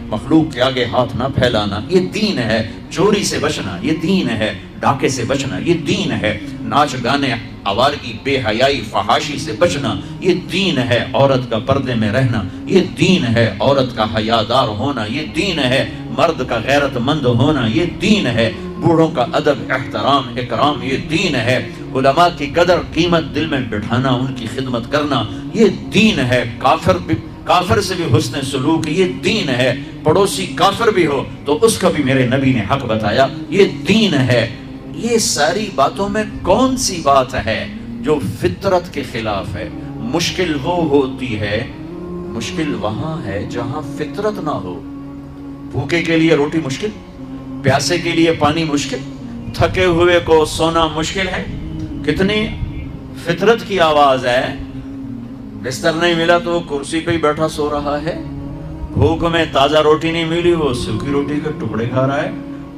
مخلوق کے آگے ہاتھ نہ پھیلانا یہ دین ہے، چوری سے بچنا یہ دین ہے، ڈاکے سے بچنا یہ دین ہے، ناچ گانے آوارگی بے حیائی فحاشی سے بچنا یہ دین ہے، عورت کا پردے میں رہنا یہ دین ہے، عورت کا حیادار ہونا یہ دین ہے، مرد کا غیرت مند ہونا یہ دین ہے، بوڑھوں کا ادب احترام اکرام یہ دین ہے، علماء کی قدر قیمت دل میں بٹھانا ان کی خدمت کرنا یہ دین ہے، کافر سے بھی حسن سلوک یہ دین ہے، پڑوسی کافر بھی ہو تو اس کا بھی میرے نبی نے حق بتایا یہ دین ہے۔ یہ ساری باتوں میں کون سی بات ہے جو فطرت کے خلاف ہے؟ مشکل وہ ہوتی ہے، مشکل وہاں ہے جہاں فطرت نہ ہو۔ بھوکے کے لیے روٹی مشکل، پیاسے کے لیے پانی مشکل، تھکے ہوئے کو سونا مشکل ہے۔ کتنی فطرت کی آواز ہے، بستر نہیں ملا تو وہ کرسی پہ ہی بیٹھا سو رہا ہے، بھوک میں تازہ روٹی نہیں ملی وہ سوکھی روٹی کے ٹکڑے کھا رہا ہے،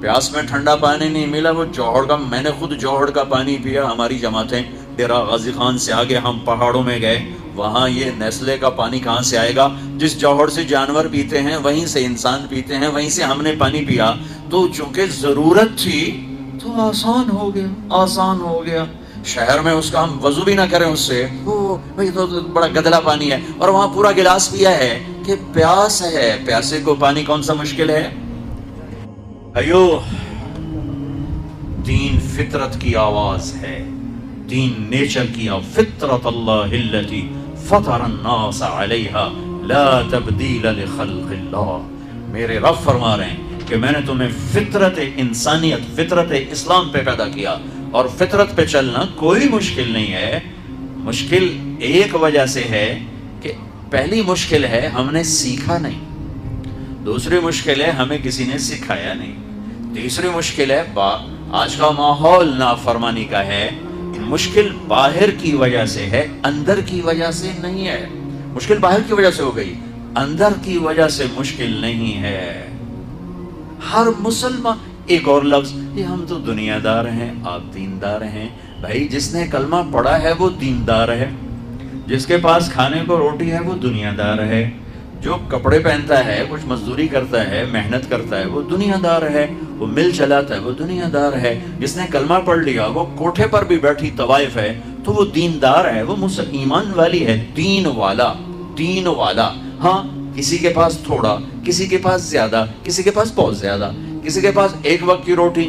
پیاس میں ٹھنڈا پانی نہیں ملا وہ جوہر کا، میں نے خود جوہر کا پانی پیا، ہماری جماعتیں ڈیرہ غازی خان سے آگے ہم پہاڑوں میں گئے، وہاں یہ نیسلے کا پانی کہاں سے آئے گا؟ جس جوہر سے جانور پیتے ہیں وہیں سے انسان پیتے ہیں، وہیں سے ہم نے پانی پیا، تو چونکہ ضرورت تھی تو آسان ہو گیا۔ شہر میں اس کا ہم وضو بھی نہ کریں اس سے، بھئی تو بڑا گدلا پانی ہے، اور وہاں پورا گلاس پیا ہے کہ پیاس ہے، پیاسے کو پانی کون سا مشکل ہے؟ ایو دین فطرت کی آواز ہے، دین نیچر کی آواز، فطرت اللہ التی فطر الناس علیہا لا تبدیل لخلق اللہ۔ میرے رب فرما رہے ہیں کہ میں نے تمہیں فطرت انسانیت، فطرت اسلام پہ پیدا کیا، اور فطرت پہ چلنا کوئی مشکل نہیں ہے۔ مشکل ایک وجہ سے ہے کہ پہلی مشکل ہے ہم نے سیکھا نہیں، دوسری مشکل ہے ہمیں کسی نے سکھایا نہیں، تیسری مشکل ہے آج کا ماحول نافرمانی کا ہے۔ مشکل باہر کی وجہ سے ہے، اندر کی وجہ سے نہیں ہے۔ مشکل باہر کی وجہ سے ہو گئی، اندر کی وجہ سے مشکل نہیں ہے۔ ہر مسلمان ایک اور لفظ، یہ ہم تو دنیا دار ہیں آپ دیندار ہیں، بھائی جس نے کلمہ پڑھا ہے وہ دیندار ہے، جس کے پاس کھانے کو روٹی ہے وہ دنیا دار ہے، جو کپڑے پہنتا ہے، کچھ مزدوری کرتا ہے، محنت کرتا ہے وہ دنیا دار ہے، وہ مل چلاتا ہے وہ دنیا دار ہے، جس نے کلمہ پڑھ لیا وہ کوٹھے پر بھی بیٹھی طوائف ہے تو وہ دیندار ہے، وہ ایمان والی ہے، دین والا۔ ہاں کسی کے پاس تھوڑا، کسی کے پاس زیادہ، کسی کے پاس بہت زیادہ، کسی کے پاس ایک وقت کی روٹی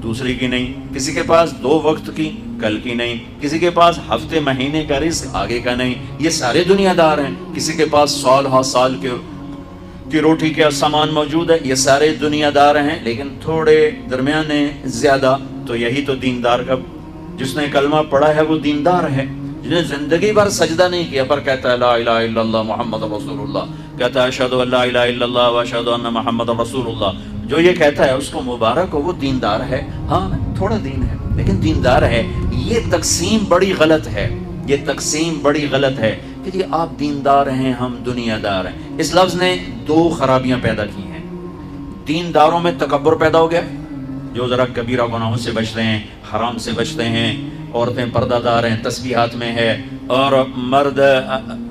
دوسری کی نہیں، کسی کے پاس 2 وقت کی کل کی نہیں، کسی کے پاس ہفتے مہینے کا رزق آگے کا نہیں، یہ سارے دنیا دار ہیں۔ کسی کے پاس سال کی روٹی کا سامان موجود ہے، یہ سارے دنیا دار ہیں، لیکن تھوڑے درمیانے زیادہ، تو یہی تو دیندار کا، جس نے کلمہ پڑھا ہے وہ دیندار ہے، جس نے زندگی بھر سجدہ نہیں کیا پر کہتا ہے لا الہ الا اللہ محمد رسول اللہ، کہتا ہے اشہد ان لا الہ الا اللہ واشہد ان محمد رسول اللہ، جو یہ کہتا ہے اس کو مبارک ہو، وہ دیندار ہے۔ ہاں تھوڑا دین ہے لیکن دیندار ہے۔ یہ تقسیم بڑی غلط ہے، یہ تقسیم بڑی غلط ہے کہ جی آپ دیندار ہیں ہم دنیا دار ہیں۔ اس لفظ نے 2 خرابیاں پیدا کی ہیں۔ دینداروں میں تکبر پیدا ہو گیا، جو ذرا کبیرہ گناہوں سے بچتے ہیں، حرام سے بچتے ہیں، عورتیں پردہ دار ہیں، تسبیحات میں ہے، اور مرد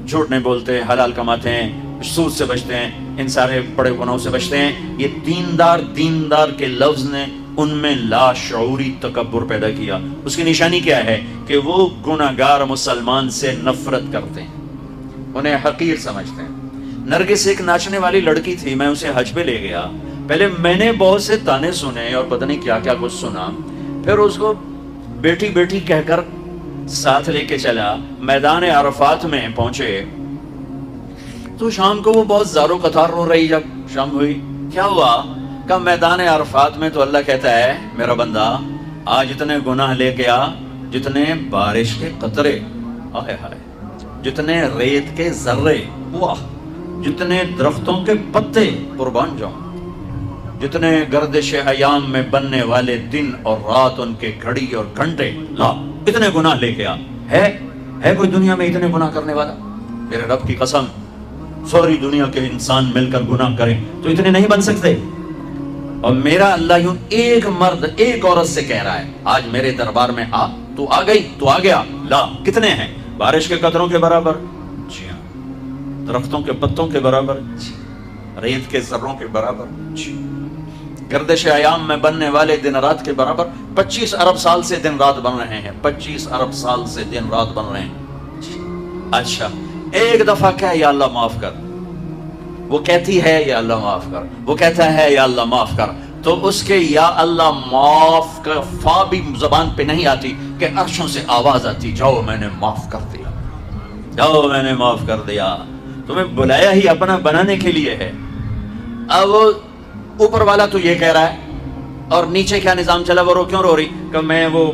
جھوٹ نہیں بولتے، حلال کماتے ہیں، سود سے بچتے ہیں، ان سارے بڑے گناہوں سے بچتے ہیں۔ یہ دیندار کے لفظ نے ان میں لا شعوری تکبر پیدا کیا۔ اس کی نشانی کیا ہے کہ وہ گناہگار مسلمان سے نفرت کرتے ہیں، انہیں حقیر سمجھتے ہیں۔ نرگس ایک ناچنے والی لڑکی تھی، میں اسے حج پہ لے گیا، پہلے میں نے بہت سے تانے سنے اور پتہ نہیں کیا کیا کچھ سنا، پھر اس کو بیٹی بیٹی کہہ کر ساتھ لے کے چلا، میدان عرفات میں پہنچے تو شام کو وہ بہت زارو قطار رو رہی، جب شام ہوئی کیا ہوا؟ کہ میدان عرفات میں تو اللہ کہتا ہے میرا بندہ آج اتنے گناہ لے کے آ جتنے بارش کے قطرے، آہے ہائے، جتنے ریت کے ذرے، واہ، جتنے درختوں کے پتے، قربان جاؤں، جتنے گردش ایام میں بننے والے دن اور رات، ان کے گھڑی اور گھنٹے، لا اتنے گناہ لے کے آ۔ ہے کوئی دنیا میں اتنے گناہ کرنے والا؟ میرے رب کی قسم، ساری دنیا کے انسان مل کر گناہ کریں تو اتنے نہیں بن سکتے۔ اور میرا اللہ یوں ایک مرد ایک عورت سے کہہ رہا ہے آج میرے دربار میں آ، تو آ گئی تو آ گیا، لا کتنے ہیں؟ بارش کے قطروں کے برابر، جی ہاں، درختوں کے پتوں کے برابر، جی، ریت کے ذروں کے برابر، گردش ایام میں بننے والے دن رات کے برابر 25 ارب سال سے دن رات بن رہے ہیں، 25 ارب سال سے دن رات بن رہے ہیں۔ اچھا ایک دفعہ کہ یا اللہ معاف کر، وہ کہتی ہے یا اللہ معاف کر، وہ کہتا ہے یا اللہ معاف کر، تو اس کے یا اللہ معاف کا فا بھی زبان پہ نہیں آتی کہ عرشوں سے آواز آتی، جاؤ میں نے معاف کر دیا، جاؤ میں نے معاف کر دیا۔ تمہیں بلایا ہی اپنا بنانے کے لیے ہے۔ اب اوپر والا تو یہ کہہ رہا ہے، اور نیچے کیا نظام چلا، وہ کیوں رو رہی کہ میں وہ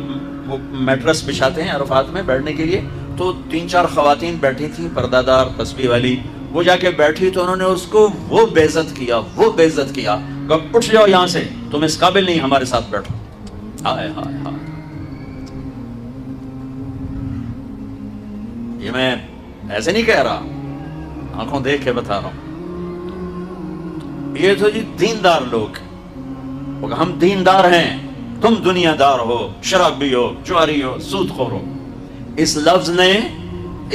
میٹرس بچھاتے ہیں عرفات میں بیٹھنے کے لیے، تو 3-4 خواتین بیٹھی تھیں پردہ دار تسبیح والی، وہ جا کے بیٹھی تو انہوں نے اس کو وہ بے عزت کیا، وہ بے عزت کیا کہ اٹھ جاؤ یہاں سے، تم اس قابل نہیں ہمارے ساتھ بیٹھو۔ ہائے ہائے ہائے، یہ میں ایسے نہیں کہہ رہا، آنکھوں دیکھ کے بتا رہا ہوں۔ یہ تو جی دیندار لوگ، ہم دیندار ہیں، تم دنیا دار ہو، شرابی ہو، جواری ہو، سود خور ہو۔ اس لفظ نے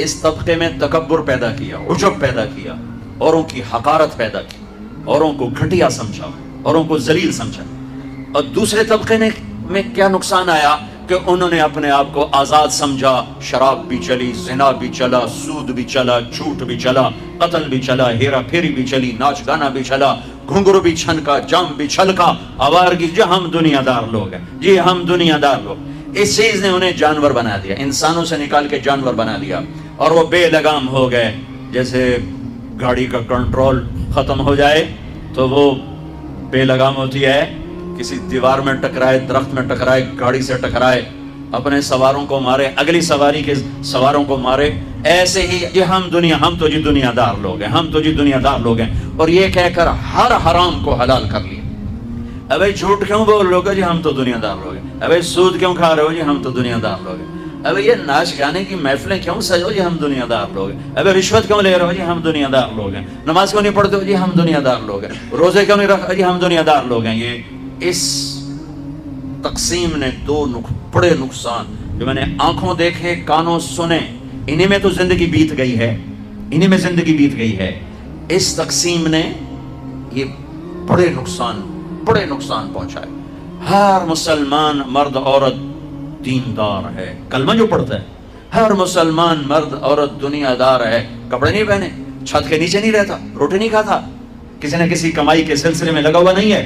اس طبقے میں تکبر پیدا کیا، عجب پیدا کیا، اوروں کی حقارت پیدا کی، اوروں کو گھٹیا سمجھا، اوروں کو ذلیل سمجھا۔ اور دوسرے طبقے میں کیا نقصان آیا کہ انہوں نے اپنے آپ کو آزاد سمجھا، شراب بھی چلی، زنا بھی چلا، سود بھی چلا، جھوٹ بھی چلا، قتل بھی چلا، ہیرا پھیری بھی چلی، ناچ گانا بھی چلا، گھنگرو بھی چھنکا، جام بھی چھلکا، آوارگی، جی ہم دنیا دار لوگ ہیں، جی ہم دنیا دار لوگ۔ اس چیز نے انہیں جانور بنا دیا، انسانوں سے نکال کے جانور بنا دیا، اور وہ بے لگام ہو گئے۔ جیسے گاڑی کا کنٹرول ختم ہو جائے تو وہ بے لگام ہوتی ہے، کسی دیوار میں ٹکرائے، درخت میں ٹکرائے، گاڑی سے ٹکرائے، اپنے سواروں کو مارے، اگلی سواری کے سواروں کو مارے۔ ایسے ہی یہ ہم تو جی دنیا دار لوگ ہیں، ہم تو جی دنیا دار لوگ ہیں، اور یہ کہہ کر ہر حرام کو حلال کر لیا۔ ابے جھوٹ کیوں بول رہے ہو جی ہم تو دنیا دار لوگ ہیں، ابے سود کیوں کھا رہے ہو جی ہم تو دنیا دار لوگ ہیں، ابے یہ ناچ گانے کی محفلیں کیوں سجو جی ہم دنیا دار لوگ ہیں، ابے رشوت کیوں لے رہے ہو جی ہم دنیا دار لوگ ہیں، نماز کیوں نہیں پڑھتے ہو جی ہم دنیا دار لوگ ہیں، روزے کیوں نہیں رکھتے جی ہم دنیا دار لوگ ہیں۔ یہ اس تقسیم نے دو بڑے نقصان جو میں نے آنکھوں دیکھے، کانوں سنے، انہی میں تو زندگی بیت گئی ہے، انہی میں زندگی بیت گئی ہے۔ اس تقسیم نے یہ بڑے نقصان پہنچائے۔ ہر مسلمان مرد عورت دیندار ہے، کلمہ جو پڑھتا ہے، ہر مسلمان مرد عورت دنیا دار ہے، کپڑے نہیں پہنے، چھت کے نیچے نہیں رہتا، روٹی نہیں کھاتا، کسی نہ کسی کمائی کے سلسلے میں لگا ہوا نہیں ہے،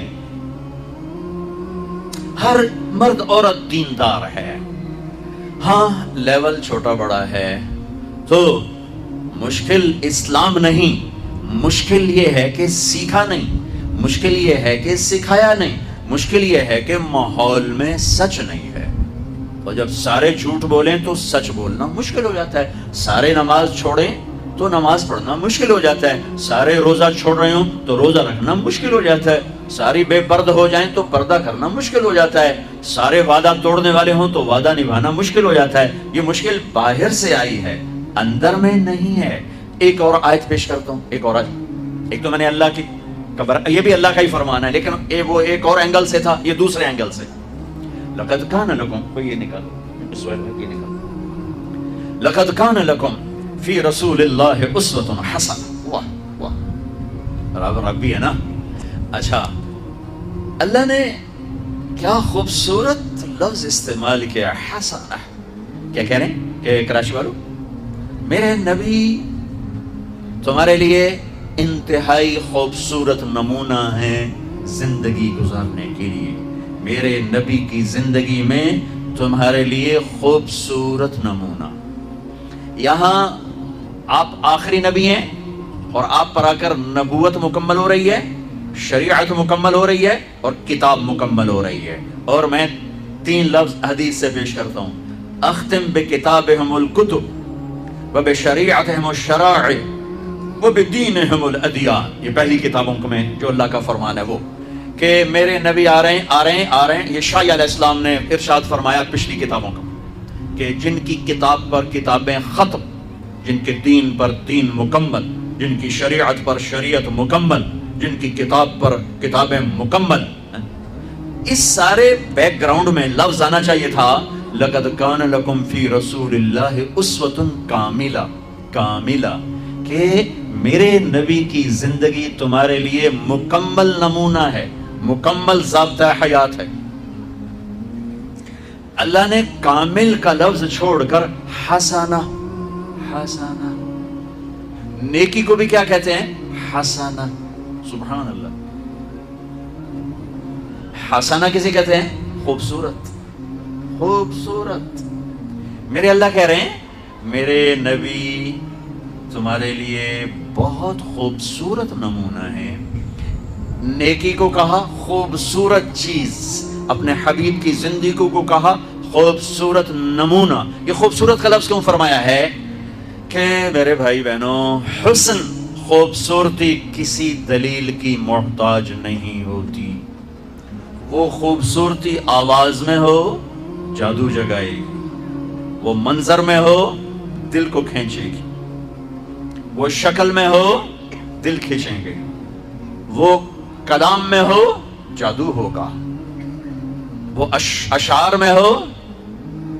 ہر مرد عورت دیندار ہے۔ ہاں لیول چھوٹا بڑا ہے تو مشکل اسلام نہیں، مشکل یہ ہے کہ سیکھا نہیں، مشکل یہ ہے کہ سکھایا نہیں، مشکل یہ ہے کہ ماحول میں سچ نہیں ہے۔ اور جب سارے جھوٹ بولیں تو سچ بولنا مشکل ہو جاتا ہے، سارے نماز چھوڑیں تو نماز پڑھنا مشکل ہو جاتا ہے، سارے روزہ چھوڑ رہے ہوں تو روزہ رکھنا مشکل ہو جاتا ہے، ساری بے پرد ہو جائیں تو پردہ کرنا مشکل ہو جاتا ہے، سارے وعدہ توڑنے والے ہوں تو وعدہ نبھانا مشکل ہو جاتا ہے۔ یہ مشکل باہر سے آئی ہے، اندر میں نہیں ہے۔ ایک اور آیت پیش کرتا ہوں، ایک اور آیت، ایک تو میں نے اللہ کی یہ بھی اللہ کا ہی فرمان ہے، لیکن وہ ایک اور اینگل سے تھا، یہ دوسرے اینگل سے۔ لقد کان لکم، کوئی یہ نکالو، اس وقت یہ نکالو، لقد کان لکم فی رسول اللہ اسوۃ حسنہ۔ واہ واہ، برابر ربی ہے نا۔ اچھا، اللہ نے کیا خوبصورت لفظ استعمال کیا، حسنہ۔ کیا کہہ رہے ہیں کہ کراچی والوں، میرے نبی تمہارے لیے انتہائی خوبصورت نمونہ ہے زندگی گزارنے کے لیے، میرے نبی کی زندگی میں تمہارے لیے خوبصورت نمونہ۔ یہاں آپ آخری نبی ہیں اور آپ پر آ کر نبوت مکمل ہو رہی ہے، شریعت مکمل ہو رہی ہے اور کتاب مکمل ہو رہی ہے، اور میں 3 لفظ حدیث سے پیش کرتا ہوں، اختم بکتابہم الکتب وبشریعتہم الشرائع وبدینہم الادیان۔ یہ پہلی کتابوں میں جو اللہ کا فرمان ہے وہ کہ میرے نبی آ رہے ہیں۔ یہ شاہ علیہ السلام نے ارشاد فرمایا پچھلی کتابوں کا کہ جن کی کتاب پر کتابیں ختم، جن کے دین پر دین مکمل، جن کی شریعت پر شریعت مکمل، جن کی کتاب پر کتابیں مکمل۔ اس سارے بیک گراؤنڈ میں لفظ آنا چاہیے تھا لقد کان لکم فی رسول اللہ اسوۃ کاملہ، کہ میرے نبی کی زندگی تمہارے لیے مکمل نمونہ ہے، مکمل ضابطہ حیات ہے۔ اللہ نے کامل کا لفظ چھوڑ کر حسنہ، حسنہ، نیکی کو بھی کیا کہتے ہیں؟ حسنہ۔ سبحان اللہ، حسنہ کسی کہتے ہیں؟ خوبصورت، خوبصورت۔ میرے اللہ کہہ رہے ہیں میرے نبی تمہارے لیے بہت خوبصورت نمونہ ہے۔ نیکی کو کہا خوبصورت چیز، اپنے حبیب کی زندگی کو کہا خوبصورت نمونہ۔ یہ خوبصورت کا لفظ کیوں فرمایا ہے؟ کہ میرے بھائی بہنوں، حسن، خوبصورتی کسی دلیل کی محتاج نہیں ہوتی۔ وہ خوبصورتی آواز میں ہو جادو جگائے گی، وہ منظر میں ہو دل کو کھینچے گی، وہ شکل میں ہو دل کھینچیں گے، وہ کلام میں ہو جادو ہوگا، وہ اشعار میں ہو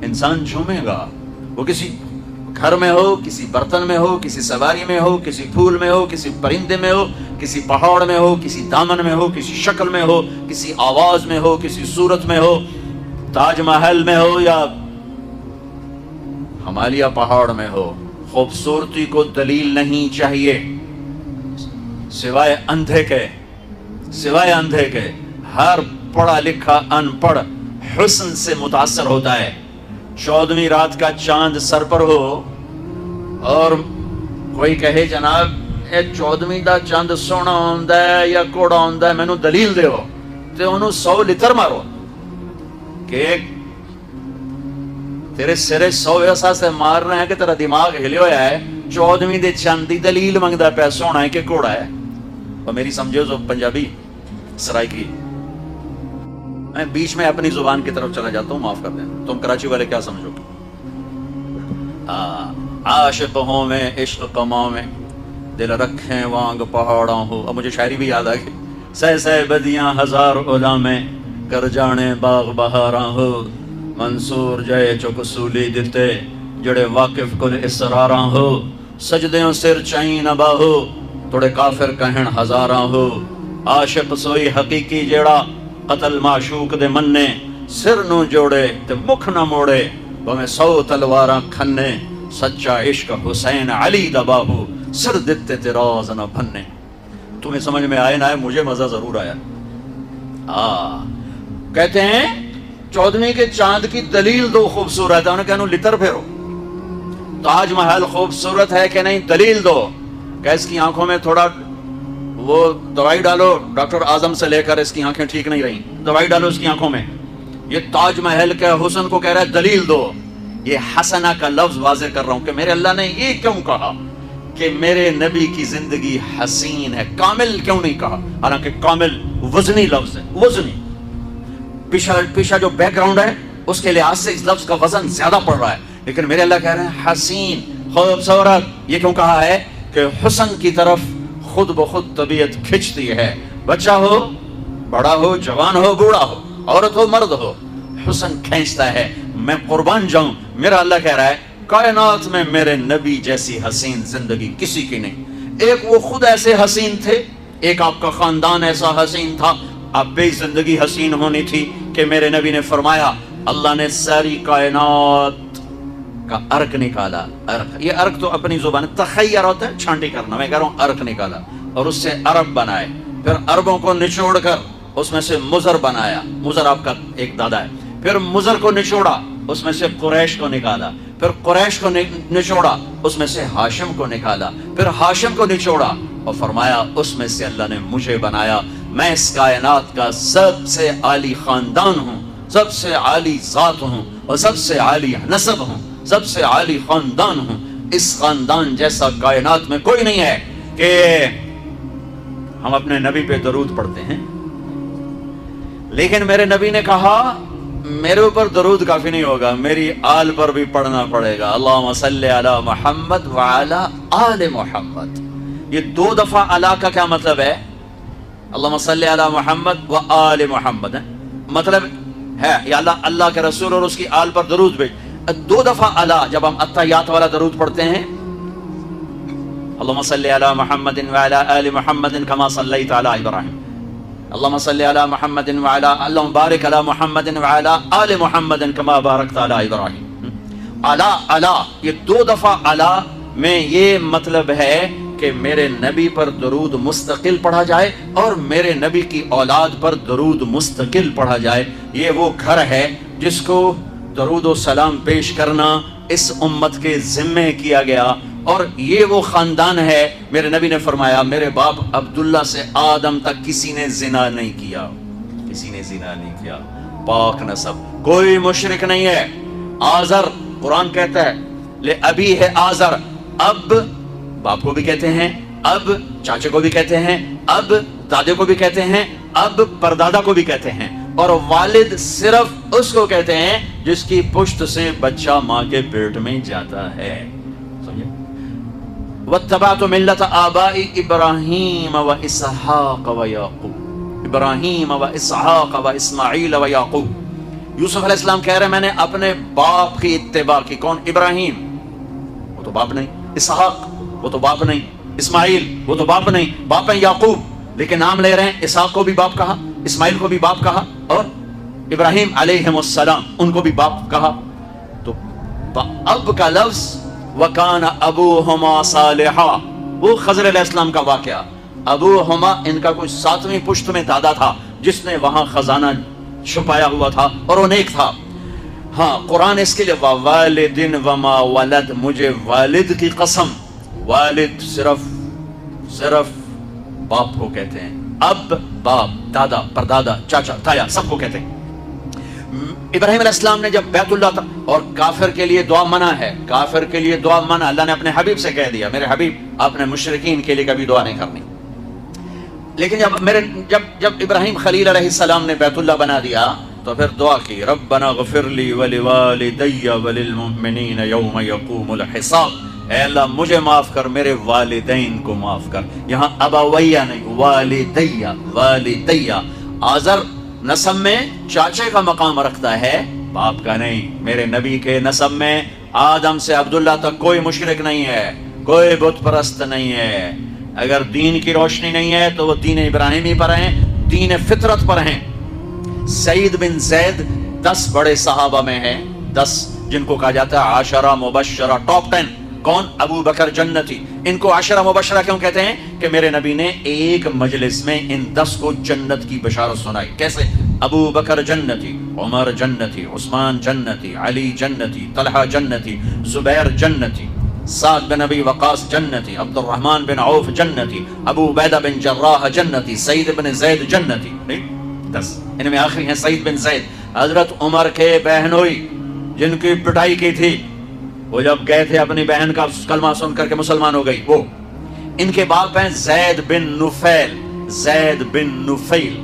انسان جھومے گا، وہ کسی گھر میں ہو، کسی برتن میں ہو، کسی سواری میں ہو، کسی پھول میں ہو، کسی پرندے میں ہو، کسی پہاڑ میں ہو، کسی دامن میں ہو، کسی شکل میں ہو، کسی آواز میں ہو، کسی صورت میں ہو، تاج محل میں ہو یا ہمالیہ پہاڑ میں ہو، خوبصورتی کو دلیل نہیں چاہیے سوائے اندھے کے، سوائے اندھے کے۔ ہر پڑھا لکھا ان پڑھ حسن سے متاثر ہوتا ہے۔ 14ویں رات کا چاند سر پر ہو اور کوئی کہے جناب اے 14ویں دا چاند سونا ہوندا ہے یا کوڑا ہوندا ہے، مینوں دلیل دیو، تے انہوں 100 لتر مارو کہ تیرے سرے 100 ایسا سے مار رہے ہیں کہ تیرا دماغ ہلے ہویا ہے۔ 14ویں دے چاند دی دلیل منگدا پیا سونا ہے کہ کوڑا ہے۔ اور میری سمجھو جو پنجابی سرائکی، میں بیچ میں اپنی زبان کی طرف چلا جاتا ہوں، معاف کر دیں، تم کراچی والے کیا سمجھو؟ عاشق ہوں میں عشق کماں میں، دل رکھیں وانگ پہاڑاں ہو۔ اب مجھے شاعری بھی یاد آ گئی، سہ سہ بدیاں ہزار علا میں، کر جانے باغ بہاراں ہو۔ منصور جائے چک سولی دیتے، جڑے واقف کل اسراراں ہو۔ سجدیوں سر چائیں نبا ہو، توڑے کافر کہن ہزاراں ہو۔ عاشق سوئی حقیقی جیڑا، قتل معشوق دے مننے، سر نو جوڑے تے مکھ نہ موڑے، بھویں 100 تلواراں کھنے۔ سچا عشق حسین علی دا باہو، سر دیتے تے راز نہ بھنے۔ تمہیں سمجھ میں آئے نہ آئے، مجھے مزہ ضرور آیا۔ کہتے ہیں 14ویں کے چاند کی دلیل دو خوبصورت ہے، انہیں کہنو لتر پھیرو۔ تاج محل خوبصورت ہے کہ نہیں، دلیل دو۔ کہ اس کی آنکھوں میں تھوڑا وہ دوائی ڈالو، ڈاکٹر اعظم سے لے کر اس کی آنکھیں ٹھیک نہیں رہیں، دوائی ڈالو اس کی آنکھوں میں۔ یہ تاج محل کے حسن کو کہہ رہا ہے دلیل دو۔ یہ حسنہ کا لفظ واضح کر رہا ہوں کہ میرے اللہ نے یہ کیوں کہا کہ میرے نبی کی زندگی حسین ہے، کامل کیوں نہیں کہا؟ حالانکہ کامل وزنی لفظ ہے، وزنی۔ پیچھا جو بیک گراؤنڈ ہے اس کے لحاظ سے اس لفظ کا وزن زیادہ پڑ رہا ہے، لیکن میرے اللہ کہہ رہے ہیں حسین، خوبصورت۔ یہ کیوں کہا ہے؟ کہ حسن کی طرف خود بخود طبیعت کھچتی ہے، بچہ ہو، بڑا ہو، جوان ہو، بوڑھا ہو، عورت ہو، مرد ہو، حسن کھینچتا ہے۔ میں قربان جاؤں، میرا اللہ کہہ رہا ہے کائنات میں میرے نبی جیسی حسین زندگی کسی کی نہیں۔ ایک وہ خود ایسے حسین تھے، ایک آپ کا خاندان ایسا حسین تھا، آپ پہ زندگی حسین ہونی تھی کہ میرے نبی نے فرمایا اللہ نے ساری کائنات کا عرق نکالا۔ عرق، یہ عرق تو اپنی زبان تخیر ہوتا ہے، چھانٹی کرنا، میں کہہ رہا ہوں عرق نکالا اور اس سے عرب بنائے، پھر عربوں کو نچوڑ کر اس میں سے مضر بنایا، مضر آپ کا ایک دادا ہے، پھر مضر کو نچوڑا اس میں سے قریش کو نکالا، پھر قریش کو نچوڑا اس میں سے ہاشم کو نکالا، پھر ہاشم کو نچوڑا اور فرمایا اس میں سے اللہ نے مجھے بنایا۔ میں اس کائنات کا سب سے عالی خاندان ہوں، سب سے عالی ذات ہوں اور سب سے عالی نسب ہوں، سب سے عالی خاندان ہوں۔ اس خاندان جیسا کائنات میں کوئی نہیں ہے کہ ہم اپنے نبی پہ درود پڑھتے ہیں، لیکن میرے نبی نے کہا میرے اوپر درود کافی نہیں ہوگا، میری آل پر بھی پڑھنا پڑے گا۔ اللہم صلی علی محمد وعلی آل محمد۔ یہ 2 دفعہ علی کا کیا مطلب ہے؟ اللہم صلی علی محمد و آل محمد ہے، مطلب ہے یا اللہ کے رسول اور اس کی آل پر درود بھیج۔ 2 دفعہ علی، جب ہم اتحیات والا درود پڑھتے ہیں اللہم صلی علی محمد وعلی آل محمد کما صلیت علی ابراہیم، اللہم صلی علی محمد وعلی اللہم بارک علی محمد وعلی آل محمد کما بارکت علی ابراہیم۔ علی یہ 2 دفعہ علی میں یہ مطلب ہے کہ میرے نبی پر درود مستقل پڑھا جائے اور میرے نبی کی اولاد پر درود مستقل پڑھا جائے۔ یہ وہ گھر ہے جس کو درود و سلام پیش کرنا اس امت کے ذمے کیا گیا، اور یہ وہ خاندان ہے، میرے نبی نے فرمایا میرے باپ عبداللہ سے آدم تک کسی نے زنا نہیں کیا، کسی نے زنا نہیں کیا، پاک نسب، کوئی مشرک نہیں ہے۔ آزر، قرآن کہتا ہے لے ابی ہے آزر، اب باپ کو بھی کہتے ہیں، اب چاچے کو بھی کہتے ہیں، اب دادے کو بھی کہتے ہیں، اب پردادا کو بھی کہتے ہیں، اور والد صرف اس کو کہتے ہیں جس کی پشت سے بچہ ماں کے پیٹ میں جاتا ہے۔ سمجھے؟ واتبعت ملت آبائی ابراہیم و اسحاق و یعقوب، ابراہیم و اسحاق و اسماعیل و یعقوب۔ یوسف علیہ السلام کہہ رہے ہیں میں نے اپنے باپ کی اتباع کی۔ کون؟ ابراہیم، وہ تو باپ نہیں، اسحاق وہ تو باپ نہیں، اسماعیل وہ تو باپ نہیں، باپ ہے یعقوب، لیکن نام لے رہے ہیں، اسحاق کو بھی باپ کہا، اسماعیل کو بھی باپ کہا، اور ابراہیم علیہ السلام ان کو بھی باپ کہا۔ تو اب کا لفظ وَكَانَ أَبُوهُمَا صَالِحًا، وہ خضر علیہ السلام کا واقعہ۔ ابوہما ان کا کوئی 7ویں پشت میں دادا تھا جس نے وہاں خزانہ چھپایا ہوا تھا، اور وہ نیک تھا۔ ہاں قرآن اس کے لیے وَوَالِدٍ وَمَا وَلَدْ، مجھے والد کی قسم، والد صرف باپ کو کہتے ہیں، اب باپ، دادا، پردادا، چاچا، تایا، سب کو کہتے ہیں۔ ابراہیم علیہ السلام نے جب بیت اللہ تھا، اور کافر کے لیے دعا منع ہے، کافر کے لیے دعا منع، اللہ نے اپنے حبیب سے کہہ دیا میرے حبیب آپ نے مشرکین کے لیے کبھی دعا نہیں کرنی۔ لیکن جب ابراہیم خلیل علیہ السلام نے بیت اللہ بنا دیا تو پھر دعا کی ربنا اغفر لی ولوالدی وللمؤمنین یوم یقوم الحساب، اے اللہ مجھے معاف کر، میرے والدین کو معاف کر۔ یہاں ابویہ نہیں، والدیہ۔ آزر نسب میں چاچے کا مقام رکھتا ہے، باپ کا نہیں۔ میرے نبی کے نسب میں آدم سے عبداللہ تک کوئی مشرک نہیں ہے، کوئی بت پرست نہیں ہے۔ اگر دین کی روشنی نہیں ہے تو وہ دین ابراہیمی پر ہیں، دین فطرت پر ہیں۔ سعید بن زید 10 بڑے صحابہ میں ہیں، 10 جن کو کہا جاتا ہے عشرہ مبشرہ، ٹاپ 10۔ کون؟ ابو بکر جنتی۔ ان کو عشرہ مبشرہ کیوں کہتے ہیں؟ کہ میرے نبی نے ایک مجلس میں ان 10 کو جنت کی بشارت سنائی۔ کیسے؟ ابو بکر جنتی، عمر جنتی، عثمان جنتی، علی جنتی، طلحہ جنتی، زبیر جنتی، سعد بن ابی وقاص جنتی، عبد الرحمن بن عوف جنتی، ابو عبیدہ بن جراح جنتی، سعید بن زید جنتی۔ 10 ان میں آخری ہیں سعید بن زید، حضرت عمر کے بہنوئی جن کی پٹائی کی تھی، وہ جب گئے تھے اپنی بہن کا کلمہ سن کر کے مسلمان ہو گئی، وہ ان کے باپ ہیں زید بن نفیل، زید بن نفیل۔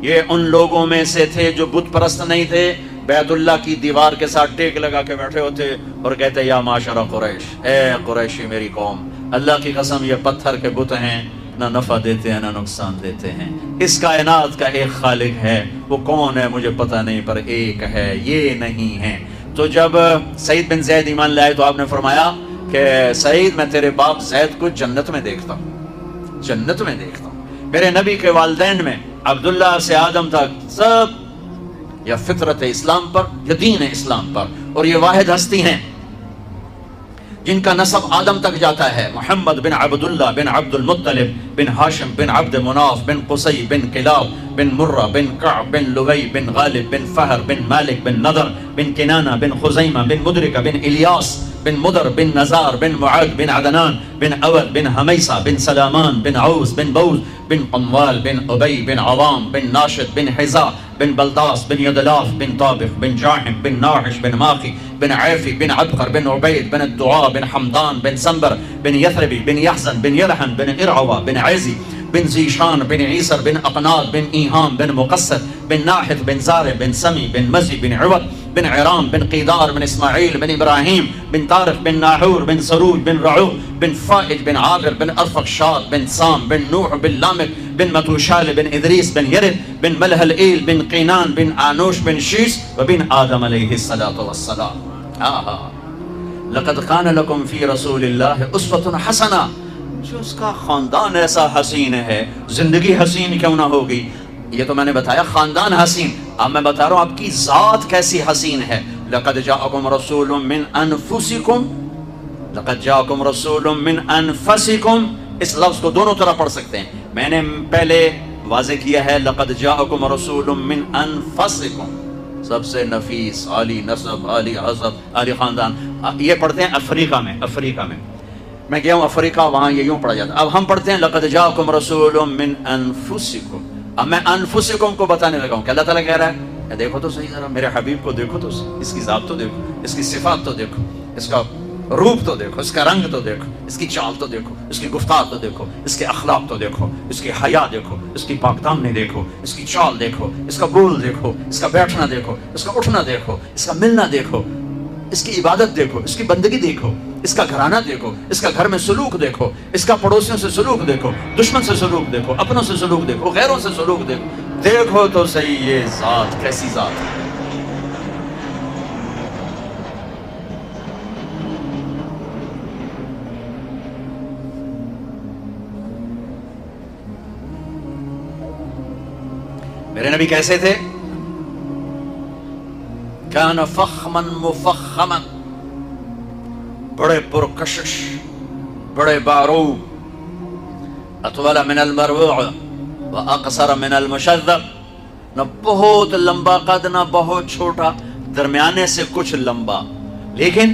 یہ ان لوگوں میں سے تھے جو بت پرست نہیں تھے، بیت اللہ کی دیوار کے ساتھ ٹیک لگا کے بیٹھے ہوتے اور کہتے یا معاشر قریش، اے قریشی میری قوم، اللہ کی قسم یہ پتھر کے بت ہیں، نہ نفع دیتے ہیں نہ نقصان دیتے ہیں، اس کائنات کا ایک خالق ہے، وہ کون ہے مجھے پتہ نہیں پر ایک ہے، یہ نہیں ہے۔ تو جب سعید بن زید ایمان لائے تو آپ نے فرمایا کہ سعید میں تیرے باپ زید کو جنت میں دیکھتا ہوں، جنت میں دیکھتا ہوں۔ میرے نبی کے والدین میں عبداللہ سے آدم تک سب یا فطرت اسلام پر یا دین اسلام پر، اور یہ واحد ہستی ہیں جن کا نسب آدم تک جاتا ہے، محمد بن عبداللہ بن عبد المطلب بن ہاشم بن عبد مناف بن قصی بن کلاب بن مرہ بن کعب بن لغی بن غالب بن فہر بن مالک بن نضر بن کنانہ بن خزیمہ بن مدرکہ بن الیاس بن مدر بن نزار بن معاد بن عدنان بن اول بن حمیسہ بن سلامان بن عوز بن بوز بن قموال بن ابی بن عوام بن ناشد بن حزا بن بلداس بن یدلاف بن طابق بن جاحم بن ناحش بن ماقی بن عیفی بن عبقر بن عبید بن الدعاء بن حمدان بن سنبر بن یثربی بن یحزن بن یلحن بن ارعوہ بن عیزی بن زیشان بن عیسر بن اقناد بن ایہام بن مقصر بن ناحث بن زارع بن سمی بن مزی بن عوض بن عرام بن قیدار بن اسماعیل بن ابراہیم بن طارق بن ناحور بن سروج بن رعو بن فائد بن عابر بن ارفقشاد بن سام بن نوح بن لامک بن متوشال بن ادریس بن یرد بن ملہلئیل بن قینان بن آنوش بن شیس وبن آدم علیہ السلام۔ لقد کان لکم فی رسول اللہ اسوۃ حسنہ، جو اس کا خاندان ایسا حسین ہے، زندگی حسین کیوں نہ ہوگی؟ یہ تو میں نے بتایا خاندان حسین، اب میں بتا رہا ہوں آپ کی ذات کیسی حسین ہے۔ لقد جاءکم رسول من انفسکم، لقد جاءکم رسول من انفسکم، اس لفظ کو دونوں طرح پڑھ سکتے ہیں۔ میں نے پہلے واضح کیا ہے لقد جاءکم رسول من انفسکم، سب سے نفیس، عالی نسب، عالی حسب، عالی خاندان۔ یہ پڑھتے ہیں افریقہ میں، افریقہ میں گیا ہوں افریقہ، وہاں یہ یوں پڑھا جاتا ہے۔ اب ہم پڑھتے ہیں لقد جاءکم رسول من انفسکم۔ اب میں انفسکم کو بتانے لگا ہوں کہ اللہ تعالیٰ کہہ رہا ہے دیکھو تو صحیح ذرا میرے حبیب کو دیکھو تو صحیح، اس کی ذات تو دیکھو، اس کی صفات تو دیکھو، اس کا روپ تو دیکھو، اس کا رنگ تو دیکھو، اس کی چال تو دیکھو، اس کی گفتار تو دیکھو، اس کے اخلاق تو دیکھو، اس کی حیا دیکھو، اس کی پاک دامنی دیکھو، اس کی چال دیکھو، اس کا بول دیکھو، اس کا بیٹھنا دیکھو، اس کا اٹھنا دیکھو، اس کا ملنا دیکھو، اس کی عبادت دیکھو، اس کی بندگی دیکھو، اس کا گھرانہ دیکھو، اس کا گھر میں سلوک دیکھو، اس کا پڑوسیوں سے سلوک دیکھو، دشمن سے سلوک دیکھو، اپنوں سے سلوک دیکھو، غیروں سے سلوک دیکھو، دیکھو تو صحیح یہ ذات کیسی ذات ہے۔ میرے نبی کیسے تھے؟ کان فخما مفخما، بڑے پرکشش، بڑے باروب، اطول من المروع واقصر من المشذب، نہ بہت لمبا قد نہ بہت چھوٹا، درمیانے سے کچھ لمبا، لیکن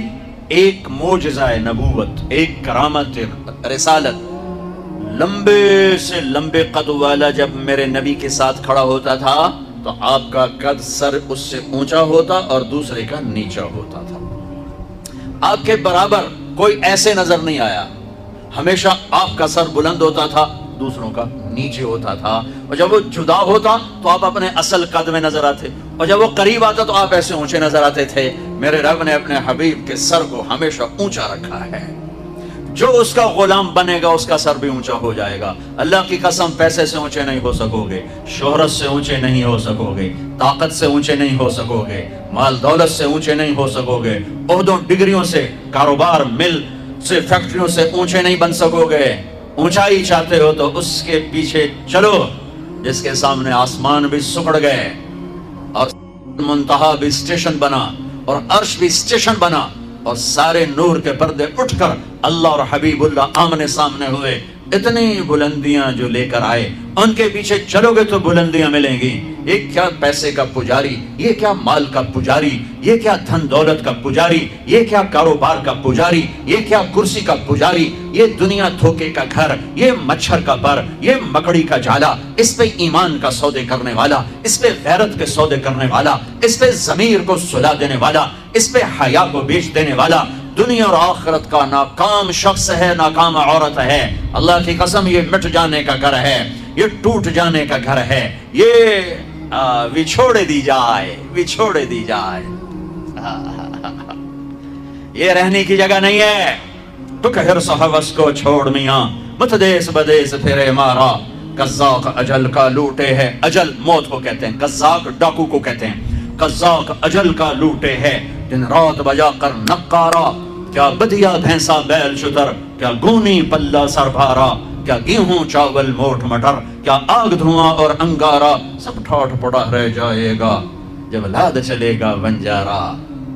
ایک معجزہ نبوت، ایک کرامت رسالت، لمبے سے لمبے قد والا جب میرے نبی کے ساتھ کھڑا ہوتا تھا تو آپ کا قد سر اس سے اونچا ہوتا اور دوسرے کا نیچا ہوتا تھا۔ آپ کے برابر کوئی ایسے نظر نہیں آیا، ہمیشہ آپ کا سر بلند ہوتا تھا، دوسروں کا نیچے ہوتا تھا، اور جب وہ جدا ہوتا تو آپ اپنے اصل قد میں نظر آتے، اور جب وہ قریب آتا تو آپ ایسے اونچے نظر آتے تھے۔ میرے رب نے اپنے حبیب کے سر کو ہمیشہ اونچا رکھا ہے، جو اس کا غلام بنے گا اس کا سر بھی اونچا ہو جائے گا۔ اللہ کی قسم پیسے سے اونچے نہیں ہو سکو گے، شہرت سے اونچے نہیں ہو سکو گے، طاقت سے اونچے نہیں ہو سکو گے، مال دولت سے اونچے نہیں ہو سکو گے، عہدوں ڈگریوں سے، کاروبار مل سے، فیکٹریوں سے اونچے نہیں بن سکو گے۔ اونچائی چاہتے ہو تو اس کے پیچھے چلو جس کے سامنے آسمان بھی سکڑ گئے اور منتہا بھی اسٹیشن بنا اور عرش بھی اسٹیشن بنا اور سارے نور کے پردے اٹھ کر اللہ اور حبیب اللہ آمنے سامنے ہوئے۔ اتنی بلندیاں جو لے کر آئے ان کے پیچھے چلو گے تو بلندیاں ملیں گی۔ یہ کیا پیسے کا پجاری، یہ کیا مال کا پجاری، یہ کیا دھن دولت کا پجاری، یہ کیا کاروبار کا پجاری، یہ کیا کرسی کا پجاری، یہ دنیا دھوکے کا گھر، یہ مچھر کا پر، یہ مکڑی کا جالا، اس پہ ایمان کا سودے کرنے والا، اس پہ غیرت کے سودے کرنے والا، اس پہ ضمیر کو سلا دینے والا، اس پہ حیا کو بیچ دینے والا، دنیا اور آخرت کا ناکام شخص ہے، ناکام عورت ہے۔ اللہ کی قسم یہ مٹ جانے کا گھر ہے، یہ ٹوٹ جانے کا گھر ہے، یہ بچھوڑے دی جائے، بچھوڑے دی جائے، یہ رہنے کی جگہ نہیں ہے۔ تو کہر صحوس کو چھوڑ میاں، مت دیس بدیس پھرے مارا، قزاق اجل کا لوٹے ہے، اجل موت کو کہتے ہیں، قزاق ڈاکو کو کہتے ہیں، قزاق اجل کا لوٹے ہے، دن رات بجا کر نقارا، کیا بدیا بھینسا بیل شتر، کیا گونی پلہ سر بھارا، کیا گیہوں چاول موٹ مٹر، کیا آگ دھواں اور انگارا، سب ٹھاٹ پڑا رہ جائے گا جب لاد چلے گا بنجارا۔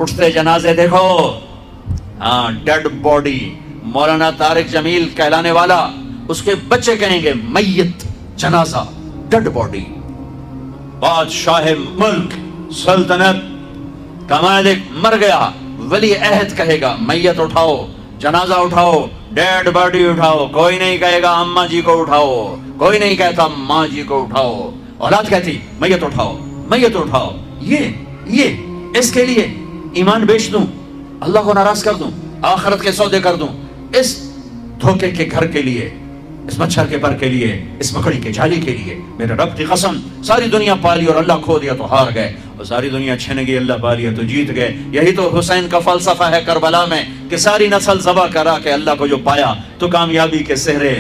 اٹھتے جنازے دیکھو، ہاں ڈیڈ باڈی، مولانا طارق جمیل کہلانے والا، اس کے بچے کہیں گے میت، جنازہ، ڈیڈ باڈی۔ بادشاہ ملک، سلطنت کا مالک مر گیا، ولی عہد کہے گا میت اٹھاؤ، جنازہ اٹھاؤ، ڈیڈ باڈی اٹھاؤ، کوئی نہیں کہے گا اماں جی کو اٹھاؤ، کوئی نہیں کہتا ماں جی کو اٹھاؤ، اولاد کہتی میت اٹھاؤ، میت اٹھاؤ۔ یہ اس کے لیے ایمان بیچ دوں، اللہ کو ناراض کر دوں، آخرت کے سودے کر دوں، اس دھوکے کے گھر کے لیے، اس مچھر کے پر کے لیے، اس مکڑی کے جالی کے لیے۔ میرے رب کی قسم ساری دنیا پالی اور اللہ کھو دیا تو ہار گئے، اور ساری دنیا چھن گئی اللہ پالی تو جیت گئے۔ یہی تو حسین کا فلسفہ ہے کربلا میں کہ ساری نسل ذبح کرا کے اللہ کو جو پایا تو کامیابی کے سہرے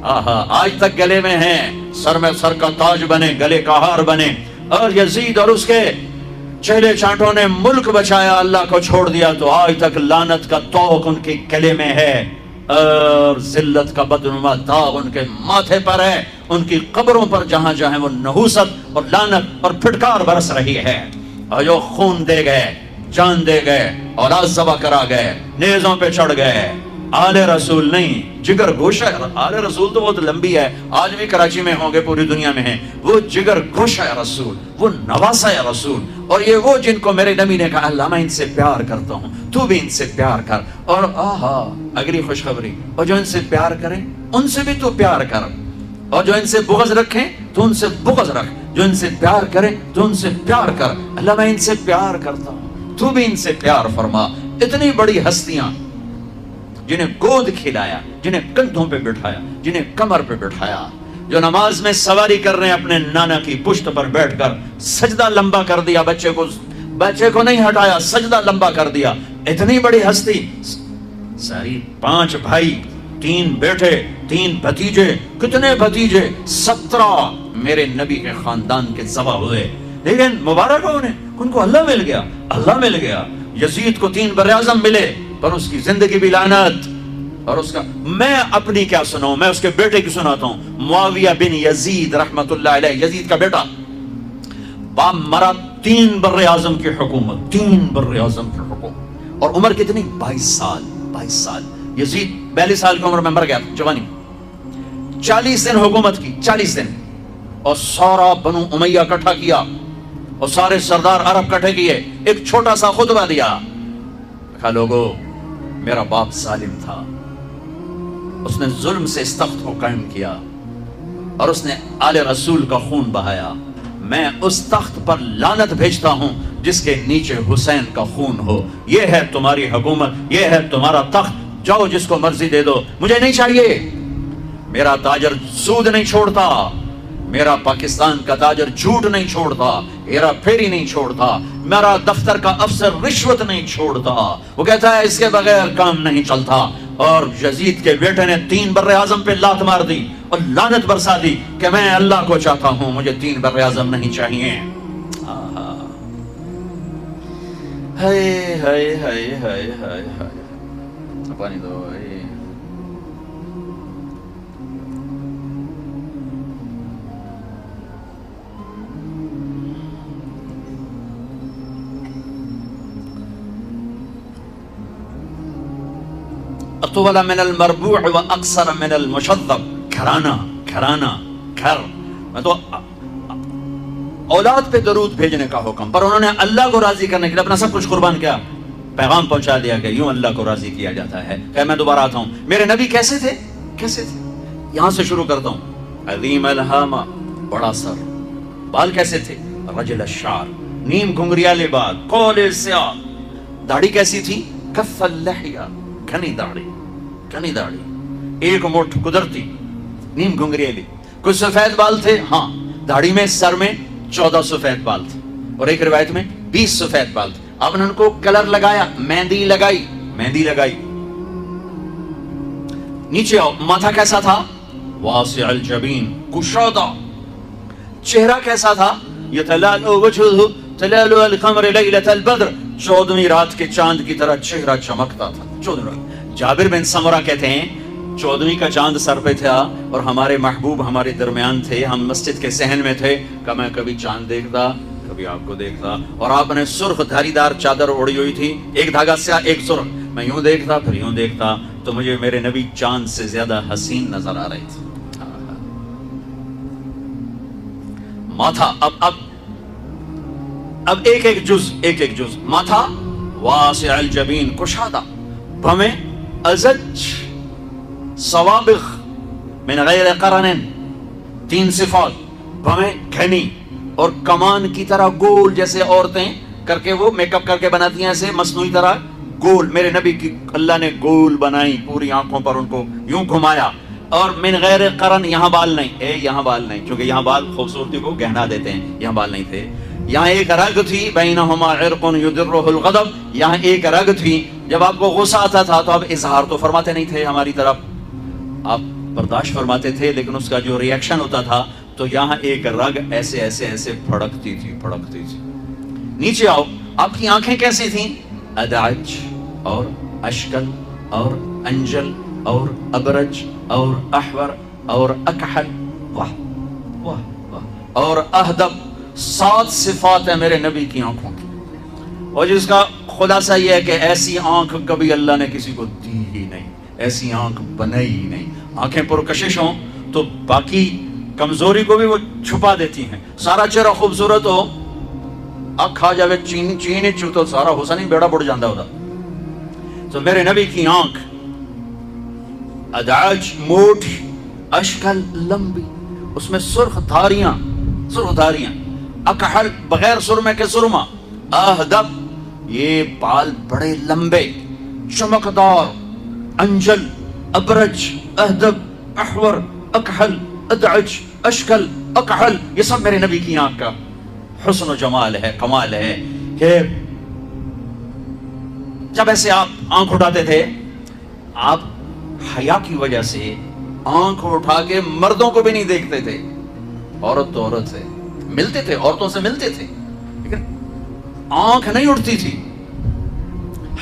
آج تک گلے میں ہیں، سر میں سر کا تاج بنے، گلے کا ہار بنے۔ اور یزید اور اس کے چہلے چانٹوں نے ملک بچایا، اللہ کو چھوڑ دیا تو آج تک لعنت کا طوق ان کے گلے میں ہے۔ اور ذلت کا بدنما داغ ان کے ماتھے پر ہے، ان کی قبروں پر جہاں جہاں وہ نحوست اور لعنت اور پھٹکار برس رہی ہے، اور جو خون دے گئے، جان دے گئے، اولاد ذبح کرا گئے، نیزوں پہ چڑھ گئے، آل رسول نہیں، جگر گوشہ۔ آل رسول تو بہت لمبی ہے، آج بھی کراچی میں ہوں گے، پوری دنیا میں ہیں، وہ جگر گوشہ رسول، وہ نواسہ رسول، اور یہ وہ جن کو میرے نبی نے کہا اللہ میں ان سے پیار کرتا ہوں، تو بھی ان سے پیار کر، اور آہا اگلی خوشخبری، اور جو ان سے پیار کریں ان سے بھی تو پیار کر، اور جو ان سے بغض رکھیں تو ان سے بغض رکھ، جو ان سے پیار کریں تو ان سے پیار کر، اللہ میں ان سے پیار کرتا ہوں، تو بھی ان سے پیار فرما۔ اتنی بڑی ہستیاں جنہیں گود کھلایا، جنہیں کندھوں پہ بٹھایا، جنہیں کمر پہ بٹھایا، جو نماز میں سواری کر رہے ہیں اپنے نانا کی پشت پر بیٹھ کر، سجدہ لمبا کر دیا، بچے کو نہیں ہٹایا، سجدہ لمبا کر دیا، اتنی بڑی ہستی، ساری 5 بھائی، 3 بیٹے، 3 بھتیجے، کتنے بھتیجے، 17 میرے نبی کے خاندان کے ذبح ہوئے، لیکن مبارک ہو ان کو اللہ مل گیا، اللہ مل گیا۔ یزید کو 3 براعظم ملے، پر اس کی زندگی بھی لعنت، اور اس کا میں اپنی کیا سناؤں، میں اس کے بیٹے کی سناتا ہوں، معاویہ بن یزید رحمت اللہ علیہ، یزید کا بیٹا، باپ مرا، 3 براعظم کی حکومت، 3 براعظم کی حکومت، اور عمر کتنی؟ 22 سال، یزید 42 سال کی عمر میں مر گیا جوانی، 40 دن حکومت کی، 40 دن، اور سارا بنو امیہ اکٹھا کیا، اور سارے سردار عرب اکٹھے کیے، ایک چھوٹا سا خطبہ دیا، کہا لوگو میرا باپ ظالم تھا، اس نے ظلم سے اس تخت کو قائم کیا، اور اس نے آل رسول کا خون بہایا، میں اس تخت پر لعنت بھیجتا ہوں جس کے نیچے حسین کا خون ہو، یہ ہے تمہاری حکومت، یہ ہے تمہارا تخت، جاؤ جس کو مرضی دے دو، مجھے نہیں چاہیے، میرا تاجر سود نہیں چھوڑتا، میرا پاکستان کا تاجر جھوٹ نہیں چھوڑتا، ہیرا پھیری نہیں چھوڑتا، میرا دفتر کا افسر رشوت نہیں چھوڑتا، وہ کہتا ہے اس کے بغیر کام نہیں چلتا، اور یزید کے بیٹے نے 3 براعظم پہ لات مار دی اور لعنت برسا دی کہ میں اللہ کو چاہتا ہوں، مجھے 3 براعظم نہیں چاہیے۔ ہائے ہائے ہائے ہائے ہائے ہائے، پانی دو۔ اطول من المربوع و اقصر من المشذب، گھر، میں تو اولاد پہ درود بھیجنے کا حکم، پر انہوں نے اللہ کو راضی کرنے کے لیے اپنا سب کچھ قربان کیا، پیغام پہنچا دیا کہ یوں اللہ کو راضی کیا جاتا ہے۔ کہ میں دوبارہ آتا ہوں، میرے نبی کیسے تھے؟ یہاں سے شروع کرتا ہوں۔ عظیم الہامہ، بڑا سر، بال کیسے تھے؟ رجل الشعر، نیم گھنگریالے بال، کول سیاہ، داڑھی کیسی تھی؟ کف اللحیہ، گھنی داڑھی، ایک مٹھ قدرتی، نیم گھنگریالی۔ کچھ سفید بال تھے، ہاں، داڑھی میں، سر میں 14 سفید بال تھے، اور ایک روایت میں 20 سفید بال تھے۔ آپ نے ان کو کلر لگایا، مہندی لگائی۔ نیچے آؤ، ماتھا کیسا تھا؟ واسع الجبین، کشادہ۔ چہرہ کیسا تھا؟ یتلالو وجہہ تلالو القمر لیلۃ البدر، 14ویں رات کے چاند کی طرح چہرہ چمکتا تھا، 14ویں رات۔ جابر بن سمرہ کہتے ہیں 14ویں کا چاند سر پہ تھا، اور ہمارے محبوب ہمارے درمیان تھے، ہم مسجد کے صحن میں تھے، کہ میں کبھی چاند دیکھتا، کبھی آپ کو دیکھتا، اور آپ نے سرخ دھاری دار چادر اوڑھی ہوئی تھی، ایک دھاگا سیاہ ایک سرخ، میں یوں دیکھتا پھر یوں دیکھتا، تو مجھے میرے نبی چاند سے زیادہ حسین نظر آ رہی تھی۔ ماتھا، اب ایک جز، ماتھا واسع الجبین، کشادہ، بھمیں ازج، صوابغ من غیر قرن، 3 صفات، بھمیں گھنی، اور کمان کی طرح گول، جیسے عورتیں کر کے وہ میک اپ کر کے بناتی ہیں ایسے مصنوعی طرح گول، میرے نبی کی اللہ نے گول بنائی، پوری آنکھوں پر ان کو یوں گھمایا، اور من غیر قرن، یہاں بال نہیں، یہاں بال نہیں، کیونکہ یہاں بال خوبصورتی کو گہنا دیتے ہیں، یہاں بال نہیں تھے۔ یہاں ایک رگ تھی، بینہما عرق یدرہ الغضب، یہاں ایک رگ تھی، جب آپ کو غصہ آتا تھا تو آپ اظہار تو فرماتے نہیں تھے ہماری طرف، آپ برداشت فرماتے تھے، لیکن اس کا جو ری ایکشن ہوتا تھا تو یہاں ایک رگ ایسے ایسے ایسے پھڑکتی تھی۔ نیچے آؤ، آپ کی آنکھیں کیسی تھیں؟ ادعج اور اشکل اور انجل اور ابرج اور احور اور اکحل، واہ واہ واہ، اور اہدب، 7 صفات ہیں میرے نبی کی آنکھوں کی، اور جس کا خلاصہ یہ ہے کہ ایسی آنکھ کبھی اللہ نے کسی کو دی ہی نہیں، ایسی آنکھ بنائی ہی نہیں۔ آنکھیں پرکشش ہوں تو باقی کمزوری کو بھی وہ چھپا دیتی ہیں۔ سارا چہرہ خوبصورت ہو، آنکھ کھا جاوے چین تو سارا حسن ہی بیڑا بڑھ جاندہ ہوتا۔ تو میرے نبی کی آنکھ ادعاج موٹی، اشکل لمبی، اس میں سرخ دھاریاں، اکحل بغیر سرمے کے سرما، اہدب یہ بال بڑے لمبے چمکدار، انجل، ابرج، اہدب، احور، اکحل، ادعج، اشکل، اکحل، یہ سب میرے نبی کی آنکھ کا حسن و جمال ہے، کمال ہے کہ جب ایسے آپ آنکھ اٹھاتے تھے، آپ حیا کی وجہ سے آنکھ اٹھا کے مردوں کو بھی نہیں دیکھتے تھے، عورت تو عورت سے ملتے تھے، عورتوں سے ملتے تھے، لیکن آنکھ نہیں اٹھتی تھی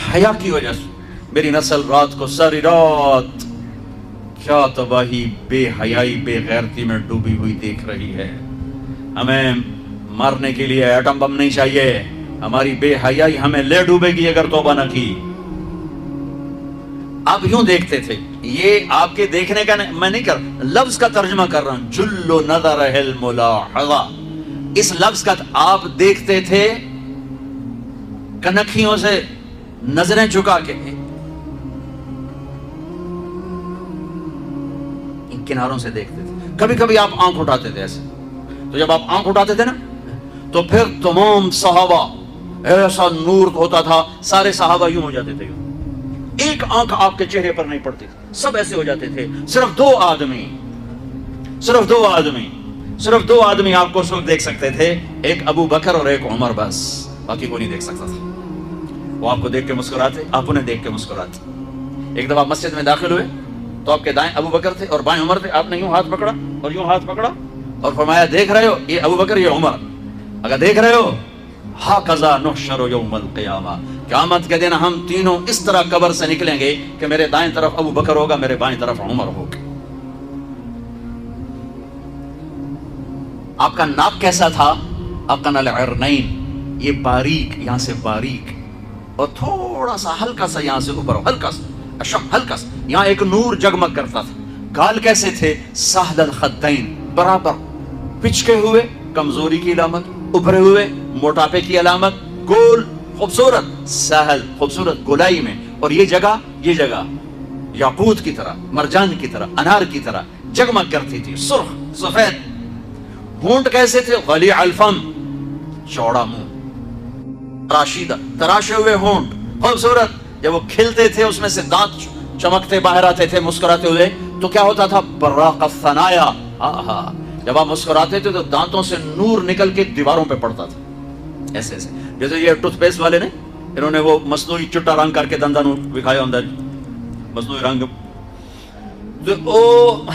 حیا کی وجہ سے۔ میری نسل رات کو ساری رات کیا تباہی، بے حیائی، بے غیرتی میں ڈوبی ہوئی دیکھ رہی ہے۔ ہمیں مارنے کے لیے ایٹم بم نہیں چاہیے، ہماری بے حیائی ہمیں لے ڈوبے گی اگر توبہ نہ کی۔ آپ یوں دیکھتے تھے، یہ آپ کے دیکھنے کا میں نہیں کر لفظ کا ترجمہ کر رہا ہوں، جل نظر الملاحظہ، اس لفظ کا آپ دیکھتے تھے کنکھیوں سے نظریں چکا کے، ان کناروں سے دیکھتے تھے۔ کبھی کبھی آپ آنکھ اٹھاتے تھے ایسے، تو جب آپ آنکھ اٹھاتے تھے نا تو پھر تمام صحابہ، ایسا نور ہوتا تھا، سارے صحابہ یوں ہو جاتے تھے، ایک آنکھ آپ کے چہرے پر نہیں پڑتی، سب ایسے ہو جاتے تھے۔ صرف دو آدمی آپ کو اس وقت دیکھ سکتے تھے، ایک ابو بکر اور ایک عمر، بس باقی کوئی نہیں دیکھ سکتا تھا۔ وہ آپ کو دیکھ کے مسکراتے، آپ انہیں دیکھ کے مسکراتے۔ ایک دفعہ مسجد میں داخل ہوئے تو آپ کے دائیں ابو بکر تھے اور بائیں عمر تھے، آپ نے یوں ہاتھ پکڑا اور یوں ہاتھ پکڑا اور فرمایا دیکھ رہے ہو یہ ابو بکر، یہ عمر، اگر دیکھ رہے ہو ہاکذا نحشر یوم القیامہ، قیامت کے دن ہم تینوں اس طرح قبر سے نکلیں گے کہ میرے دائیں طرف ابو بکر ہوگا، میرے بائیں طرف عمر ہوگا۔ آپ کا ناک کیسا تھا؟ اقن العرنین، یہ باریک، یہاں سے باریک اور تھوڑا سا ہلکا سا یہاں سے اوپر، ہلکا سا اشم، ہلکا سا یہاں ایک نور جگمگ کرتا تھا۔ گال کیسے تھے؟ سہل الخدین، برابر پچکے ہوئے، کمزوری کی علامت، ابھرے ہوئے موٹاپے کی علامت، گول خوبصورت، سہل خوبصورت گولائی میں، اور یہ جگہ یاقوت کی طرح، مرجان کی طرح، انار کی طرح جگمگ کرتی تھی، سرخ سفید۔ ہونٹ کیسے تھے؟ غلیع الفم، چوڑا منہ، راشدہ، تراشے ہوئے ہونٹ، خوبصورت۔ جب وہ کھلتے تھے اس میں سے دانت چمکتے باہر آتے تھے مسکراتے ہوئے، تو کیا ہوتا تھا؟ براق الثنایا، جب آپ مسکراتے تھے تو دانتوں سے نور نکل کے دیواروں پہ پڑتا تھا، ایسے ایسے جیسے یہ ٹوتھ پیسٹ والے نے، انہوں نے وہ مصنوعی چٹا رنگ کر کے دنداں نو دکھایا اندر، مصنوعی رنگ۔ تو او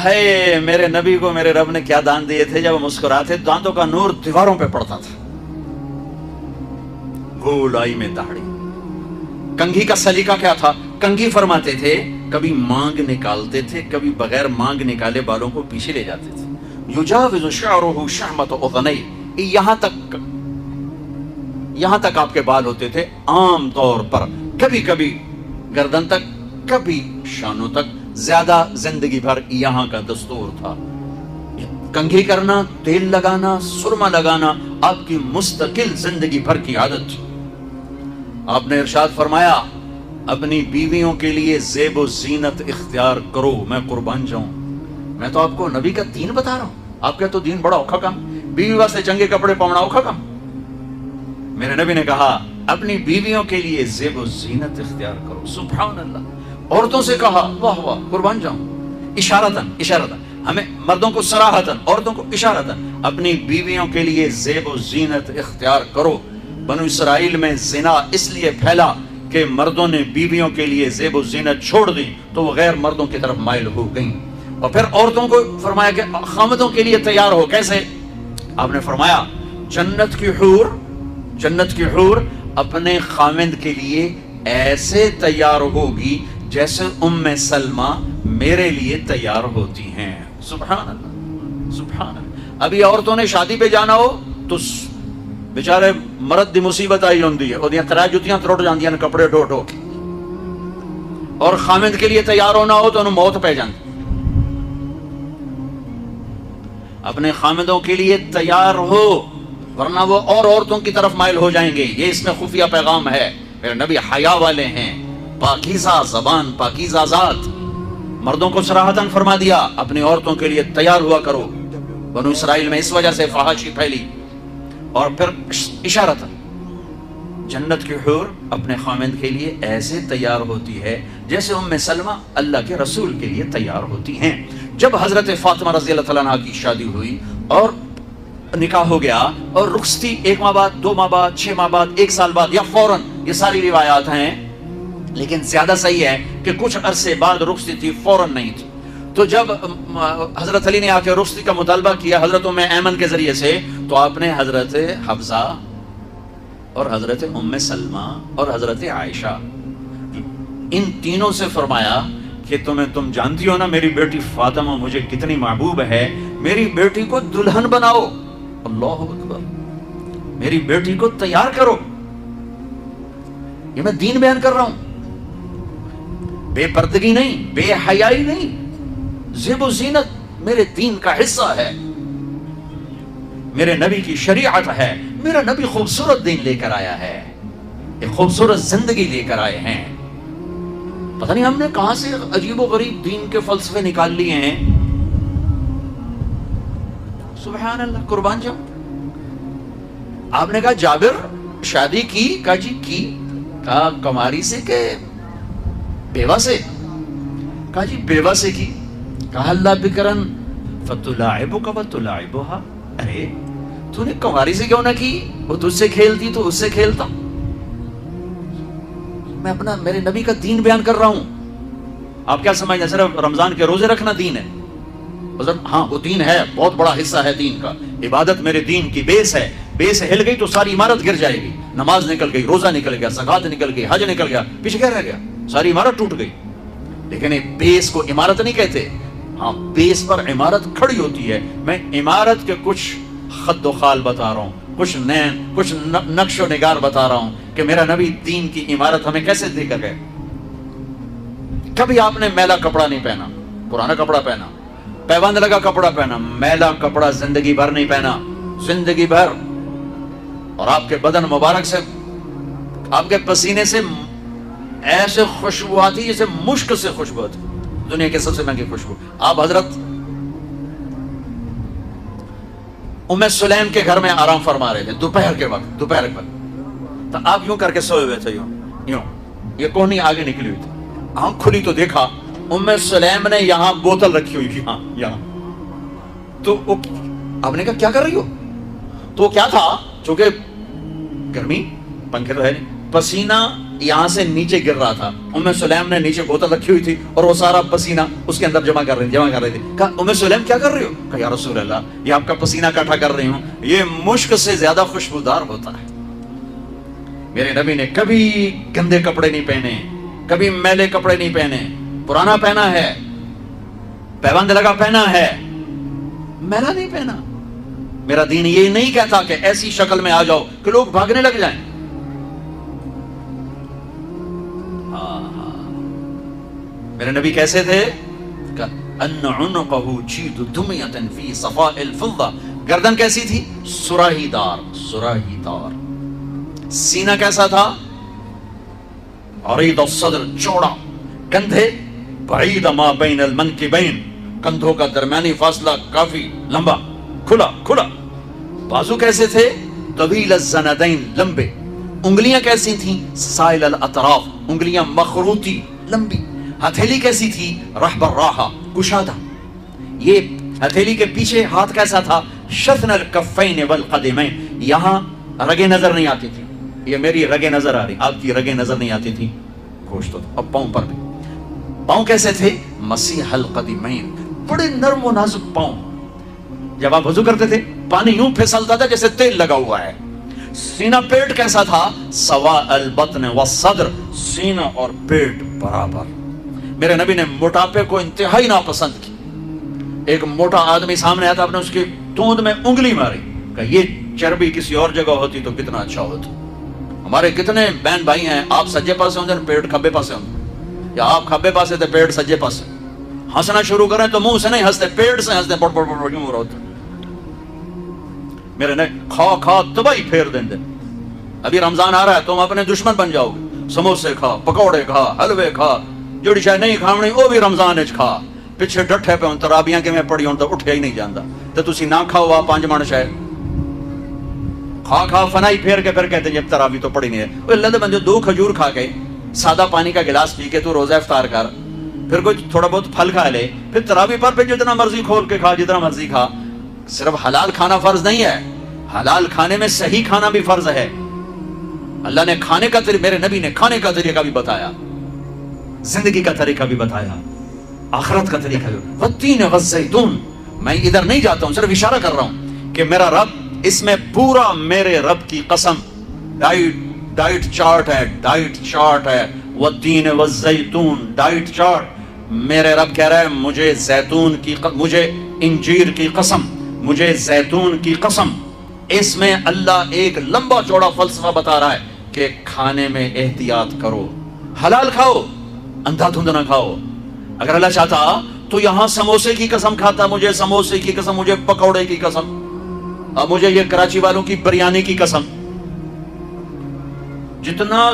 ہے میرے نبی کو میرے رب نے کیا دان دیے تھے، جب وہ مسکراتے دانتوں کا نور دیواروں پہ پڑتا تھا، گولائی میں داڑھی۔ کنگھی کا سلیقہ کیا تھا؟ کنگھی فرماتے تھے کبھی مانگ نکالتے تھے، کبھی بغیر مانگ نکالے بالوں کو پیچھے لے جاتے تھے۔ یجاوز شعرہ شحمۃ اذنی، یہاں تک آپ کے بال ہوتے تھے عام طور پر، کبھی کبھی گردن تک، کبھی شانوں تک، زیادہ زندگی بھر یہاں کا دستور تھا۔ کنگھی کرنا، تیل لگانا، سرما لگانا آپ کی مستقل زندگی بھر کی عادت تھی۔ آپ نے ارشاد فرمایا اپنی بیویوں کے لیے زیب و زینت اختیار کرو، میں قربان جاؤں۔ میں تو آپ کو نبی کا دین بتا رہا ہوں، آپ کا تو دین بڑا اوکھا کام، بیوی واسطے چنگے کپڑے پاؤنا اوکھا کام۔ میرے نبی نے کہا اپنی بیویوں کے لیے زیب و زینت اختیار کرو، سبحان اللہ۔ عورتوں سے کہا واہ واہ قربان جاؤں، اشارتاً، ہمیں مردوں کو صراحتاً، عورتوں کو اشارتاً، اپنی بیویوں کے لیے زیب و زینت اختیار کرو۔ بنو اسرائیل میں زنا اس لیے پھیلا کہ مردوں نے بیویوں کے لیے زیب و زینت چھوڑ دی تو وہ غیر مردوں کی طرف مائل ہو گئیں، اور پھر عورتوں کو فرمایا کہ خامدوں کے لیے تیار ہو۔ کیسے؟ آپ نے فرمایا جنت کی حور اپنے خامد کے لیے ایسے تیار ہوگی جیسے ام سلمہ میرے لیے تیار ہوتی ہیں. سبحان اللہ سبحان اللہ. ابھی عورتوں نے شادی پہ جانا ہو تو بیچارے مرد دی مصیبت آئی ہوندی ہے, اودیاں ترے جتیاں ترٹ جاندیاں نے کپڑے ڈھو ڈھو کے, اور خامند کے لیے تیار ہونا ہو تو انہوں موت پہ جاندی. اپنے خامدوں کے لیے تیار ہو ورنہ وہ اور عورتوں کی طرف مائل ہو جائیں گے. یہ اس میں خفیہ پیغام ہے. میرے نبی حیا والے ہیں, پاکیزہ زبان, پاکیزہ ذات. مردوں کو صراحتاً فرما دیا اپنی عورتوں کے لیے تیار ہوا کرو. بنو اسرائیل میں اس وجہ سے فحاشی پھیلی. اور پھر اشارتاً جنت کی حور اپنے خامند کے لیے ایسے تیار ہوتی ہے جیسے ام سلمہ اللہ کے رسول کے لیے تیار ہوتی ہیں. جب حضرت فاطمہ رضی اللہ تعالیٰ عنہ کی شادی ہوئی اور نکاح ہو گیا اور رخصتی 1 ماہ بعد, 2 ماہ بعد, 6 ماہ بعد, 1 سال بعد یا فوراً, یہ ساری روایات ہیں, لیکن زیادہ صحیح ہے کہ کچھ عرصے بعد رخصتی تھی, فوراً نہیں تھی. تو جب حضرت علی نے آ کے رخصتی کا مطالبہ کیا حضرت ام ایمن کے ذریعے سے, تو آپ نے حضرت حفصہ اور حضرت ام سلمہ اور حضرت عائشہ ان تینوں سے فرمایا کہ تم جانتی ہو نا میری بیٹی فاطمہ مجھے کتنی محبوب ہے, میری بیٹی کو دلہن بناؤ. اللہ اکبر. میری بیٹی کو تیار کرو. یہ میں دین بیان کر رہا ہوں, بے پردگی نہیں, بے حیائی نہیں, زیب و زینت میرے دین کا حصہ ہے, میرے نبی کی شریعت ہے. میرا نبی خوبصورت دین لے کر آیا ہے, ایک خوبصورت زندگی لے کر آئے ہیں. پتہ نہیں ہم نے کہاں سے عجیب و غریب دین کے فلسفے نکال لیے ہیں. سبحان اللہ. قربان جاؤ. آپ نے کہا جابر شادی کی, کہا جی کی, کہا کماری سے کہ بیوہ سے, کہا جی بیوہ سے کی. کہا اللہ بکرن فتلاعبک وتلاعبها. ارے تو نے کماری سے کیوں نہ کی, وہ تجھ سے کھیلتی تو اس سے کھیلتا. میں اپنا میرے نبی کا دین بیان کر رہا ہوں. آپ کیا سمجھتے ہیں صرف رمضان کے روزے رکھنا دین ہے؟ ہاں وہ دین ہے, بہت بڑا حصہ ہے دین کا. عبادت میرے دین کی بیس ہے. بیس ہل گئی تو ساری عمارت گر جائے گی. نماز نکل گئی, روزہ نکل گیا, زکوٰۃ نکل گئی, حج نکل گیا, پیچھے کیا رہ گیا؟ ساری عمارت ٹوٹ گئی. لیکن بیس کو عمارت نہیں کہتے. ہاں بیس پر عمارت کھڑی ہوتی ہے. میں عمارت کے کچھ خد و خال بتا رہا ہوں, کچھ نقش و نگار بتا رہا ہوں کہ میرا نبی دین کی عمارت ہمیں کیسے دے کر گئے. کبھی آپ نے میلا کپڑا نہیں پہنا, پرانا کپڑا پہنا, پیوند لگا کپڑا پہنا, میلا کپڑا زندگی بھر نہیں پہنا, زندگی بھر. اور آپ کے بدن مبارک سے, آپ کے پسینے سے ایسے خوشبو آتی جیسے مشک سے خوشبو آتی, دنیا کے سب سے مہنگی خوشبو. آپ حضرت ام سلیم کے گھر میں آرام فرما رہے تھے دوپہر کے وقت, تو آپ یوں کر کے سوئے ہوئے تھے, یوں یہ کونی آگے نکلی ہوئی تھی. آنکھ کھلی تو دیکھا ام سلیم نے یہاں بوتل رکھی ہوئی تھی, یہاں. تو آپ نے کہا کیا کر رہی ہو؟ تو کیا تھا, چونکہ گرمی, پنکھے تو ہے نہیں, پسینہ یہاں سے نیچے گر رہا تھا. ام سلیم نے نیچے بوتل رکھی ہوئی تھی اور وہ سارا پسینہ اس کے اندر جمع کر رہی تھی. کہا ام سلیم کیا کر رہی ہو؟ کہا یا رسول اللہ یہ آپ کا پسینہ اکٹھا کر رہی ہوں, یہ مشک سے زیادہ خوشبودار ہوتا ہے. میرے نبی نے کبھی گندے کپڑے نہیں پہنے, کبھی میلے کپڑے نہیں پہنے. پرانا پہنا ہے, پیوند لگا پہنا ہے, میلا نہیں پہنا. میرا دین یہ نہیں کہتا کہ ایسی شکل میں آ جاؤ کہ لوگ بھاگنے لگ جائیں. میرے نبی کیسے تھے؟ ان عنقه جید دمیۃ فی صفاء الفضہ. گردن کیسی تھی؟ سراہی دار, سراہی دار. سینہ کیسا تھا؟ عریض الصدر, چوڑا. کندھے بعید ما بین المنکبین, کندھوں کا درمیانی فاصلہ کافی لمبا, کھلا. بازو کیسے تھے؟ طویل الزندین, لمبے. انگلیاں کیسی تھیں؟ سائل الاطراف, انگلیاں مخروطی, لمبی. ہتھیلی کیسی تھی؟ رحب الراحہ, کشادہ. یہ ہتھیلی کے پیچھے ہاتھ کیسا تھا؟ شثن الکفین والقدمین, یہاں رگیں نظر نہیں آتی تھی. یہ میری رگیں نظر آ رہی, آپ کی رگیں نظر نہیں آتی تھی. گوشت. اب پاؤں پر بھی, پاؤں کیسے تھے؟ مسیح القدمین, بڑے نرم و نازک پاؤں. جب آپ وضو کرتے تھے پانی یوں پھسلتا تھا جیسے تیل لگا ہوا ہے. سینہ پیٹ کیسا تھا؟ سواء البطن والصدر, سینہ اور پیٹ برابر. میرے نبی نے موٹاپے کو انتہائی ناپسند کی. ایک موٹا آدمی سامنے آیا تھا, آپ نے اس کی توند میں انگلی ماری, کہ یہ چربی کسی اور جگہ ہوتی تو کتنا اچھا ہوتا. ہمارے کتنے بہن بھائی ہیں, آپ سجے پاسے ہوتے ہیں پیٹ کھبے پاسے ہوتے, یا آپ کھبے پاسے تھے پیٹ سجے پاسے. ہنسنا شروع کریں تو منہ سے نہیں ہنستے, پیٹ سے ہنستے, پڑ پڑ پڑ کیوں ہو رہا ہوتا. میرے نے کھا کھا تباہی پھیر دیں دے. ابھی رمضان آ رہا ہے, تم اپنے دشمن بن جاؤ گے. سموسے کھا, پکوڑے کھا, حلوے کھا, جڑی شاید نہیں کھاونی وہ بھی رمضان اچ کھا. پیچھے ڈٹھے پہ ہوں ترابیاں کہ میں پڑھی ہوں تو اٹھیا ہی نہیں جاندا, تو تسی نہ کھاؤ آ 5 من شاید کھا کھا فنائی پھیر کے پھر کہتے ہیں جب تراوی تو پڑھی نہیں ہے. وہ اللہ دے بندے 2 کھجور کھا کے سادہ پانی کا گلاس پی کے تو روزہ افطار کر, پھر کوئی تھوڑا بہت پھل کھا لے, پھر تراوی پر جتنا مرضی کھول کے کھا, جتنا مرضی کھا. صرف حلال کھانا فرض نہیں ہے, حلال کھانے میں صحیح کھانا بھی فرض ہے. اللہ نے کھانے کا طریقہ, میرے نبی نے کھانے کا طریقہ بھی بتایا, زندگی کا طریقہ بھی بتایا, آخرت کا طریقہ بھی. والتین والزیتون, میں ادھر نہیں جاتا ہوں, صرف اشارہ کر رہا ہوں کہ میرا رب, اس میں پورا میرے رب کی قسم, ڈائٹ چارٹ ہے, ڈائٹ چارٹ ہے. والتین والزیتون ڈائٹ چارٹ. میرے رب کہہ رہا ہے مجھے زیتون کی, مجھے انجیر کی قسم, مجھے زیتون کی قسم. اس میں اللہ ایک لمبا چوڑا فلسفہ بتا رہا ہے کہ کھانے میں احتیاط کرو, حلال کھاؤ, اندھا دھند نہ کھاؤ. اگر اللہ چاہتا تو یہاں سموسے کی قسم کھاتا, مجھے سموسے کی قسم, مجھے پکوڑے کی قسم, اور مجھے یہ کراچی والوں کی بریانی کی قسم. جتنا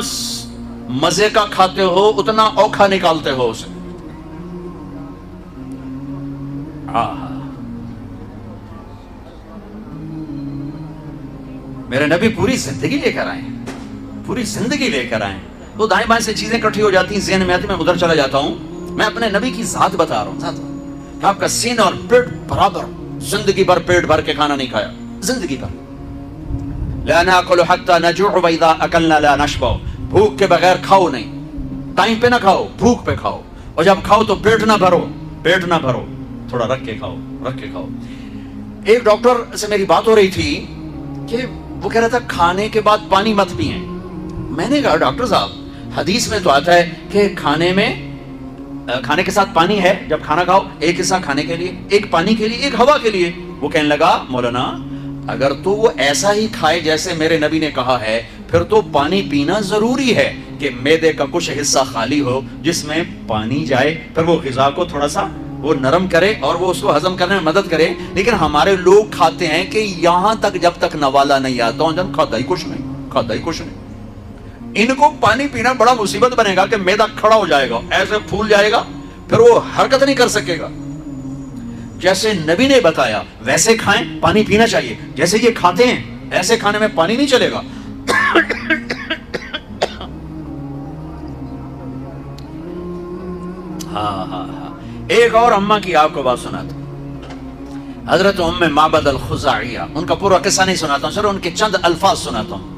مزے کا کھاتے ہو اتنا اوکھا نکالتے ہو اسے. میرے نبی پوری زندگی لے کر آئے ہیں, پوری زندگی لے کر آئے ہیں. تو دائیں بائیں سے چیزیں کٹھی ہو جاتی ہیں, ذہن میں آتی, میں ادھر چلا جاتا ہوں. میں اپنے نبی کی ذات بتا رہا ہوں, ذات کہ آپ کا سینہ اور پیٹ برابر, زندگی بھر پیٹ بھر کے کھانا نہیں کھایا, زندگی بھر. لا ناکل حتی نجوع واذا اکلنا لا نشبع, بھوک کے بغیر کھاؤ نہیں, ٹائم پہ نہ کھاؤ, بھوک پہ کھاؤ, اور جب کھاؤ تو پیٹ نہ بھرو, پیٹ نہ بھرو, تھوڑا رکھ کے کھاؤ, رکھ کے کھاؤ. ایک ڈاکٹر سے میری بات ہو رہی تھی کہ وہ کہہ رہا تھا کھانے کے بعد پانی مت پئیں. میں نے کہا ڈاکٹر صاحب حدیث میں تو آتا ہے کہ کھانے میں, کھانے کے ساتھ پانی ہے, جب کھانا کھاؤ ایک حصہ کھانے کے لیے, ایک پانی کے لیے, ایک ہوا کے لیے. وہ کہنے لگا مولانا اگر تو وہ ایسا ہی کھائے جیسے میرے نبی نے کہا ہے, پھر تو پانی پینا ضروری ہے کہ معدے کا کچھ حصہ خالی ہو جس میں پانی جائے, پھر وہ غذا کو تھوڑا سا وہ نرم کرے اور وہ اس کو ہضم کرنے میں مدد کرے. لیکن ہمارے لوگ کھاتے ہیں کہ یہاں تک جب تک نوالا نہیں آتا ہوں جب کھاتا ہی کچھ نہیں, کھاتا ہی کچھ نہیں. ان کو پانی پینا بڑا مصیبت بنے گا کہ معدہ کھڑا ہو جائے گا, ایسے پھول جائے گا, پھر وہ حرکت نہیں کر سکے گا. جیسے نبی نے بتایا ویسے کھائیں, پانی پینا چاہیے. جیسے یہ کھاتے ہیں ایسے کھانے میں پانی نہیں چلے گا. ہاں ہاں ہاں. ایک اور اماں کی آپ کو بات سناتا ہوں, حضرت ام معبد الخزاعیہ. ان کا پورا قصہ نہیں سناتا ہوں, صرف ان کے چند الفاظ سناتا ہوں.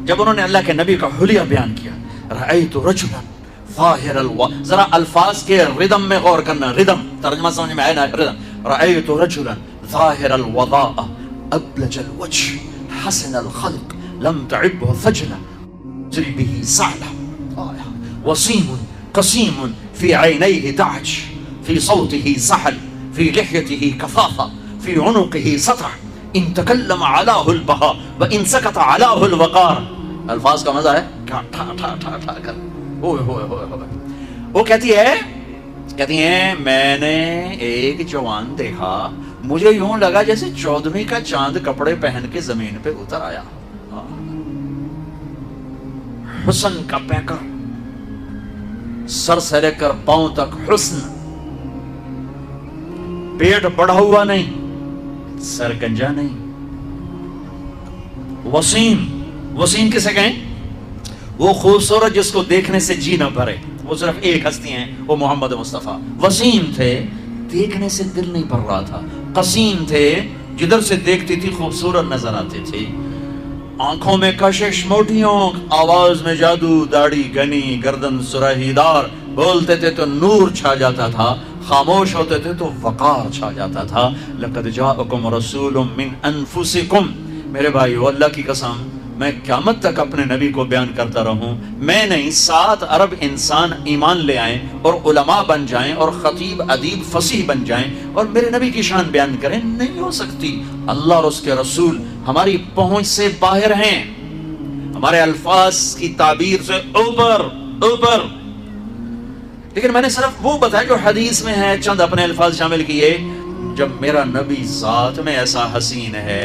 جب انہوں نے اللہ کے نبی کا حلیہ بیان کیا, رأیت رجلا ظاہر ذرا الفاظ کے ردم میں غور کرنا, ردم ترجمہ سمجھ میں آئے نا, ردم. رأیت رجلا ظاہر الوضاء ابلج الوجه حسن الخلق لم تعبه ثجلة جري به سعلة وسيم قسيم في عينيه دعج في صوته سحل في لحيته كثافة في عنقه سطع ان تکلم علاه البہا و ان سکت علاه الوقار. الفاظ کا مزہ ہے, ٹھا ٹھا ٹھا ٹھا ٹھا کر ہوئے ہوئے ہوئے ہوئے. وہ کہتی ہیں میں نے ایک جوان دیکھا, مجھے یوں لگا جیسے 14ویں کا چاند کپڑے پہن کے زمین پہ اتر آیا. حسن کا پیکر, سر سے لے کر پاؤں تک حسن, پیٹ بڑھا ہوا نہیں, سر گنجا نہیں. وسیم, وسیم کسے کہیں؟ وہ خوبصورت جس کو دیکھنے سے جی نہ بھرے. وہ صرف ایک ہستی ہیں, وہ محمد مصطفیٰ. وسیم تھے, دیکھنے سے دل نہیں بھر رہا تھا. قسیم تھے, جدھر سے دیکھتی تھی خوبصورت نظر آتے تھے. آنکھوں میں کشش موٹی آنکھ, آواز میں جادو, داڑھی گھنی, گردن سراہی دار, بولتے تھے تو نور چھا جاتا تھا, خاموش ہوتے تھے تو وقار چھا جاتا تھا. لقد جاءکم رسول من انفسکم, میرے بھائیو اللہ کی قسم میں قیامت تک اپنے نبی کو بیان کرتا رہوں؟ میں نہیں، 7 ارب انسان ایمان لے آئیں اور علماء بن جائیں اور خطیب ادیب فصیح بن جائیں اور میرے نبی کی شان بیان کریں؟ نہیں ہو سکتی۔ اللہ اور اس کے رسول ہماری پہنچ سے باہر ہیں، ہمارے الفاظ کی تعبیر سے اوپر۔ لیکن میں نے صرف وہ بتایا جو حدیث میں ہے، چند اپنے الفاظ شامل کیے۔ جب میرا نبی ذات میں ایسا حسین ہے،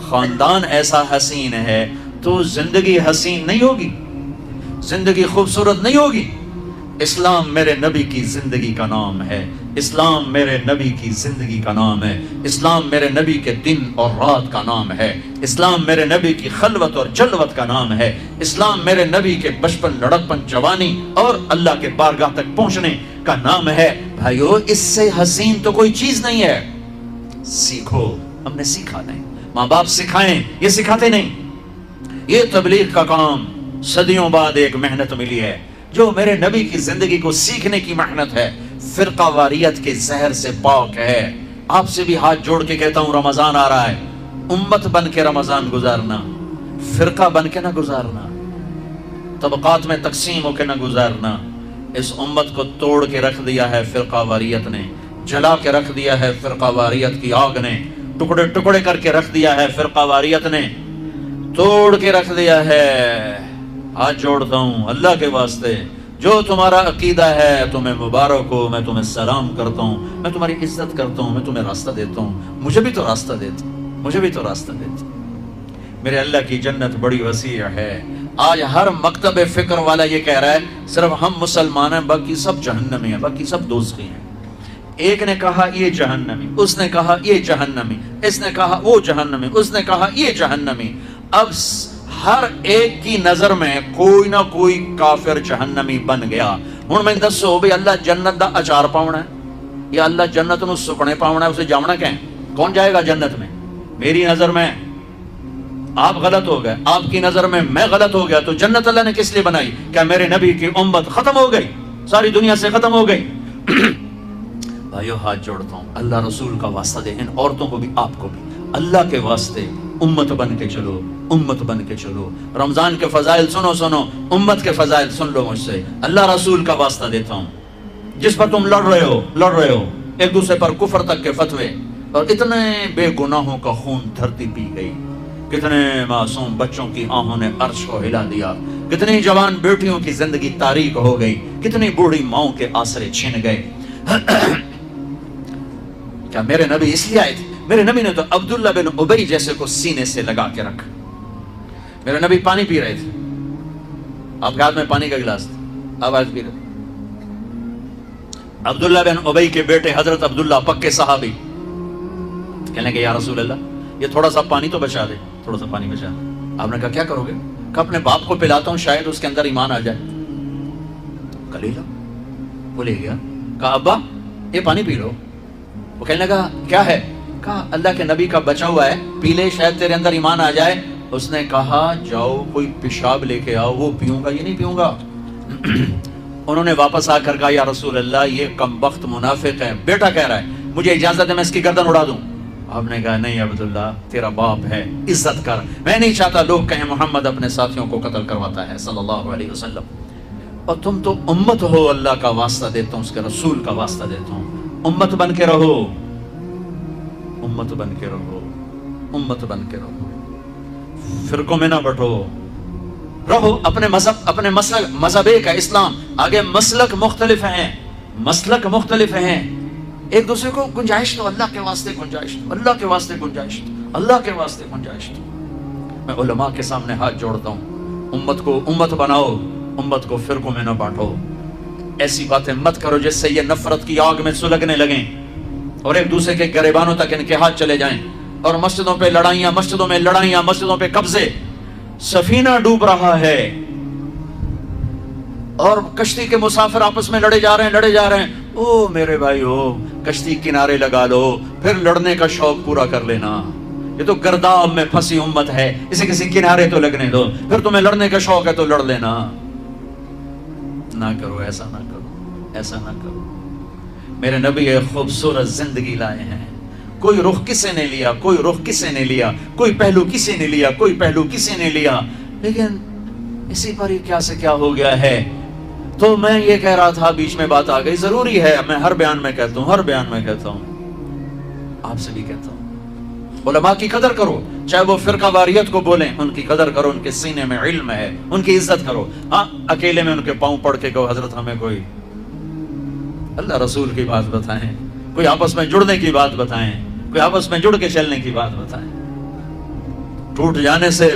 خاندان ایسا حسین ہے، تو زندگی حسین نہیں ہوگی، زندگی خوبصورت نہیں ہوگی۔ اسلام میرے نبی کی زندگی کا نام ہے، اسلام میرے نبی کی زندگی کا نام ہے، اسلام میرے نبی کے دن اور رات کا نام ہے، اسلام میرے نبی کی خلوت اور جلوت کا نام ہے، اسلام میرے نبی کے بچپن، لڑکپن، جوانی اور اللہ کے بارگاہ تک پہنچنے کا نام ہے۔ بھائیو، اس سے حسین تو کوئی چیز نہیں ہے۔ سیکھو، ہم نے سیکھا نہیں، ماں باپ سکھائیں، یہ سکھاتے نہیں۔ یہ تبلیغ کا کام صدیوں بعد ایک محنت ملی ہے جو میرے نبی کی زندگی کو سیکھنے کی محنت ہے، فرقہ واریت کے زہر سے پاک ہے۔ آپ سے بھی ہاتھ جوڑ کے کہتا ہوں، رمضان آ رہا ہے، امت بن کے رمضان گزارنا، فرقہ بن کے نہ گزارنا، طبقات میں تقسیم ہو کے نہ گزارنا۔ اس امت کو توڑ کے رکھ دیا ہے فرقہ واریت نے، جلا کے رکھ دیا ہے فرقہ واریت کی آگ نے، ٹکڑے ٹکڑے کر کے رکھ دیا ہے فرقہ واریت نے، توڑ کے رکھ دیا ہے۔ ہاتھ جوڑتا ہوں اللہ کے واسطے، جو تمہارا عقیدہ ہے تمہیں مبارک ہو، میں تمہیں سلام کرتا ہوں، میں تمہاری عزت کرتا ہوں، میں تمہیں راستہ دیتا ہوں، مجھے بھی تو راستہ دیتا، مجھے بھی تو راستہ دیتا۔ میرے اللہ کی جنت بڑی وسیع ہے۔ آج ہر مکتب فکر والا یہ کہہ رہا ہے صرف ہم مسلمان ہیں، باقی سب جہنمی ہیں، باقی سب دوزخی ہیں۔ ایک نے کہا یہ جہنمی، اس نے کہا یہ جہنمی، اس نے کہا وہ جہنمی، اس نے کہا یہ جہنمی۔ اب ہر ایک کی نظر میں کوئی نہ کوئی کافر جہنمی بن گیا۔ ہن میں دسو بھی اللہ جنت دا اچار پاؤنا ہے یا اللہ جنت نو سکنے پاؤنا ہے؟ اسے جاونا کہ کون جائے گا جنت میں؟ میری نظر میں آپ غلط ہو گئے، آپ کی نظر میں میں غلط ہو گیا، تو جنت اللہ نے کس لیے بنائی؟ کیا میرے نبی کی امت ختم ہو گئی، ساری دنیا سے ختم ہو گئی؟ بھائیو، ہاتھ جوڑتا ہوں، اللہ رسول کا واسطہ دے، ان عورتوں کو بھی آپ کو بھی، اللہ کے واسطے امت بن کے چلو، امت بن کے چلو۔ رمضان کے فضائل سنو، امت کے فضائل سن لو مجھ سے، اللہ رسول کا واسطہ دیتا ہوں۔ جس پر تم لڑ رہے ہو ایک دوسرے پر کفر تک کے فتوے، اور اتنے بے گناہوں کا خون دھرتی پی گئی، کتنے معصوم بچوں کی آہوں نے عرش کو ہلا دیا، کتنی جوان بیٹیوں کی زندگی تاریک ہو گئی، کتنی بوڑھی ماؤں کے آسرے چھن گئے۔ کیا میرے نبی اس لیے آئے تھے؟ میرے نبی نے تو عبداللہ بن ابی جیسے کو سینے سے لگا کے رکھا۔ میرے نبی پانی پی رہے تھے، آپ کے ہاتھ میں پانی کا گلاس تھا، آواز پی رہے۔ عبداللہ بن ابی کے بیٹے حضرت عبداللہ پکے صحابی کہنے کہ یا رسول اللہ، یہ تھوڑا سا پانی تو بچا دے، تھوڑا سا پانی بچا دے۔ آپ نے کہا کیا کرو گے؟ کہا اپنے باپ کو پلاتا ہوں، شاید اس کے اندر ایمان آ جائے۔ کلیلہ وہ لے گیا، کہا ابا یہ پانی پی لو۔ وہ کہنے لگا کیا ہے؟ کہا اللہ کے نبی کا بچا ہوا ہے، پی لے، شاید تیرے اندر ایمان آ جائے۔ اس نے کہا جاؤ کوئی پیشاب لے کے آؤ، وہ پیوں گا، یہ نہیں پیوں گا۔ انہوں نے واپس آ کر کہا یا رسول اللہ، یہ کمبخت منافق ہے، بیٹا کہہ رہا ہے، مجھے اجازت ہے میں اس کی گردن اڑا دوں۔ آپ نے کہا نہیں عبداللہ، تیرا باپ ہے، عزت کر، میں نہیں چاہتا لوگ کہیں محمد اپنے ساتھیوں کو قتل کرواتا ہے صلی اللہ علیہ وسلم، اور تم تو امت ہو، اللہ کا واسطہ دیتا ہوں، اس کے رسول کا واسطہ دیتا ہوں، امت بن کے رہو، امت بن کے رہو، امت بن کے رہو، فرقوں میں نہ بٹو، رہو اپنے مذہب، اپنے مذہب ایک ہے اسلام، آگے مسلک مختلف ہیں، مسلک مختلف ہیں، ایک دوسرے کو گنجائش دو، اللہ کے واسطے گنجائش دو، اللہ کے واسطے گنجائش دو، اللہ کے واسطے گنجائش دو۔ میں علماء کے سامنے ہاتھ جوڑتا ہوں، امت کو امت بناؤ، امت کو فرقوں میں نہ بانٹو، ایسی باتیں مت کرو جس سے یہ نفرت کی آگ میں سلگنے لگیں اور ایک دوسرے کے گریبانوں تک ان کے ہاتھ چلے جائیں، اور مسجدوں پہ لڑائیاں، مسجدوں میں لڑائیاں، مسجدوں پہ قبضے۔ سفینہ ڈوب رہا ہے اور کشتی کے مسافر آپس میں لڑے جا رہے ہیں، او میرے بھائی ہو، کشتی کنارے لگا لو، پھر لڑنے کا شوق پورا کر لینا۔ یہ تو گرداب میں پھنسی امت ہے، اسے کسی کنارے تو لگنے دو، پھر تمہیں لڑنے کا شوق ہے تو لڑ لینا۔ نہ کرو، ایسا نہ کرو، ایسا نہ کرو۔ میرے نبی ایک خوبصورت زندگی لائے ہیں، کوئی رخ کسی نے لیا، کوئی رخ کسی نے لیا، کوئی پہلو کسی نے لیا، کوئی پہلو کسی نے لیا، لیکن اسی پر ہی کیا سے کیا ہو گیا ہے. تو میں یہ کہہ رہا تھا، بیچ میں بات آ گئی. ضروری ہے، میں ہر بیان میں کہتا ہوں، ہر بیان میں کہتا ہوں، آپ سے بھی کہتا ہوں، علماء کی قدر کرو، چاہے وہ فرقہ واریت کو بولیں، ان کی قدر کرو، ان کے سینے میں علم ہے، ان کی عزت کرو. ہاں اکیلے میں ان کے پاؤں پڑھ کے کہو حضرت ہمیں کوئی اللہ رسول کی بات بتائیں، کوئی آپس میں جڑنے کی بات بتائیں، کوئی آپس میں جڑ کے چلنے کی بات بتائیں. ٹوٹ جانے سے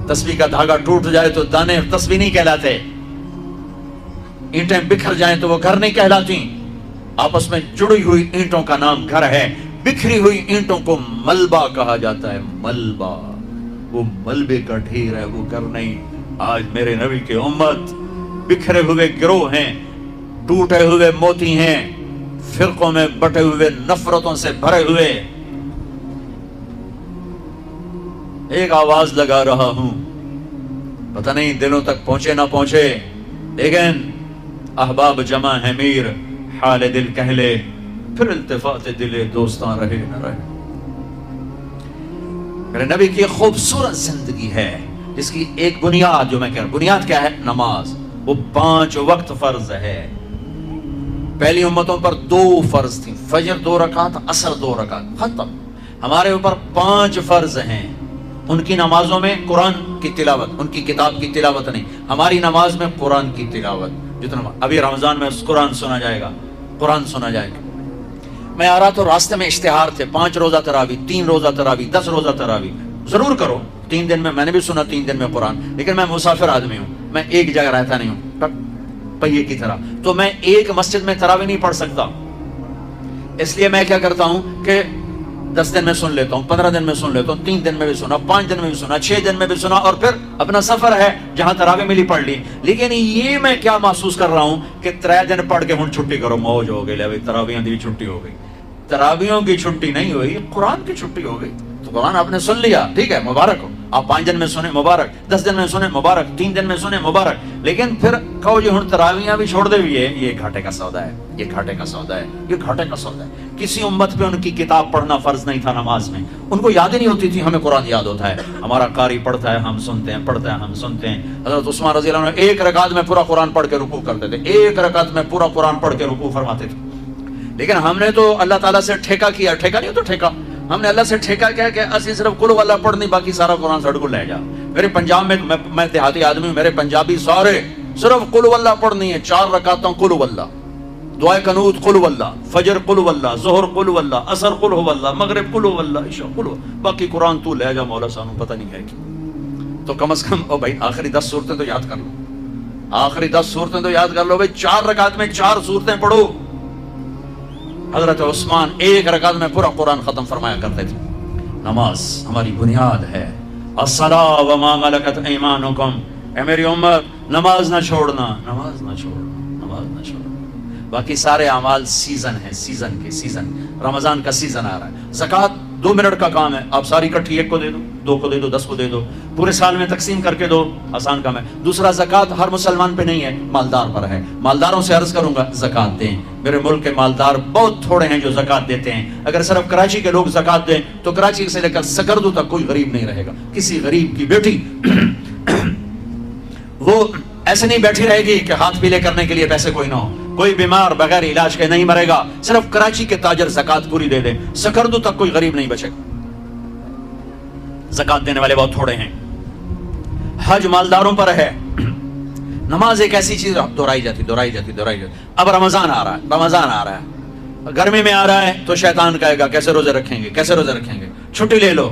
تسبیح کا دھاگا ٹوٹ جائے تو دانے تسبیح نہیں کہلاتے، اینٹیں بکھر جائیں تو وہ گھر نہیں کہلاتی. آپس میں جڑی ہوئی اینٹوں کا نام گھر ہے، بکھری ہوئی اینٹوں کو ملبہ کہا جاتا ہے. ملبہ، وہ ملبے کا ڈھیر ہے، وہ گھر نہیں. آج میرے نبی کی امت بکھرے ہوئے گروہ ہیں، ٹوٹے ہوئے موتی ہیں، فرقوں میں بٹے ہوئے، نفرتوں سے بھرے ہوئے. ایک آواز لگا رہا ہوں، پتہ نہیں دلوں تک پہنچے نہ پہنچے، لیکن احباب جمع ہے میر، حال دل کہہ لے، پھر التفات دل دوستاں رہے نہ رہے. میرے نبی کی خوبصورت زندگی ہے جس کی ایک بنیاد، جو میں کہہ رہا ہوں، بنیاد کیا ہے؟ نماز. وہ 5 وقت فرض ہے. پہلی امتوں پر 2 فرض تھی، فجر 2 رکعت، عصر 2 رکعت، ختم. ہمارے اوپر 5 فرض ہیں. ان کی نمازوں میں قرآن کی تلاوت، ان کی کتاب کی تلاوت نہیں، ہماری نماز میں قرآن کی تلاوت. جتنا ابھی رمضان میں قرآن سنا جائے گا، قرآن سنا جائے گا. میں آ رہا تو راستے میں اشتہار تھے، 5 روزہ تراویح، 3 روزہ تراویح، 10 روزہ تراویح. ضرور کرو 3 دن میں نے بھی سنا 3 دن میں قرآن، لیکن میں مسافر آدمی ہوں، میں ایک جگہ رہتا نہیں ہوں پہیے کی طرح، تو میں ایک مسجد میں تراویح نہیں پڑھ سکتا. اس لیے میں کیا کرتا ہوں کہ 10 دن میں سن لیتا ہوں، 15 دن میں سن لیتا ہوں، 3 دن میں بھی سنا، 5 دن میں بھی سنا، 6 دن میں بھی سنا، اور پھر اپنا سفر ہے جہاں تراویح ملی پڑھ لی. لیکن یہ میں کیا محسوس کر رہا ہوں کہ 3 دن پڑھ کے ہن چھٹی کرو، موج ہو گئی، لے تراویحاں دی چھٹی ہو گئی. تراویحوں کی چھٹی نہیں ہوئی، قرآن کی چھٹی ہو گئی. تو قرآن آپ نے سن لیا، ٹھیک ہے، مبارک ہو. آپ 5 دن میں سنیں مبارک، 10 دن میں سنیں مبارک، 3 دن میں سنیں مبارک. لیکن پھر کہو جی ہن تراویحاں بھی چھوڑ دے، یہ گھاٹے کا سودا ہے، یہ گھاٹے کا سودا ہے، یہ گھاٹے کا سودا ہے. کسی امت پہ ان کی کتاب پڑھنا فرض نہیں تھا نماز میں، ان کو یاد ہی نہیں ہوتی تھی. ہمیں قرآن یاد ہوتا ہے، ہمارا قاری پڑھتا ہے، ہم سنتے ہیں، پڑھتا ہے، ہم سنتے ہیں. حضرت عثمان رضی اللہ عنہ 1 رکعت میں پورا قرآن پڑھ کے رکوع کرتے تھے، 1 رکعت میں پورا قرآن پڑھ کے رکوع فرماتے تھے. لیکن ہم نے تو اللہ تعالیٰ سے ٹھیکہ کیا، ٹھیکہ نہیں تو ٹھیکہ، ہم نے اللہ سے ٹھیکہ کیا کہ اسی صرف قل ہو اللہ پڑھنی، باقی سارا قرآن سڑ کو لے جا. میرے پنجاب میں دیہاتی آدمی ہوں، میرے پنجابی سارے صرف قل ہو اللہ پڑھنی ہے. 4 رکعتوں قل ہو اللہ، دعائے قنوت قل ہو اللہ، فجر قل ہو اللہ، ظہر قل ہو اللہ، عصر قل ہو اللہ، مغرب قل ہو اللہ، عشاء قل ہو، باقی قرآن تو لے جا مولا سانو پتہ نہیں ہے کہ. تو کم از کم او بھائی آخری 10 صورتیں تو یاد کر لو، آخری 10 صورتیں تو یاد کر لو بھائی. 4 رکعت میں 4 صورتیں پڑھو. حضرت عثمان 1 رکعت میں پورا قرآن ختم فرمایا کرتے تھے. نماز ہماری بنیاد ہے. الصلاۃ وما ملکت ایمانکم، اے میری امت نماز نہ چھوڑنا، نماز نہ چھوڑنا، نماز نہ چھوڑنا. باقی سارے اعمال سیزن ہے، سیزن کے سیزن. رمضان کا سیزن آ رہا ہے. زکوٰۃ 2 منٹ کا کام ہے، آپ ساری کٹھی 1 کو دے دو، 2 کو دے دو، 10 کو دے دو، پورے سال میں تقسیم کر کے دو، آسان کام ہے. دوسرا زکوٰۃ ہر مسلمان پہ نہیں ہے، مالدار پر ہے. مالداروں سے عرض کروں گا زکوٰۃ دیں. میرے ملک کے مالدار بہت تھوڑے ہیں جو زکوٰۃ دیتے ہیں. اگر صرف کراچی کے لوگ زکوٰۃ دیں تو کراچی سے لے کر سکردو تک کوئی غریب نہیں رہے گا. کسی غریب کی بیٹی وہ ایسے نہیں بیٹھی رہے گی کہ ہاتھ پیلے کرنے کے لیے پیسے کوئی نہ ہو. کوئی بیمار بغیر علاج کے نہیں مرے گا. صرف کراچی کے تاجر زکوٰۃ پوری دے دیں، سکردو تک کوئی غریب نہیں بچے گا. زکوٰۃ دینے والے بہت تھوڑے ہیں. حج مالداروں پر ہے. نماز ایک ایسی چیز دہرائی جاتی. اب رمضان آ رہا ہے، رمضان آ رہا ہے، گرمی میں آ رہا ہے تو شیطان کہے گا کیسے روزے رکھیں گے، کیسے روزے رکھیں گے. چھٹی لے لو،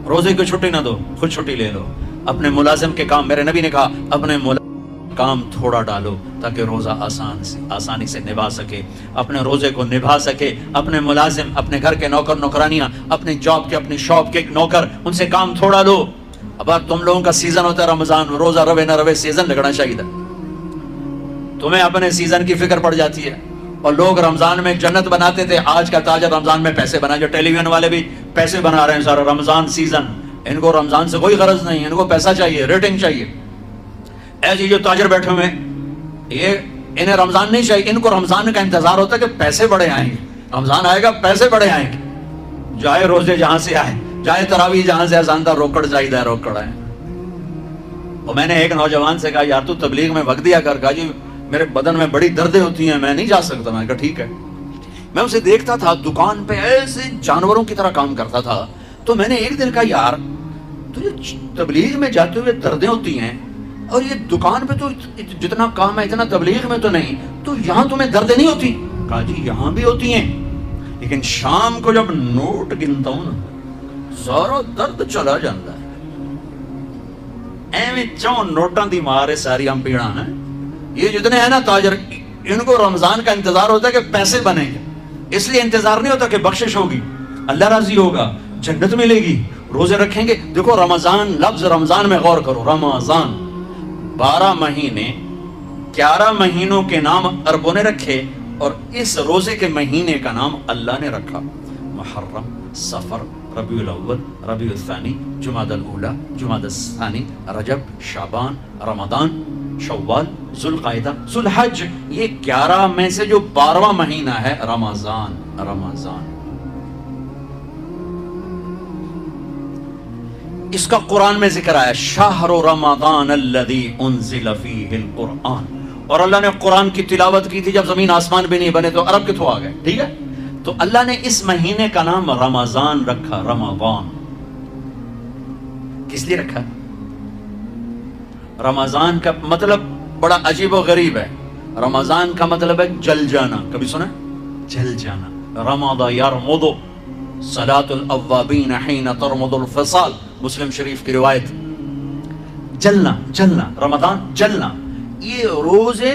روزے کی چھٹی نہ دو، خود چھٹی لے لو. اپنے ملازم کے کام، میرے نبی نے کہا اپنے کام تھوڑا ڈالو تاکہ روزہ آسانی سے نبھا سکے، اپنے روزے کو نبھا سکے. اپنے ملازم، اپنے گھر کے نوکر نوکرانیاں، اپنے جاب کے، اپنی شاپ کے نوکر، ان سے کام تھوڑا لو. اب تم لوگوں کا سیزن ہوتا ہے رمضان، روزہ روے نہ روے سیزن لگنا چاہیے. تمہیں اپنے سیزن کی فکر پڑ جاتی ہے. اور لوگ رمضان میں جنت بناتے تھے، آج کا تاجر رمضان میں پیسے بنا. جو ٹیلی ویژن والے بھی پیسے بنا رہے ہیں سارا رمضان سیزن. ان کو رمضان سے کوئی غرض نہیں، ان کو پیسہ چاہیے، ریٹنگ چاہیے. ایسے جو تاجر بیٹھے ہوئے یہ انہیں رمضان نہیں چاہیے، ان کو رمضان کا انتظار ہوتا ہے کہ پیسے بڑے آئیں گے، رمضان آئے گا پیسے بڑے آئیں گے. جائے روزے جہاں سے آئے، جائے تراویح جہاں سے آسان تھا، روکڑ چاہیے روکڑ آئے. اور میں نے ایک نوجوان سے کہا یار تو تبلیغ میں وقت دیا کر. کہا جی میرے بدن میں بڑی دردیں ہوتی ہیں, میں نہیں جا سکتا. میں نے کہا ٹھیک ہے. میں اسے دیکھتا تھا دکان پہ ایسے جانوروں کی طرح کام کرتا تھا. تو میں نے ایک دن کہا یار تجھے تبلیغ میں جاتے ہوئے دردیں ہوتی ہیں اور یہ دکان پہ تو جتنا کام ہے اتنا تبلیغ میں تو نہیں, تو یہاں تمہیں دردیں نہیں ہوتی؟ کہا جی یہاں بھی ہوتی ہیں, لیکن شام کو جب نوٹ گنتا ہوں نا سارا درد چلا جاتا ہے. ایویں چون نوٹاں دی مارے ساری ہم پیڑا ہیں. یہ جتنے ہیں نا تاجر, ان کو رمضان کا انتظار ہوتا ہے کہ پیسے بنیں گے, اس لیے انتظار نہیں ہوتا کہ بخشش ہوگی, اللہ راضی ہوگا, جنت ملے گی, روزے رکھیں گے. دیکھو رمضان, لفظ رمضان میں غور کرو. رمضان 12 مہینے, 11 مہینوں کے نام عربوں نے رکھے اور اس روزے کے مہینے کا نام اللہ نے رکھا. محرم, صفر, ربیع الاول, ربیع الثانی, جمادی الاولی, جمادی الثانی, رجب, شعبان, رمضان, شوال, ذوالقعدہ, ذوالحج. یہ 11 میں سے جو 12واں مہینہ ہے رمضان. رمضان اس کا قرآن میں ذکر آیا, شہر رمضان الذی انزل فیہ القرآن. اور اللہ نے قرآن کی تلاوت کی تھی جب زمین آسمان بھی نہیں بنے, تو عرب کتوں آ گئے. ٹھیک ہے, تو اللہ نے اس مہینے کا نام رمضان رکھا. رمضان کس لیے رکھا؟ رمضان کا مطلب بڑا عجیب و غریب ہے. رمضان کا مطلب ہے جل جانا. کبھی سنا؟ جل جانا. رمض یرمض, صلاۃ الاوابین حین ترمض الفصال, مسلم شریف کی روایت. جلنا, جلنا, رمضان جلنا. یہ روزے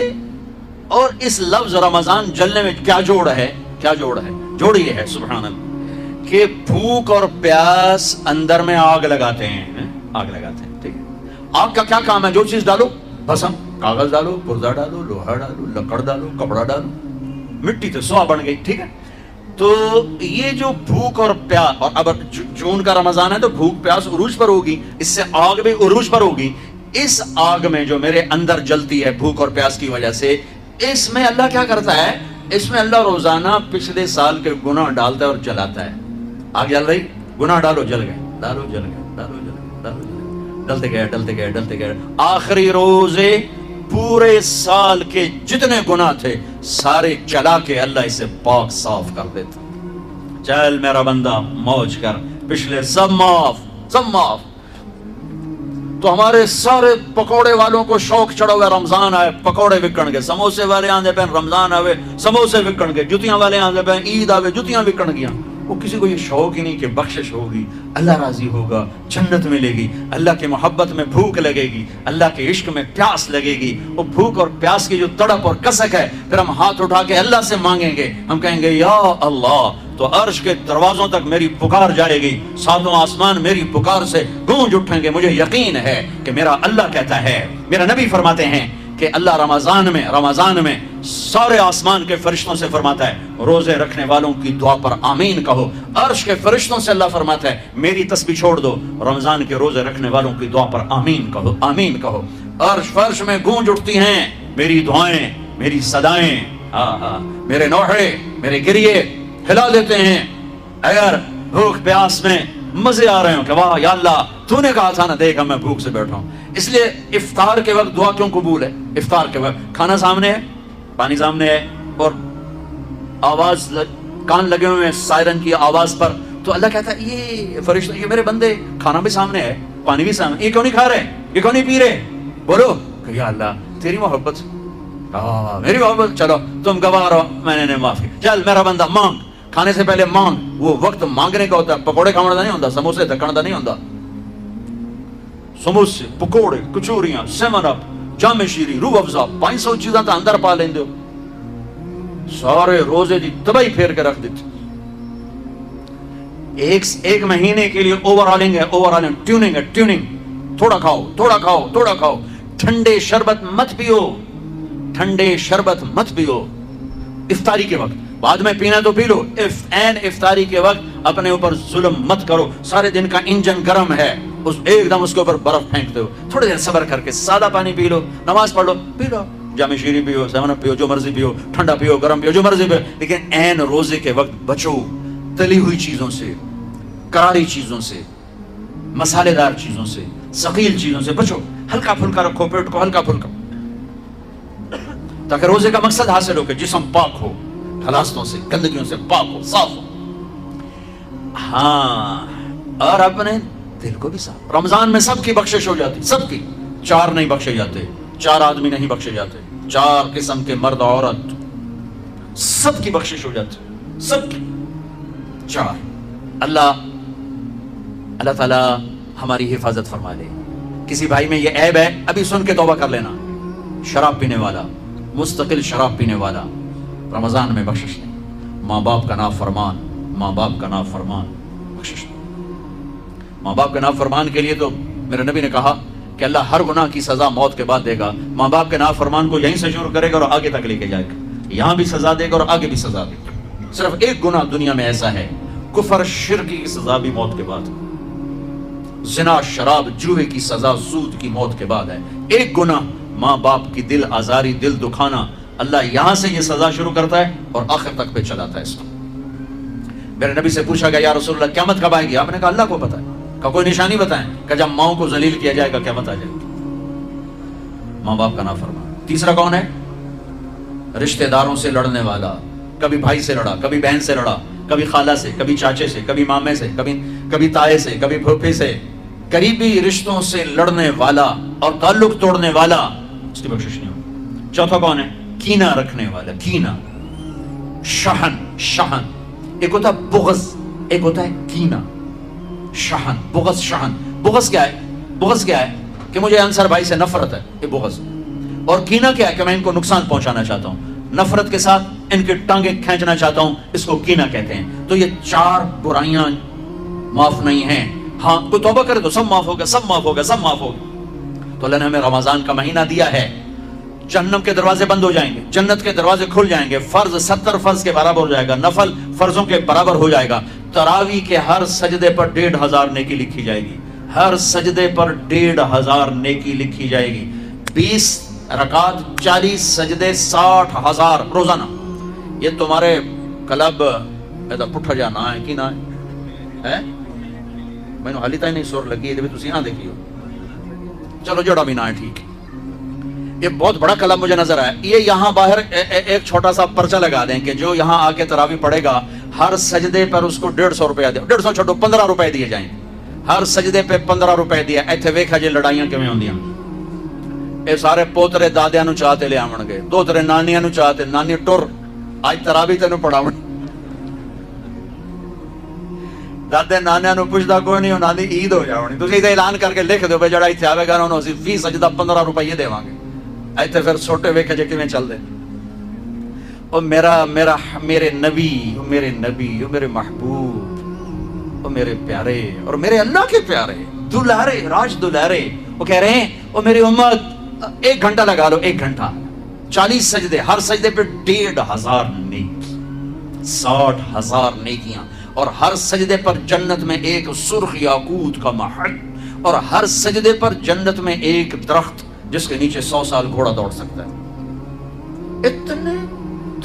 اور اس لفظ رمضان جلنے میں کیا جوڑ ہے؟ کیا جوڑ ہے؟ جوڑ یہ ہے سبحان اللہ کہ بھوک اور پیاس اندر میں آگ لگاتے ہیں. آگ لگاتے ہیں. ٹھیک ہے, آگ کا کیا کام ہے؟ جو چیز ڈالو, بھسم, کاغذ ڈالو, پردہ ڈالو, لوہا ڈالو, لکڑ ڈالو, کپڑا ڈالو, مٹی تو سوا بن گئی. ٹھیک ہے, تو یہ جو بھوک اور پیاس, اور اب جون کا رمضان ہے تو بھوک پیاس عروج پر ہوگی, اس سے آگ بھی عروج پر ہوگی. اس آگ میں جو میرے اندر جلتی ہے بھوک اور پیاس کی وجہ سے, اس میں اللہ کیا کرتا ہے؟ اس میں اللہ روزانہ پچھلے سال کے گناہ ڈالتا ہے اور جلاتا ہے. آگ جل رہی, گناہ ڈالو, جل گئے, ڈالو, جل گئے, ڈالو, جل گئے, ڈالو, جل گئے, ڈلتے گئے, ڈلتے گئے, ڈلتے گئے. آخری روزے پورے سال کے جتنے گناہ تھے سارے جلا کے اللہ اسے پاک صاف کر دیتا. چل میرا بندہ موج کر, پچھلے سب معاف, سب معاف. تو ہمارے سارے پکوڑے والوں کو شوق چڑھا ہوا, رمضان آئے پکوڑے وکن گے, سموسے والے آندے پہ رمضان آئے سموسے وکن گے, جتیاں والے آندے پہ عید آئے جتیاں وکن گیا. وہ کسی کو یہ شوق ہی نہیں کہ بخشش ہوگی, اللہ راضی ہوگا, جنت ملے گی, اللہ کے محبت میں بھوک لگے گی, اللہ کے عشق میں پیاس لگے گی. وہ بھوک اور پیاس کی جو تڑپ اور کسک ہے, پھر ہم ہاتھ اٹھا کے اللہ سے مانگیں گے, ہم کہیں گے یا اللہ, تو عرش کے دروازوں تک میری پکار جائے گی, ساتوں آسمان میری پکار سے گونج اٹھیں گے. مجھے یقین ہے کہ میرا اللہ کہتا ہے, میرا نبی فرماتے ہیں کہ اللہ رمضان میں سارے آسمان کے فرشتوں سے فرماتا ہے روزے رکھنے والوں کی دعا پر آمین کہو. عرش کے فرشتوں سے اللہ فرماتا ہے میری تسبیح چھوڑ دو, رمضان کے روزے رکھنے والوں کی دعا پر آمین کہو, آمین کہو. عرش فرش میں گونج اٹھتی ہیں میری دعائیں, میری صدائیں, میرے نوحے, میرے گریے ہلا دیتے ہیں. اگر بھوک پیاس میں مزے آ رہے ہوں کہ واہ یا اللہ تو نے کہا تھا نا, دیکھا میں بھوک سے بیٹھا ہوں. اس لیے افطار کے وقت دعا کیوں قبول ہے؟ افطار کے وقت کھانا سامنے ہے, پانی سامنے ہے, اور آواز کان لگے ہوئے ہیں سائرن کی آواز پر, تو اللہ کہتا ہے یہ فرشتہ, یہ میرے بندے, کھانا بھی سامنے ہے, پانی بھی سامنے, یہ کیوں نہیں کھا رہے, یہ کیوں نہیں پی رہے؟ بولو کہ یا اللہ تیری محبت, میری محبت, چلو تم گواہ رہو, میں نے معافی. چل میرا بندہ مانگ, کھانے سے پہلے مانگ. وہ وقت مانگنے کا ہوتا ہے, پکوڑے کھانا نہیں ہوتا, سموسے دکھنا نہیں ہوتا. سموسے, پکوڑے, کچوریاں, سیون اپ, جام شیری, روح افزا, 500 چیزاں تو اندر پا لیندے ہو. سارے روزے دی تباہی پھیر کے رکھ دیتے. ایک مہینے کے لیے اوور آلنگ ہے, اوور آلنگ, ٹیوننگ ہے, ٹیوننگ. تھوڑا کھاؤ, تھوڑا کھاؤ, تھوڑا کھاؤ. ٹھنڈے شربت مت پیو, ٹھنڈے شربت مت پیو افطاری کے وقت. بعد میں پینا تو پی لو, افطاری کے وقت اپنے اوپر ظلم مت کرو. سارے دن کا انجن گرم ہے, ایک دم اس کے اوپر برف پھینکتے ہو. تھوڑی دیر صبر کر کے سادہ پانی پی لو, نماز پڑھ لو, پی لو, جام شیری پیو, سیون اپ پیو, جو مرضی پیو, ٹھنڈا پیو, گرم پیو, جو مرضی پیو. لیکن عین روزے کے وقت بچو تلی ہوئی چیزوں سے, کراری چیزوں سے, مسالے دار چیزوں سے, ثقیل چیزوں سے بچو، ہلکا پھلکا رکھو پیٹ کو، ہلکا پھلکا، تاکہ روزے کا مقصد حاصل ہو کہ جسم پاک ہو، خلاصتوں سے، گندگیوں سے پاک ہو، صاف ہو۔ ہاں، اور اپنے دل کو بھی صاف۔ رمضان میں سب کی بخشش ہو جاتی، سب کی، 4 نہیں بخشے جاتے، 4 آدمی نہیں بخشے جاتے، 4 قسم کے مرد عورت، سب کی بخشش ہو جاتی، سب کی 4۔ اللہ تعالیٰ ہماری حفاظت فرما لے۔ کسی بھائی میں یہ عیب ہے، ابھی سن کے توبہ کر لینا، شراب پینے والا، مستقل شراب پینے والا، رمضان میں بخشش نہیں۔ ماں باپ کا نافرمان، ماں باپ کا نافرمان، بخشش نہیں۔ ماں باپ کے نافرمان کے لیے تو میرے نبی نے کہا کہ اللہ ہر گناہ کی سزا موت کے بعد دے گا۔ ماں باپ کے نافرمان کو یہیں سے شروع کرے گا اور آگے تک لے کے جائے گا، یہاں بھی سزا دے گا اور آگے بھی سزا دے گا۔ صرف ایک گناہ دنیا میں ایسا ہے، کفر شرک کی سزا بھی موت کے بعد، زنا شراب جوئے کی سزا سود کی موت کے بعد ہے۔ ایک گناہ ماں باپ کی دل آزاری، دل دکھانا، اللہ یہاں سے یہ سزا شروع کرتا ہے اور آخر تک پہ چلاتا ہے اس کو۔ میرے نبی سے پوچھا گیا یا رسول اللہ قیامت کب آئے گی؟ آپ نے کہا اللہ کو پتہ ہے۔ کہ کوئی نشانی بتائیں؟ کہ جب ماؤں کو ذلیل کیا جائے گا قیامت آ جائے گی۔ ماں باپ کا نافرمان۔ تیسرا کون ہے؟ رشتہ داروں سے لڑنے والا، کبھی بھائی سے لڑا، کبھی بہن سے لڑا، کبھی خالہ سے، کبھی چاچے سے، کبھی مامے سے، کبھی تائے سے، کبھی پھوپھی سے، قریبی رشتوں سے لڑنے والا اور تعلق توڑنے والا، اس کی بخشش نہیں ہوگی۔ چوتھا کون ہے؟ کینہ رکھنے والا، کینہ، شحن، ایک ہوتا ہے بغض، ایک ہوتا ہے کینہ، شحن، بغض، شحن۔ بغض کیا ہے؟ کہ مجھے انصر بھائی سے نفرت ہے، یہ بغض۔ اور کینہ کیا ہے؟ کہ میں ان کو نقصان پہنچانا چاہتا ہوں، نفرت کے ساتھ ان کی ٹانگیں کھینچنا چاہتا ہوں، اس کو کینہ کہتے ہیں۔ تو یہ 4 برائیاں معاف نہیں ہیں۔ ہاں، کوئی توبہ کرے تو سب معاف ہوگا، سب معاف ہوگا، سب معاف ہوگا۔ تو اللہ نے ہمیں رمضان کا مہینہ دیا ہے، جہنم کے دروازے بند ہو جائیں گے، جنت کے دروازے کھل جائیں گے، فرض 70 فرض کے برابر ہو جائے گا، نفل فرضوں کے برابر ہو جائے گا، تراویح کے ہر سجدے پر 1500 نیکی لکھی جائے گی، ہر سجدے پر 1500 نیکی لکھی جائے گی، 20 رکعت 40 سجدے 60,000 روزانہ۔ یہ تمہارے کلب ایسا پٹھا جانا ہے کہ نہ ہے؟ میں نے حالی تھی نہیں سور لگی ہے، تسی نہ دیکھی ہو، چلو جوڑا بھی نہ ہے، ٹھیک ہے۔ یہ بہت بڑا کلب مجھے نظر آیا۔ یہ یہاں باہر ایک چھوٹا سا پرچہ لگا دیں کہ جو یہاں آ کے تراویح پڑھے گا ہر سجدے پر اس کو 150 روپیہ دے، 150 چھوڑو 15 روپے دیے جائیں، ہر سجدے پہ 15 روپے دیا۔ ایتھے ویکھا جی لڑائیاں کیویں ہوندیاں، اے سارے پوترے دادیاں نو چاہتے لے آون گے، دوترے نانیاں نو چاہتے، نانی ٹر اج تراویح تینوں پڑھاون، دادے نانیاں نو پوچھدا کوئی نہیں، انہاں دی عید ہو جاونی، تسی تے اعلان کر کے لکھ دیو بھئی جڑا ایتھے آوے گا انہوں اسی فی سجدہ 15 روپے دیواں گے۔ ایتھے پھر چھوٹے ویکھے جے کیویں چل دے۔ او میرے نبی، او میرے محبوب، او میرے پیارے اور میرے اللہ کے پیارے دلارے، راج دلارے، وہ کہہ رہے ہیں او میری امت 1 گھنٹہ لگا لو، 1 گھنٹہ 40 سجدے، ہر سجدے پہ 1500 نیکی، 60,000 نیکیاں، اور ہر سجدے پر جنت میں ایک سرخ یاقوت کا محل، اور ہر سجدے پر جنت میں ایک درخت جس کے نیچے 100 سال گھوڑا دوڑ سکتا ہے۔ اتنے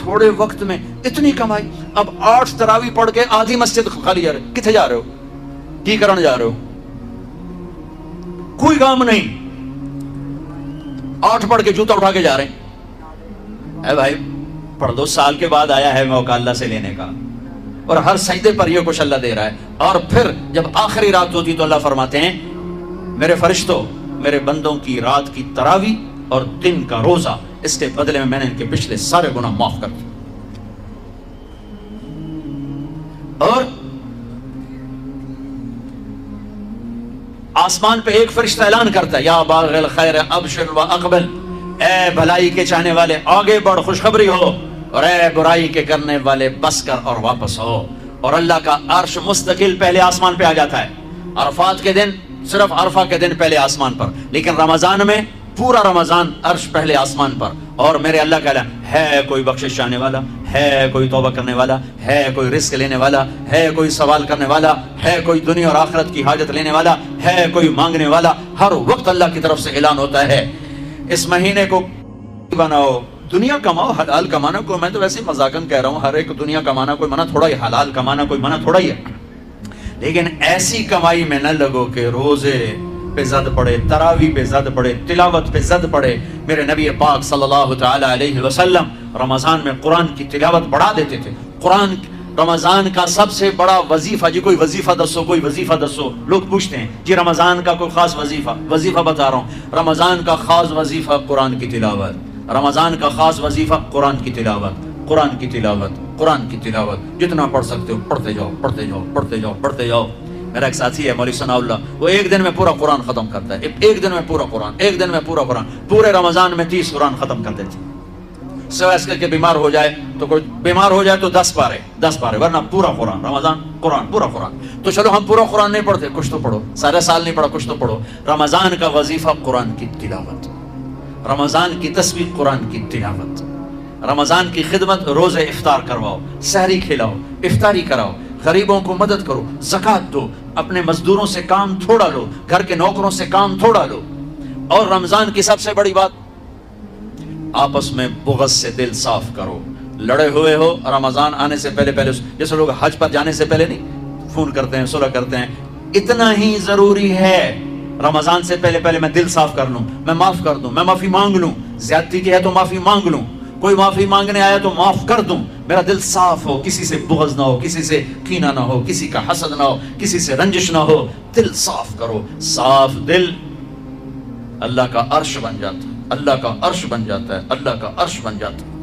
تھوڑے وقت میں اتنی کمائی۔ اب 8 تراویح پڑھ کے آدھی مسجد خالی جا رہے، کتنے جا رہے ہو؟ کی کرن جا رہے ہو؟ کوئی کام نہیں، 8 پڑھ کے جوتا اٹھا کے جا رہے ہیں۔ اے بھائی پڑھ دو، سال کے بعد آیا ہے موقع اللہ سے لینے کا، اور ہر سجدے پر یہ کچھ اللہ دے رہا ہے۔ اور پھر جب آخری رات ہوتی تو اللہ فرماتے ہیں میرے فرشتوں، میرے بندوں کی رات کی تراویح اور دن کا روزہ، اس کے بدلے میں نے ان کے پچھلے سارے گناہ معاف کر دیے۔ اور آسمان پہ ایک فرشتہ اعلان کرتا ہے یا باغ الخیر ابشر و اقبل، اے بھلائی کے چاہنے والے آگے بڑھ، خوشخبری ہو، اور اے برائی کے کرنے والے بس کر اور واپس ہو۔ اور اللہ کا عرش مستقل پہلے آسمان پہ آ جاتا ہے، عرفات کے دن صرف عرفہ کے دن پہلے آسمان پر، لیکن رمضان میں پورا رمضان عرش پہلے آسمان پر۔ اور میرے اللہ کا اعلان ہے، کوئی بخشش چاہنے والا ہے، کوئی توبہ کرنے والا ہے، کوئی رزق لینے والا ہے، کوئی سوال کرنے والا ہے، کوئی دنیا اور آخرت کی حاجت لینے والا ہے، کوئی مانگنے والا۔ ہر وقت اللہ کی طرف سے اعلان ہوتا ہے اس مہینے کو بناؤ، دنیا کماؤ، حلال کمانا کوئی، میں تو ویسے مذاقن کہہ رہا ہوں، ہر ایک دنیا کمانا کوئی منع تھوڑا ہی، حلال کمانا کوئی منع تھوڑا ہی ہے، لیکن ایسی کمائی میں نہ لگو کہ روزے پہ زد پڑے، تراوی پہ زد پڑے، تلاوت پہ زد پڑے. میرے نبی پاک صلی اللہ تعالی علیہ وسلم رمضان میں قرآن کی تلاوت بڑھا دیتے تھے. قرآن رمضان کا سب سے بڑا وظیفہ، جی کوئی وظیفہ دسو، کوئی وظیفہ دسو. لوگ پوچھتے ہیں جی رمضان کا کوئی خاص وظیفہ بتا رہا ہوں. رمضان کا خاص وظیفہ قرآن کی تلاوت. رمضان کا خاص وظیفہ قرآن کی تلاوت، قرآن کی تلاوت، قرآن کی تلاوت. جتنا پڑھ سکتے ہو پڑھتے جاؤ، پڑھتے جاؤ، پڑھتے جاؤ، پڑھتے جاؤ. میرا ایک ساتھی ہے مولوی ثناء اللہ، وہ ایک دن میں پورا قرآن ختم کرتا ہے. ایک دن میں پورا قرآن، ایک دن میں پورا قرآن. پورے رمضان میں 30 قرآن ختم کر دیتے. سوائے اس کے بیمار ہو جائے تو کوئی بیمار ہو جائے تو 10 پارے، ورنہ پورا قرآن. رمضان قرآن، پورا قرآن. تو چلو ہم پورا قرآن نہیں پڑھتے، کچھ تو پڑھو. سارے سال نہیں پڑھا، کچھ تو پڑھو. رمضان کا وظیفہ قرآن کی تلاوت، رمضان کی تسبیح قرآن کی تلاوت، رمضان کی خدمت. روزے افطار کرواؤ، سحری کھلاؤ، افطاری کراؤ، غریبوں کو مدد کرو، زکوٰۃ دو، اپنے مزدوروں سے کام تھوڑا لو، گھر کے نوکروں سے کام تھوڑا لو. اور رمضان کی سب سے بڑی بات، آپس میں بغض سے دل صاف کرو. لڑے ہوئے ہو رمضان آنے سے پہلے جیسے لوگ حج پر جانے سے پہلے نہیں فون کرتے ہیں، صلح کرتے ہیں، اتنا ہی ضروری ہے رمضان سے پہلے میں دل صاف کر لوں، میں معاف کر دوں، میں معافی مانگ لوں. زیادتی کی ہے تو معافی مانگ لوں، کوئی معافی مانگنے آیا تو معاف کر دوں. میرا دل صاف ہو، کسی سے بغض نہ ہو، کسی سے کینہ نہ ہو، کسی کا حسد نہ ہو، کسی سے رنجش نہ ہو. دل صاف کرو. صاف دل اللہ کا عرش بن جاتا ہے، اللہ کا عرش بن جاتا ہے، اللہ کا عرش بن جاتا ہے.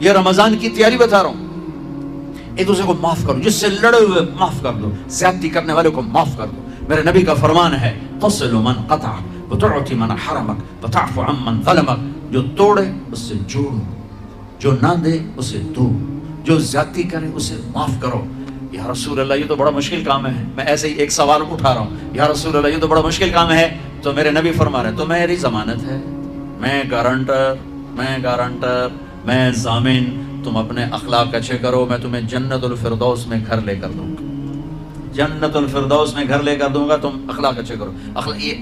یہ رمضان کی تیاری بتا رہا ہوں. ایک دوسرے کو معاف کرو، جس سے لڑے ہوئے معاف کر دو، زیادتی کرنے والے کو معاف کر دو. میرے نبی کا فرمان ہے تصل من قطع وتعطي من حرمك وتعفو عن من ظلمك. جو توڑے اس سے جوڑو، جو نہ دے اسے دو، جو زیادتی کرے اسے معاف کرو. یا رسول اللہ یہ تو بڑا مشکل کام ہے. میں ایسے ہی ایک سوال اٹھا رہا ہوں، یا رسول اللہ یہ تو بڑا مشکل کام ہے. تو میرے نبی فرما رہے ہیں تو میری ضمانت ہے، میں گارنٹر، میں ضامن. تم اپنے اخلاق اچھے کرو، میں تمہیں جنت الفردوس میں گھر لے کر دوں گا. جنت الفردوس میں گھر لے کر دوں گا. تم اخلاق اچھے کرو.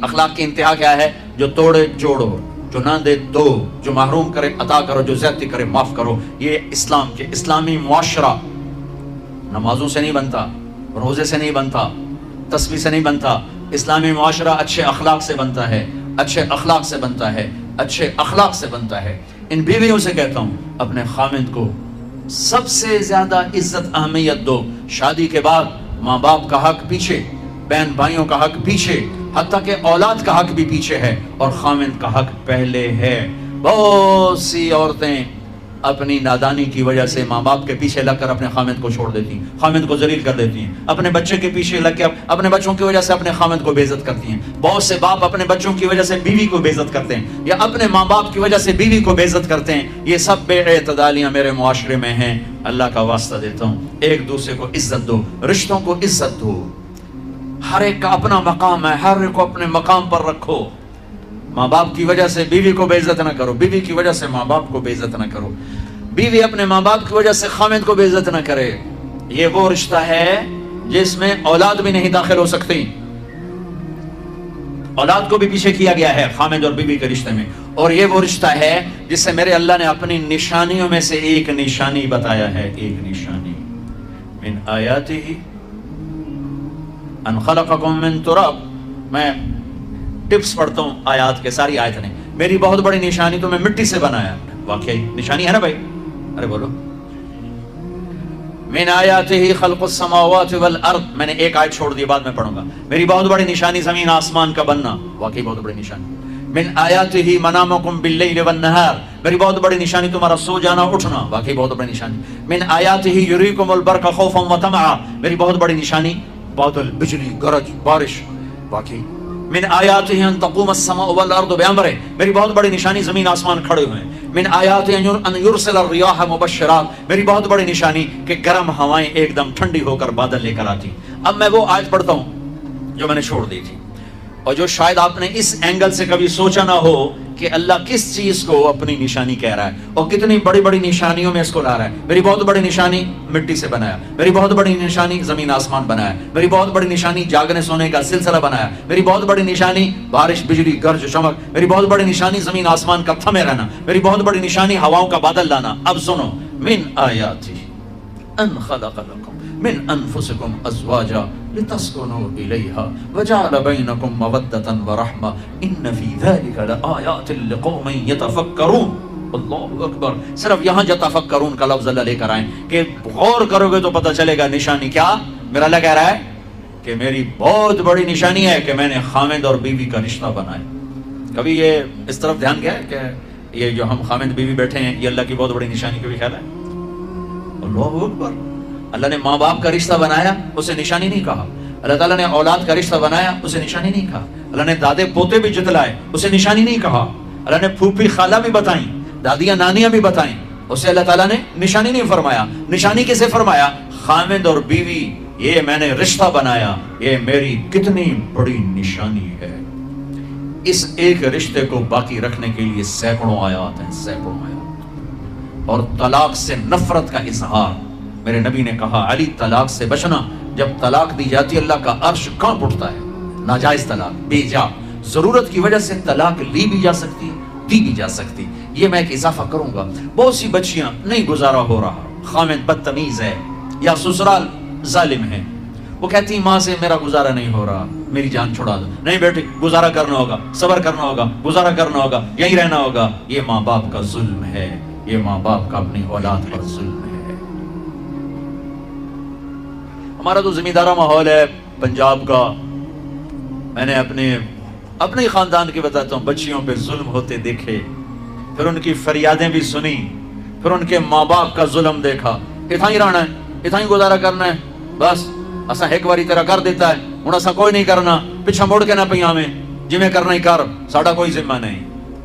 اخلاق کی انتہا کیا ہے؟ جو توڑے جوڑو، جو نہ دے دو، جو محروم کرے عطا کرو، جو زیادتی کرے معاف کرو. یہ اسلامی معاشرہ نمازوں سے نہیں بنتا، روزے سے نہیں بنتا، تسبیح سے نہیں بنتا. اسلامی معاشرہ اچھے اخلاق سے بنتا ہے، اچھے اخلاق سے بنتا ہے، اچھے اخلاق سے بنتا ہے. ان بیویوں سے کہتا ہوں اپنے خامند کو سب سے زیادہ عزت اہمیت دو. شادی کے بعد ماں باپ کا حق پیچھے، بہن بھائیوں کا حق پیچھے، حتیٰ کہ اولاد کا حق بھی پیچھے ہے، اور خامند کا حق پہلے ہے. بہت سی عورتیں اپنی نادانی کی وجہ سے ماں باپ کے پیچھے لگ کر اپنے خامند کو چھوڑ دیتی ہیں، خامند کو ذلیل کر دیتی ہیں. اپنے بچے کے پیچھے لگ کے اپنے بچوں کی وجہ سے اپنے خامند کو بے عزت کرتی ہیں. بہت سے باپ اپنے بچوں کی وجہ سے بیوی کو بے عزت کرتے ہیں، یا اپنے ماں باپ کی وجہ سے بیوی کو بے عزت کرتے ہیں. یہ سب بے اعتدالیاں میرے معاشرے میں ہیں. اللہ کا واسطہ دیتا ہوں ایک دوسرے کو عزت دو، رشتوں کو عزت دو. ہر ایک کا اپنا مقام ہے، ہر ایک کو اپنے مقام پر رکھو. ماں باپ کی وجہ سے بیوی کو بے عزت نہ کرو، بیوی کی وجہ سے ماں باپ کو بے عزت نہ کرو، بیوی اپنے ماں باپ کی وجہ سے خامند کو بے عزت نہ کرے. یہ وہ رشتہ ہے جس میں اولاد بھی نہیں داخل ہو سکتی. اولاد کو بھی پیچھے کیا گیا ہے خامند اور بیوی کے رشتے میں. اور یہ وہ رشتہ ہے جس سے میرے اللہ نے اپنی نشانیوں میں سے ایک نشانی بتایا ہے. ایک نشانی من آیاتہ ان خلقکم من تراب. میں ٹپس پڑھتا ہوں آیات کے، ساری آیت نہیں. میری بہت بڑی نشانی تو میں مٹی سے بنایا. واقعی نشانی ہے نا بھائی؟ ارے بولو. من آیاتہ خلق السماوات والارض. میں نے ایک آیت چھوڑ دی، بعد میں پڑھوں گا. میری بہت بڑی نشانی زمین آسمان کا بننا. واقعی بہت بڑی نشانی. من آیاتہ منامکم باللیل والنہار. میری بہت بڑی نشانی تمہارا سو جانا اٹھنا. واقعی بہت بڑی نشانی. من آیاتہ یریکم البرق خوفا وطمعا. میری بہت بڑی نشانی بادل، بجلی، گرج، بارش. واقعی. من آیاتہ ان تقوم السماء والارض بامرہ. میری بہت بڑی نشانی زمین آسمان کھڑے ہوئے ہیں. من آیاتہ ان یرسل الریاح مبشرات. میری بہت بڑی نشانی کہ گرم ہوائیں ایک دم ٹھنڈی ہو کر بادل لے کر آتی. اب میں وہ آیت پڑھتا ہوں جو میں نے چھوڑ دی تھی، اور جو شاید آپ نے اس اینگل سے کبھی سوچا نہ ہو کہ اللہ کس چیز کو اپنی نشانی کہہ رہا ہے اور کتنی بڑی بڑی نشانیوں میں اس کو لا رہا ہے. میری بہت بڑی نشانی مٹی سے بنایا. میری بہت بڑی نشانی زمین آسمان بنایا. میری بہت بڑی نشانی جاگنے سونے کا سلسلہ بنایا. میری بہت بڑی نشانی بارش، بجلی، گرج، چمک. میری بہت بڑی نشانی زمین آسمان کا تھمے رہنا. میری بہت بڑی نشانی ہواؤں کا بادل لانا. اب سنو. من آیاتہ ان خلق لکم من انفسکم ازواجا لتسكنوا إليها وجعل بينكم مودة ورحمة إن في ذلك لآيات لقوم يتفكرون. اللہ اکبر. صرف یہاں جو تفکرون کا لفظ اللہ لے کر آئیں کہ غور کرو گے تو پتہ چلے گا نشانی کیا. میرا اللہ کہہ رہا ہے کہ میری بہت بڑی نشانی ہے کہ میں نے خامد اور بیوی کا رشتہ بنایا. کبھی یہ اس طرف دھیان گیا کہ یہ جو ہم خامد بیوی بیٹھے ہیں یہ اللہ کی بہت بڑی نشانی کا بھی خیال ہے؟ اللہ اکبر. اللہ نے ماں باپ کا رشتہ بنایا اسے نشانی نہیں کہا. اللہ تعالیٰ نے اولاد کا رشتہ بنایا اسے نشانی نہیں کہا. اللہ نے دادے پوتے بھی جتلائے اسے نشانی نہیں کہا. اللہ نے پھوپھی خالہ بھی بتائیں, دادیاں نانیاں بھی بتائیں, اسے اللہ تعالیٰ نے نشانی نہیں فرمایا. نشانی کسے فرمایا؟ خامد اور بیوی یہ میں نے رشتہ بنایا, یہ میری کتنی بڑی نشانی ہے. اس ایک رشتے کو باقی رکھنے کے لیے سینکڑوں آیات ہیں, سینکڑوں آیات. اور طلاق سے نفرت کا اظہار. میرے نبی نے کہا علی طلاق سے بچنا. جب طلاق دی جاتی اللہ کا عرش کانپ اٹھتا ہے. ناجائز طلاق, بے جا, ضرورت کی وجہ سے طلاق لی بھی جا سکتی, دی بھی جا سکتی. یہ میں ایک اضافہ کروں گا. بہت سی بچیاں نہیں گزارا ہو رہا, خامد بدتمیز ہے یا سسرال ظالم ہے, وہ کہتی ماں سے میرا گزارا نہیں ہو رہا, میری جان چھڑا دو. نہیں بیٹی گزارا کرنا ہوگا, صبر کرنا ہوگا, گزارا کرنا ہوگا, یہیں رہنا ہوگا. یہ ماں باپ کا ظلم ہے, یہ ماں باپ کا اپنی اولاد پر ظلم ہے. ہمارا تو زمیندارہ ماحول ہے پنجاب کا. میں نے اپنے خاندان کی بتاتا ہوں, بچیوں پہ ظلم ہوتے دیکھے, پھر ان کی فریادیں بھی سنی, پھر ان کے ماں باپ کا ظلم دیکھا. اتنا ہی رہنا ہے, اتنا ہی گزارا کرنا ہے, بس اسا ایک باری تیرا کر دیتا ہے, ہن اسا کوئی نہیں کرنا, پیچھے مڑ کے نہ پئی آویں, جویں کرنا ہی کر, ساڈا کوئی ذمہ نہیں.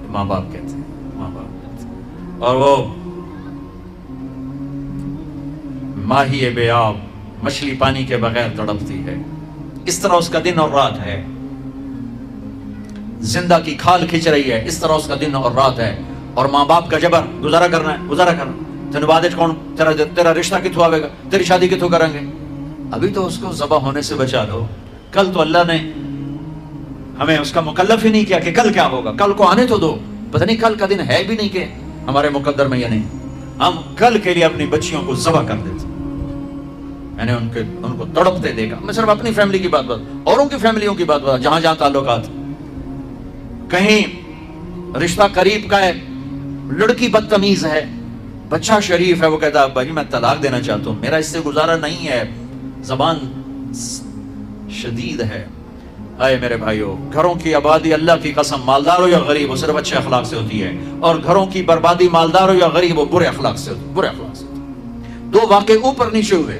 ماں باپ کہتے ہیں, ماں باپ کہتے ہیں. اور وہ ماہی بے آب, مچھلی پانی کے بغیر تڑپتی ہے, اس طرح اس کا دن اور رات ہے. زندہ کی کھال کھچ رہی ہے, اس طرح اس کا دن اور رات ہے. اور ماں باپ کا جبر, گزارا کرنا ہے, گزارا کرنا. تینوں بعد کون تیرا رشتہ کتوں آئے گا, تیری شادی کتوں کریں گے. ابھی تو اس کو ذبح ہونے سے بچا لو. کل تو اللہ نے ہمیں اس کا مکلف ہی نہیں کیا کہ کل کیا ہوگا, کل کو آنے تو دو. پتہ نہیں کل کا دن ہے بھی نہیں کہ ہمارے مقدر میں یا نہیں. ہم کل کے لیے اپنی بچیوں کو ذبح کر دیتے. میں نے ان کو تڑپتے دیکھا. میں صرف اپنی فیملی کی بات اوروں کی فیملیوں کی بات جہاں جہاں تعلقات. کہیں رشتہ قریب کا ہے, لڑکی بدتمیز ہے, بچہ شریف ہے, وہ کہتا ہے ابا جی میں طلاق دینا چاہتا ہوں, میرا اس سے گزارا نہیں ہے, زبان شدید ہے. اے میرے بھائیو, گھروں کی آبادی اللہ کی قسم, مالدار ہو یا غریب ہو, صرف اچھے اخلاق سے ہوتی ہے. اور گھروں کی بربادی مالدار ہو یا غریب ہو, برے اخلاق سے ہوتی ہے, برے اخلاق سے ہوتی ہے. دو واقعے اوپر نیچے ہوئے.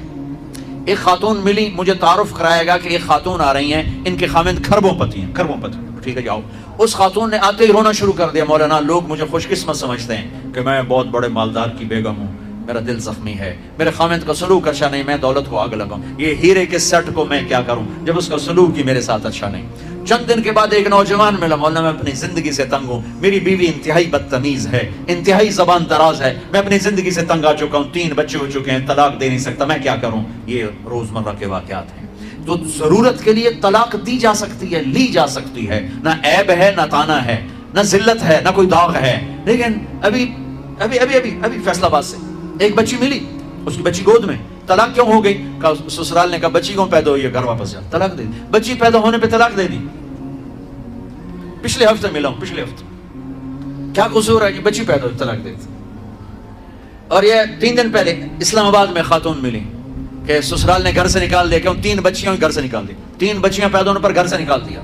ایک خاتون ملی, مجھے تعارف کرائے گا کہ ایک خاتون آ رہی ہیں, ان کے خامد کھربوں پتی ہیں, کھربوں پتی. ٹھیک ہے جاؤ. اس خاتون نے آتے ہی رونا شروع کر دیا, مولانا لوگ مجھے خوش قسمت سمجھتے ہیں کہ میں بہت بڑے مالدار کی بیگم ہوں, میرا دل زخمی ہے, میرے خامد کا سلوک اچھا نہیں, میں دولت کو آگ لگاؤں, یہ ہیرے کے سیٹ کو میں کیا کروں جب اس کا سلوک ہی میرے ساتھ اچھا نہیں. چند دن کے بعد ایک نوجوان ملا, مولانا میں اپنی زندگی سے تنگ ہوں, میری بیوی انتہائی بدتمیز ہے, انتہائی زبان دراز ہے, میں اپنی زندگی سے تنگ آ چکا ہوں, 3 بچے ہو چکے ہیں, طلاق دے نہیں سکتا, میں کیا کروں. یہ روزمرہ کے واقعات ہیں. تو ضرورت کے لیے طلاق دی جا سکتی ہے, لی جا سکتی ہے, نہ عیب ہے, نہ تانا ہے, نہ ذلت ہے, نہ کوئی داغ ہے. لیکن ابھی فیصل آباد سے ایک بچی ملی, اس کی بچی گود میں, طلاق کیوں ہو گئی؟ سسرال نے کہا بچی کیوں پیدا ہوئی ہے, گھر واپس جا, طلاق دے دی. بچی پیدا ہونے پہ طلاق دے دی. پچھلے ہفتے ملا ہوں, پچھلے ہفتے. کیا قصور ہے کہ بچی پیدا ہوئی, طلاق دے دی. اور یہ 3 دن پہلے اسلام آباد میں خاتون ملی کہ سسرال نے گھر سے نکال دیا, کیوں 3 بچیاں گھر سے نکال دی, 3 بچیاں پیدا ہونے پر گھر سے نکال دیا.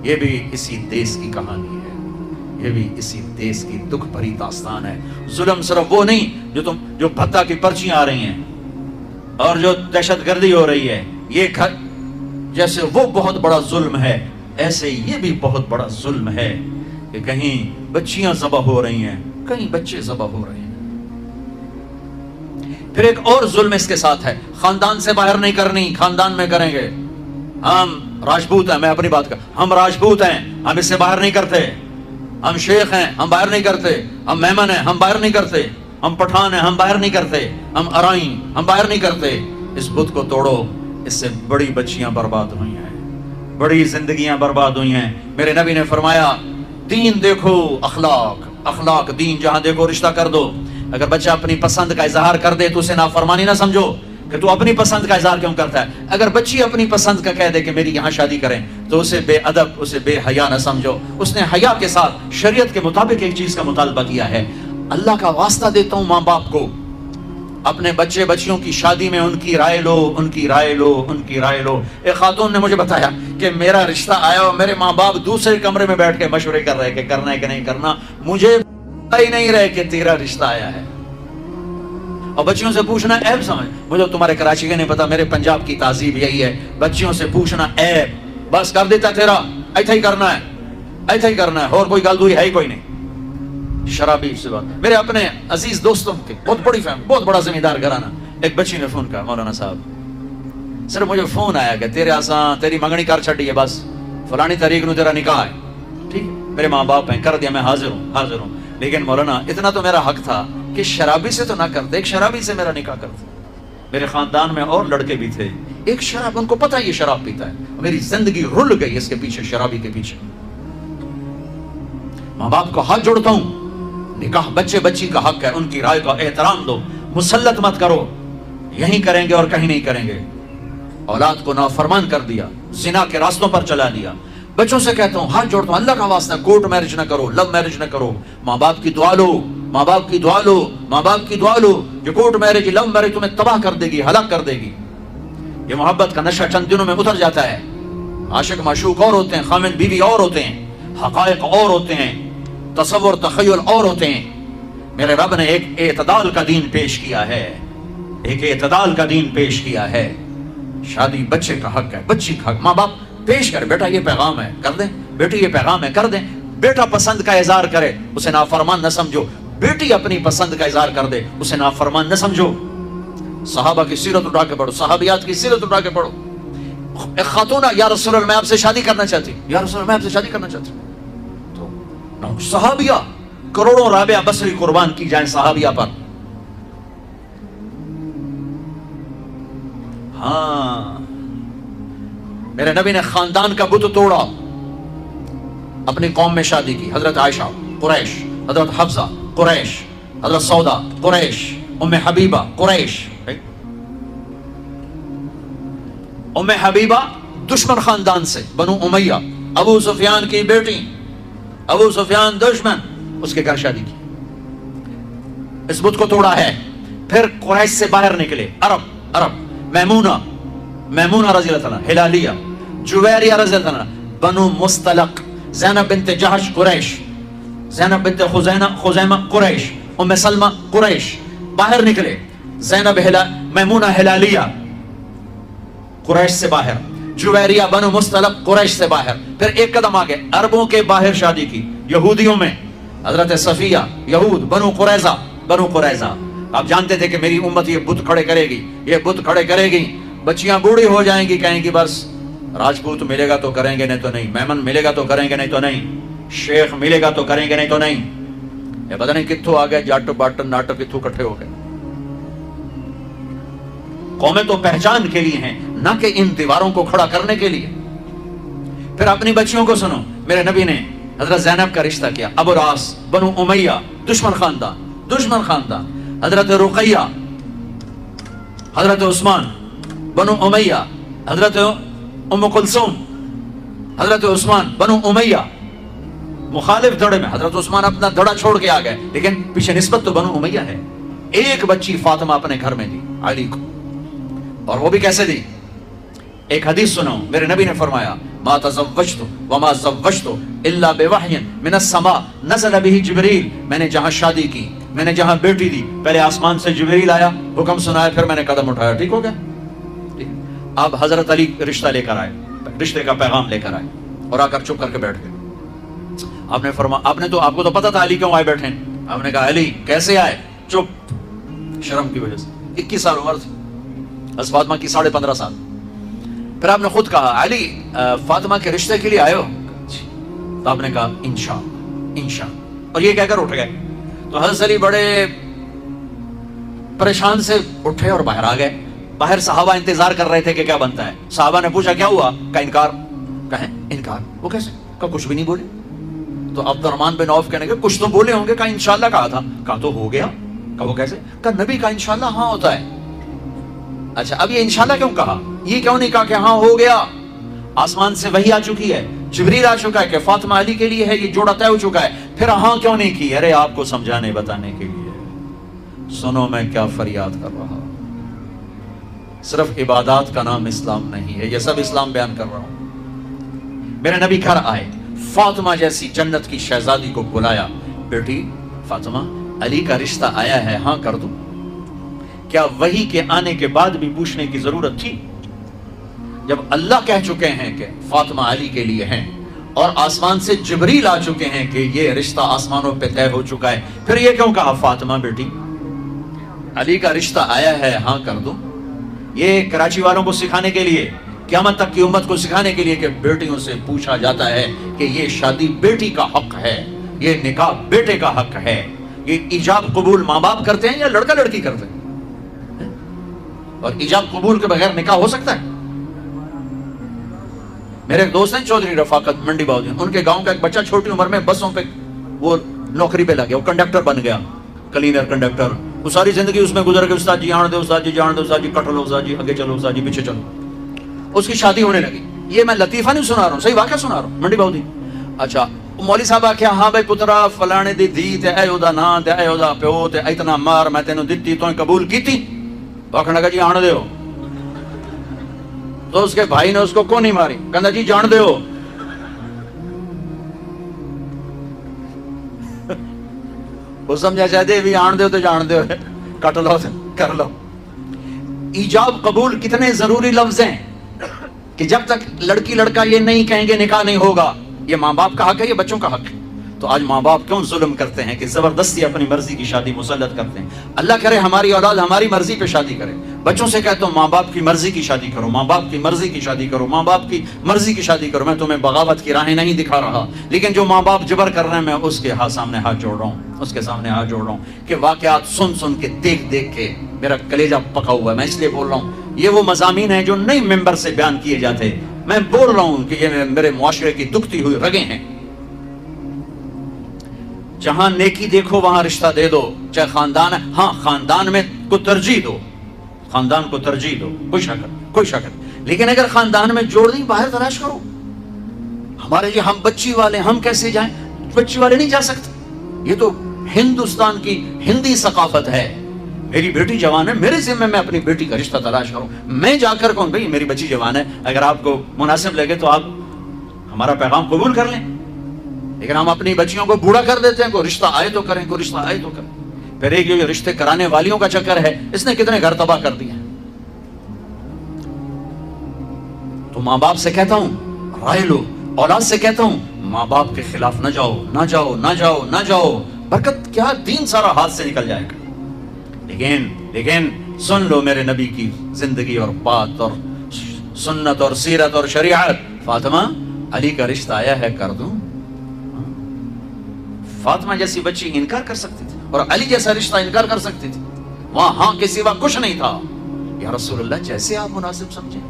یہ بھی اسی دیس کی کہانی ہے, یہ بھی اسی دیس کی دکھ بھری داستان ہے. ظلم صرف وہ نہیں جو بھتہ کی پرچیاں آ رہی ہیں اور جو دہشت گردی ہو رہی ہے, یہ جیسے وہ بہت بڑا ظلم ہے, ایسے یہ بھی بہت بڑا ظلم ہے کہ کہیں بچیاں ذبح ہو رہی ہیں, کہیں بچے ذبح ہو رہے ہیں. پھر ایک اور ظلم اس کے ساتھ ہے, خاندان سے باہر نہیں کرنی, خاندان میں کریں گے. ہم راجپوت ہیں, میں اپنی بات کر, ہم راجپوت ہیں, ہم اس سے باہر نہیں کرتے. ہم شیخ ہیں, ہم باہر نہیں کرتے. ہم مہمن ہیں, ہم باہر نہیں کرتے. ہم پٹھان ہیں, ہم باہر نہیں کرتے. ہم ارائیں, ہم باہر نہیں کرتے. اس بت کو توڑو, اس سے بڑی بچیاں برباد ہوئی ہیں, بڑی زندگیاں برباد ہوئی ہیں. میرے نبی نے فرمایا دین دیکھو, اخلاق دین جہاں دیکھو رشتہ کر دو. اگر بچہ اپنی پسند کا اظہار کر دے تو اسے نافرمانی نہ سمجھو کہ تو اپنی پسند کا اظہار کیوں کرتا ہے؟ اگر بچی اپنی پسند کا کہہ دے کہ میری یہاں شادی کریں تو اسے بے ادب، اسے بے حیا نہ سمجھو. اس نے حیا کے ساتھ شریعت کے مطابق ایک چیز کا مطالبہ کیا ہے. اللہ کا واسطہ دیتا ہوں ماں باپ کو، اپنے بچے بچیوں کی شادی میں ان کی رائے لو، ان کی رائے لو، ان کی رائے لو. ایک خاتون نے مجھے بتایا کہ میرا رشتہ آیا اور میرے ماں باپ دوسرے کمرے میں بیٹھ کے مشورے کر رہے کہ کرنا ہے کہ نہیں کرنا، مجھے ہی نہیں رہے کہ تیرا رشتہ آیا ہے. اور بچیوں سے پوچھنا عیب سمجھ. مجھے تمہارے کراچی کے نہیں پتا، میرے پنجاب کی تہذیب یہی ہے، بچیوں سے پوچھنا عیب. بس کر دیتا تیرا، ایسا ہی کرنا ہے، ایسا ہی کرنا ہے، اور کوئی گل دوئی ہے ہی کوئی نہیں. شرابی سے بات. میرے اپنے عزیز دوستوں کے بہت بڑی فیملی، بہت بڑا زمیندار گھرانہ. ایک بچی نے فون کیا، مولانا صاحب سر مجھے فون آیا کہ تیرے آسان تیری منگنی کر چھڑی ہے، بس فلانی تاریخ نو تیرا نکاح ہے. ٹھیک ہے، میرے ماں باپ ہیں، کر دیا، میں حاضر ہوں حاضر ہوں. لیکن مولانا اتنا تو میرا حق تھا کہ شرابی سے تو نہ کرتے، ایک شرابی سے میرا نکاح کرتے. میرے خاندان میں اور لڑکے بھی تھے، ایک شراب، ان کو پتہ یہ شراب پیتا ہے. میری زندگی رل گئی اس کے پیچھے، شرابی کے پیچھے. ماں باپ کو ہاتھ جوڑتا ہوں، نکاح بچے بچی کا حق ہے، ان کی رائے کا احترام دو، مسلط مت کرو. یہیں کریں گے اور کہیں نہیں کریں گے. اولاد کو نافرمان کر دیا، زنا کے راستوں پر چلا دیا. بچوں سے کہتا ہوں، ہاتھ جوڑتا ہوں، اللہ کا واسطہ کورٹ میرج نہ کرو، لو میرج نہ کرو. ماں باپ کی دعا لو، ماں باپ کی دعا لو، ماں باپ کی دعا لو. جو کورٹ میرج، لو میرج تمہیں تباہ کر دے گی، ہلاک کر دے گی. یہ محبت کا نشہ چند دنوں میں اتر جاتا ہے. عاشق معشوق اور ہوتے ہیں، خامن بیوی اور ہوتے ہیں، حقائق اور ہوتے ہیں، تصور تخیل اور ہوتے ہیں. میرے رب نے ایک اعتدال کا دین پیش کیا ہے، ایک اعتدال کا دین پیش کیا ہے. شادی بچے کا حق ہے، بچی کا حق. ماں باپ پیش کرے، بیٹا یہ پیغام ہے، کر دیں، بیٹی یہ پیغام ہے، کر دیں. بیٹا پسند کا اظہار کرے، اسے نافرمان نہ سمجھو. بیٹی اپنی پسند کا اظہار کر دے، اسے نافرمان نہ سمجھو. صحابہ کی سیرت اٹھا کے پڑھو، صحابیات کی سیرت اٹھا کے پڑھو. ایک خاتون، یا رسول اللہ میں آپ سے شادی کرنا چاہتی ہوں، یا رسول اللہ میں آپ سے شادی کرنا چاہتی ہوں. تو صحابیہ کروڑوں رابعہ بصری قربان کی جائیں صحابیہ پر. ہاں، میرے نبی نے خاندان کا بت توڑا، اپنی قوم میں شادی کی. حضرت عائشہ قریش، حضرت حفصہ قریش، حضرت سودا قریش، ام حبیبہ قریش. ام حبیبہ دشمن خاندان سے، بنو امیہ، ابو سفیان کی بیٹی، ابو سفیان دشمن، اس کے گھر شادی کی. اس بت کو توڑا ہے. پھر قریش سے باہر نکلے عرب، میمونہ رضی اللہ عنہ، ہلالیہ، جویریہ رضی اللہ عنہ، بنو مستلق، زینب بنت جہش قریش، زینب بنت خزیمہ قریش، ام سلمہ قریش. باہر نکلے. زینب میمونہ ہلالیہ قریش سے باہر، جویریہ بنو مستلق قریش سے باہر. پھر ایک قدم آگے عربوں کے باہر شادی کی، یہودیوں میں. حضرت صفیہ، یہود، بنو قریظہ. آپ جانتے تھے کہ میری امت یہ بت کھڑے کرے گی، یہ بت کھڑے کرے گی. بچیاں بوڑھی ہو جائیں گی، کہیں گی بس راجپوت ملے گا تو کریں گے، نہیں تو نہیں. میمن ملے گا تو کریں گے، نہیں تو نہیں. شیخ ملے گا تو کریں گے، نہیں تو نہیں. یہ پتہ نہیں کتھوں آ گئے جٹ بٹ ناٹ، کتھوں کٹھے ہو گئے. قومیں تو پہچان کے لیے ہیں، نہ کہ ان دیواروں کو کھڑا کرنے کے لیے. پھر اپنی بچیوں کو سنو. میرے نبی نے حضرت زینب کا رشتہ کیا، ابو العاص، بنو امیہ، دشمن خاندان. حضرت رقیہ، حضرت عثمان، بنو امیہ، حضرت ام کلثوم، حضرت عثمان، بنو امیہ. مخالف دھڑے میں حضرت عثمان اپنا دھڑا چھوڑ کے آ گئے، لیکن پیچھے نسبت تو بنو امیہ ہے. ایک بچی فاطمہ اپنے گھر میں دی علی کو، اور وہ بھی کیسے دی؟ ایک حدیث سنو. میرے نبی نے فرمایا، ما تزوجت وما زوجت الا بوحی من السماء نزل به جبریل. میں نے جہاں شادی کی، میں نے جہاں بیٹی دی، پہلے آسمان سے جبریل آیا، حکم سنایا، پھر میں نے قدم اٹھایا. ٹھیک ہو گیا. اب حضرت علی رشتہ لے کر آئے، رشتے کا پیغام لے کر آئے، اور آ کر چپ کر کے بیٹھ گئے. آپ نے فرمایا، آپ کو تو پتا تھا علی کیوں آئے بیٹھے. آپ نے کہا علی کیسے آئے؟ چپ، شرم کی وجہ سے. 21 سال عمر تھی، بس فاطمہ کی 15.5 سال. پھر آپ نے خود کہا، علی فاطمہ کے رشتے کے لیے آئے ہو؟ تو آپ نے کہا انشاء، اور یہ کہہ کر اٹھ گئے. تو حضرت علی بڑے پریشان سے اٹھے اور باہر آ گئے. باہر صحابہ انتظار کر رہے تھے کہ کیا بنتا ہے. صحابہ نے پوچھا کیا ہوا؟ کہا انکار. کہیں انکار؟ وہ کیسے؟ کہا کچھ بھی نہیں بولے. تو عبد الرحمن بن عوف کہنے کے کچھ تو بولے ہوں گے. کہا انشاءاللہ کہا تھا. کہا تو ہو گیا. کہا وہ کیسے؟ کہا نبی کا انشاءاللہ ہاں ہوتا ہے. اچھا اب یہ انشاءاللہ کیوں کہا؟ یہ کیوں نہیں کہا کہ ہاں ہو گیا، آسمان سے وحی آ چکی ہے، جبریل آ چکا ہے کہ فاطمہ علی کے لیے ہے، یہ جوڑا طے ہو چکا ہے، پھر ہاں کیوں نہیں کی؟ ارے آپ کو سمجھانے بتانے کے لیے، سنو میں کیا فریاد کر رہا ہوں، صرف عبادات کا نام اسلام نہیں ہے، یہ سب اسلام بیان کر رہا ہوں۔ میرے نبی گھر آئے، فاطمہ جیسی جنت کی شہزادی کو بلایا، بیٹی فاطمہ علی کا رشتہ آیا ہے، ہاں کر دوں؟ کیا وحی کے آنے کے بعد بھی پوچھنے کی ضرورت تھی؟ جب اللہ کہہ چکے ہیں کہ فاطمہ علی کے لیے ہیں، اور آسمان سے جبریل آ چکے ہیں کہ یہ رشتہ آسمانوں پہ طے ہو چکا ہے، پھر یہ کیوں کہا فاطمہ بیٹی علی کا رشتہ آیا ہے، ہاں کر دوں؟ یہ کراچی والوں کو سکھانے کے لیے، قیامت تک کی امت کو سکھانے کے لیے کہ بیٹیوں سے پوچھا جاتا ہے کہ یہ شادی بیٹی کا حق ہے، یہ نکاح بیٹے کا حق ہے، یہ ایجاب قبول ماں باپ کرتے ہیں یا لڑکا لڑکی کرتے ہیں؟ اور ایجاب قبول کے بغیر نکاح ہو سکتا ہے؟ میرے ایک دوست ہیں چودھری رفاقت منڈی باؤدین، ان کے گاؤں کا ایک بچہ چھوٹی عمر میں بسوں پہ وہ نوکری پہ لگ گیا، وہ کنڈکٹر بن گیا، کلینر کنڈکٹر، وہ ساری زندگی اس میں گزر گئی، استاد جی جان دے، استاد جی جان دے، استاد جی کٹ لو، استاد جی آگے چلو، استاد جی پیچھے چلو۔ اس کی شادی ہونے لگی، یہ میں لطیفہ نہیں سنا رہا ہوں، صحیح واقعہ سنا رہا ہوں، منڈی باؤدین۔ اچھا مولوی صاحب آخیا ہاں بھائی پترا فلانے دی دھی تے اے دا نا تے اے دا پیو تے اتنا مار میں تینوں دتی تو قبول کیتی؟ آخر لگا جی آن دیو، تو اس کے بھائی نے اس کو کون نہیں ماری، کہندا جی جان دیو۔ وہ سمجھا چاہتے بھی آن دیو تو جان دیو، کٹ لو کر لو۔ ایجاب قبول کتنے ضروری لفظ ہیں کہ جب تک لڑکی لڑکا یہ نہیں کہیں گے نکاح نہیں ہوگا، یہ ماں باپ کا حق ہے، یہ بچوں کا حق ہے۔ تو آج ماں باپ کیوں ظلم کرتے ہیں کہ زبردستی اپنی مرضی کی شادی مسلط کرتے ہیں؟ اللہ کرے ہماری اولاد ہماری مرضی پہ شادی کرے۔ بچوں سے کہتا ہوں ماں باپ کی مرضی کی شادی کرو، ماں باپ کی مرضی کی شادی کرو، ماں باپ کی مرضی کی شادی کرو۔ میں تمہیں بغاوت کی راہیں نہیں دکھا رہا، لیکن جو ماں باپ جبر کر رہے ہیں میں اس کے سامنے ہاتھ جوڑ رہا ہوں، اس کے سامنے ہاتھ جوڑ رہا ہوں کہ واقعات سن سن کے دیکھ دیکھ کے میرا کلیجہ پکا ہوا ہے۔ میں اس لیے بول رہا ہوں یہ وہ مضامین ہیں جو نئی ممبر سے بیان کیے جاتے، میں بول رہا ہوں کہ یہ میرے معاشرے کی دکھتی ہوئی رگیں ہیں۔ جہاں نیکی دیکھو وہاں رشتہ دے دو، چاہے خاندان ہے، ہاں خاندان میں کو ترجیح دو، خاندان کو ترجیح دو، کوئی شک، لیکن اگر خاندان میں جوڑ نہیں باہر تلاش کرو۔ ہمارے یہ ہم بچی والے، ہم کیسے جائیں؟ بچی والے نہیں جا سکتے، یہ تو ہندوستان کی ہندی ثقافت ہے۔ میری بیٹی جوان ہے، میرے ذمہ میں اپنی بیٹی کا رشتہ تلاش کروں، میں جا کر کہوں بھئی میری بچی جوان ہے، اگر آپ کو مناسب لگے تو آپ ہمارا پیغام قبول کر لیں۔ لیکن ہم اپنی بچیوں کو بوڑھا کر دیتے ہیں، کوئی رشتہ آئے تو کریں، کوئی رشتہ آئے تو کریں۔ پھر ایک یہ رشتے کرانے والیوں کا چکر ہے، اس نے کتنے گھر تباہ کر دیے ہیں۔ تو ماں باپ سے کہتا ہوں رائے لو، اولاد سے کہتا ہوں ماں باپ کے خلاف نہ جاؤ، نہ جاؤ، نہ جاؤ، نہ جاؤ، برکت کیا دین سارا ہاتھ سے نکل جائے گا۔ لیکن سن لو میرے نبی کی زندگی اور بات اور سنت اور سیرت اور شریعت۔ فاطمہ علی کا رشتہ آیا ہے، کر دوں؟ فاطمہ جیسی بچی انکار کر سکتی تھی، اور علی جیسا رشتہ انکار کر سکتی تھی، وہاں ہاں کے سوا کچھ نہیں تھا۔ یا رسول اللہ جیسے آپ مناسب سمجھیں۔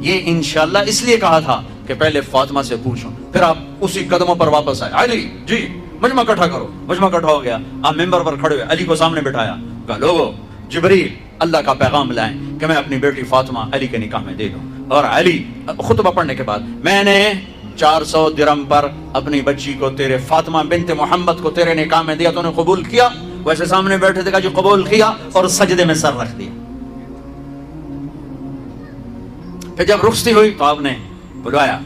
یہ انشاءاللہ اس لیے کہا تھا کہ پہلے فاطمہ سے پوچھو، پھر آپ اسی قدموں پر واپس آئے۔ علی جی مجمع اکٹھا کرو، مجمع اکٹھا ہو گیا، آپ ممبر پر کھڑے ہوئے، علی کو سامنے بٹھایا، کہا لوگو جبریل اللہ کا پیغام لائیں کہ میں اپنی بیٹی فاطمہ علی کے نکاح میں دے دوں۔ اور علی خطبہ پڑھنے کے بعد، میں نے 400 درہم پر اپنی بچی کو تیرے فاطمہ بنت محمد کو تیرے نکاح میں دیا، تو نے قبول کیا؟ ویسے سامنے بیٹھے تھے، کہا جو قبول کیا، اور سجدے میں سر رکھ دیا۔ پھر جب رخصتی ہوئی تو آپ نے بلایا۔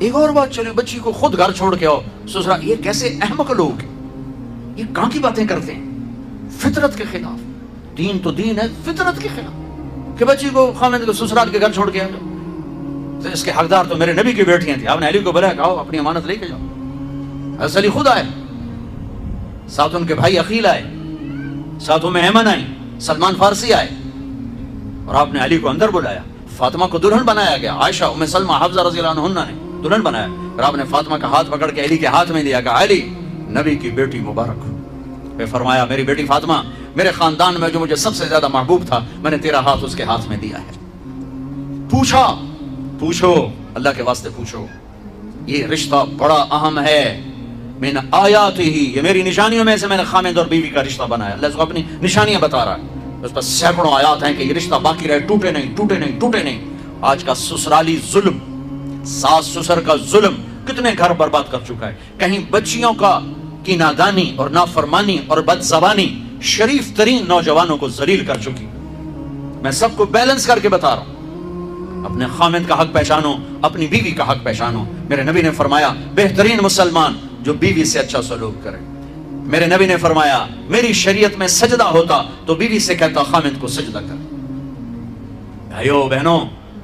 ایک اور بات چلی، بچی کو خود گھر چھوڑ کے آؤ سسرال۔ یہ کیسے احمق لوگ، یہ کہاں کی باتیں کرتے ہیں؟ فطرت کے خلاف، دین تو دین ہے، فطرت کے خلاف کہ بچی کو خاوند کو سسرال کے گھر چھوڑ کے آ جاؤ۔ تو اس کے حقدار تو میرے نبی کی بیٹیاں تھیں۔ آپ نے علی کو بلایا، کہا اپنی امانت لے کے جاؤ۔ حضرت علی خود آئے، ساتھ ان کے بھائی عقیل آئے، ساتھ ام ایمن آئی، سلمان فارسی آئے، اور آپ نے علی کو اندر بلایا۔ فاطمہ کو دلہن بنایا گیا، عائشہ، ام سلمہ، حفصہ رضی اللہ عنہن نے دلہن بنایا، اور آپ نے فاطمہ کا ہاتھ پکڑ کے علی کے ہاتھ میں دیا، کہا علی نبی کی بیٹی مبارک ہو۔ پھر فرمایا میری بیٹی فاطمہ، میرے خاندان میں جو مجھے سب سے زیادہ محبوب تھا، میں نے تیرا ہاتھ اس کے ہاتھ میں دیا ہے۔ پوچھو اللہ کے واسطے پوچھو، یہ رشتہ بڑا اہم ہے۔ من آیاتہ، یہ میری نشانیوں میں سے میں نے خامد اور بیوی کا رشتہ بنایا۔ اللہ اس کو اپنی نشانیاں بتا رہا ہے۔ اس پر سینکڑوں آیات ہیں کہ یہ رشتہ باقی رہے، ٹوٹے نہیں ٹوٹے نہیں ٹوٹے نہیں۔ آج کا سسرالی ظلم، ساس سسر کا ظلم کتنے گھر برباد کر چکا ہے۔ کہیں بچیوں کی نادانی اور نافرمانی اور بد زبانی شریف ترین نوجوانوں کو ذلیل کر چکی۔ میں سب کو بیلنس کر کے بتا رہا ہوں، اپنے خامد کا حق پہچانو، اپنی بیوی کا حق پہچانو۔ میرے نبی نے فرمایا بہترین مسلمان جو بیوی سے اچھا سلوک کرے۔ میرے نبی نے فرمایا میری شریعت میں سجدہ ہوتا تو بیوی سے کہتا خامد کو سجدہ کر۔ بھائیو بہنوں،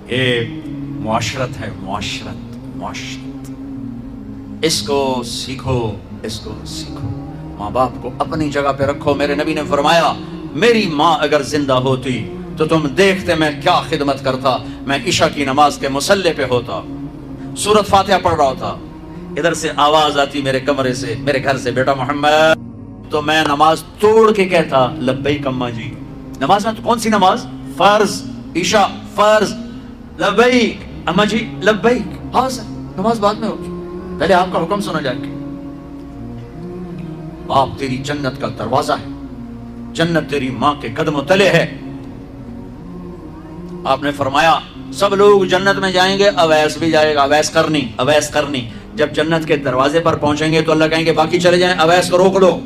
یہ معاشرت ہے، معاشرت۔ اس کو سیکھو، اس کو سیکھو۔ ماں باپ کو اپنی جگہ پہ رکھو۔ میرے نبی نے فرمایا میری ماں اگر زندہ ہوتی تو تم دیکھتے میں کیا خدمت کرتا۔ میں عشاء کی نماز کے مصلی پہ ہوتا، سورۃ فاتحہ پڑھ رہا ہوتا، ادھر سے آواز آتی میرے کمرے سے، میرے گھر سے، بیٹا محمد، تو میں نماز توڑ کے کہتا لبیک اماں جی۔ نماز میں تو کون سی نماز؟ فرض، عشاء فرض، لبیک اماں جی لبیک۔ ہاں سر، نماز بعد میں ہوگی، پہلے آپ کا حکم سنا جائے گا۔ باپ تیری جنت کا دروازہ ہے، جنت تیری ماں کے قدموں تلے ہے۔ آپ نے فرمایا سب لوگ جنت میں جائیں گے، اویس بھی جائے گا، اویس کرنی۔ جب جنت کے دروازے پر پہنچیں گے تو اللہ کہیں گے باقی چلے جائیں، اویس کو روک لو۔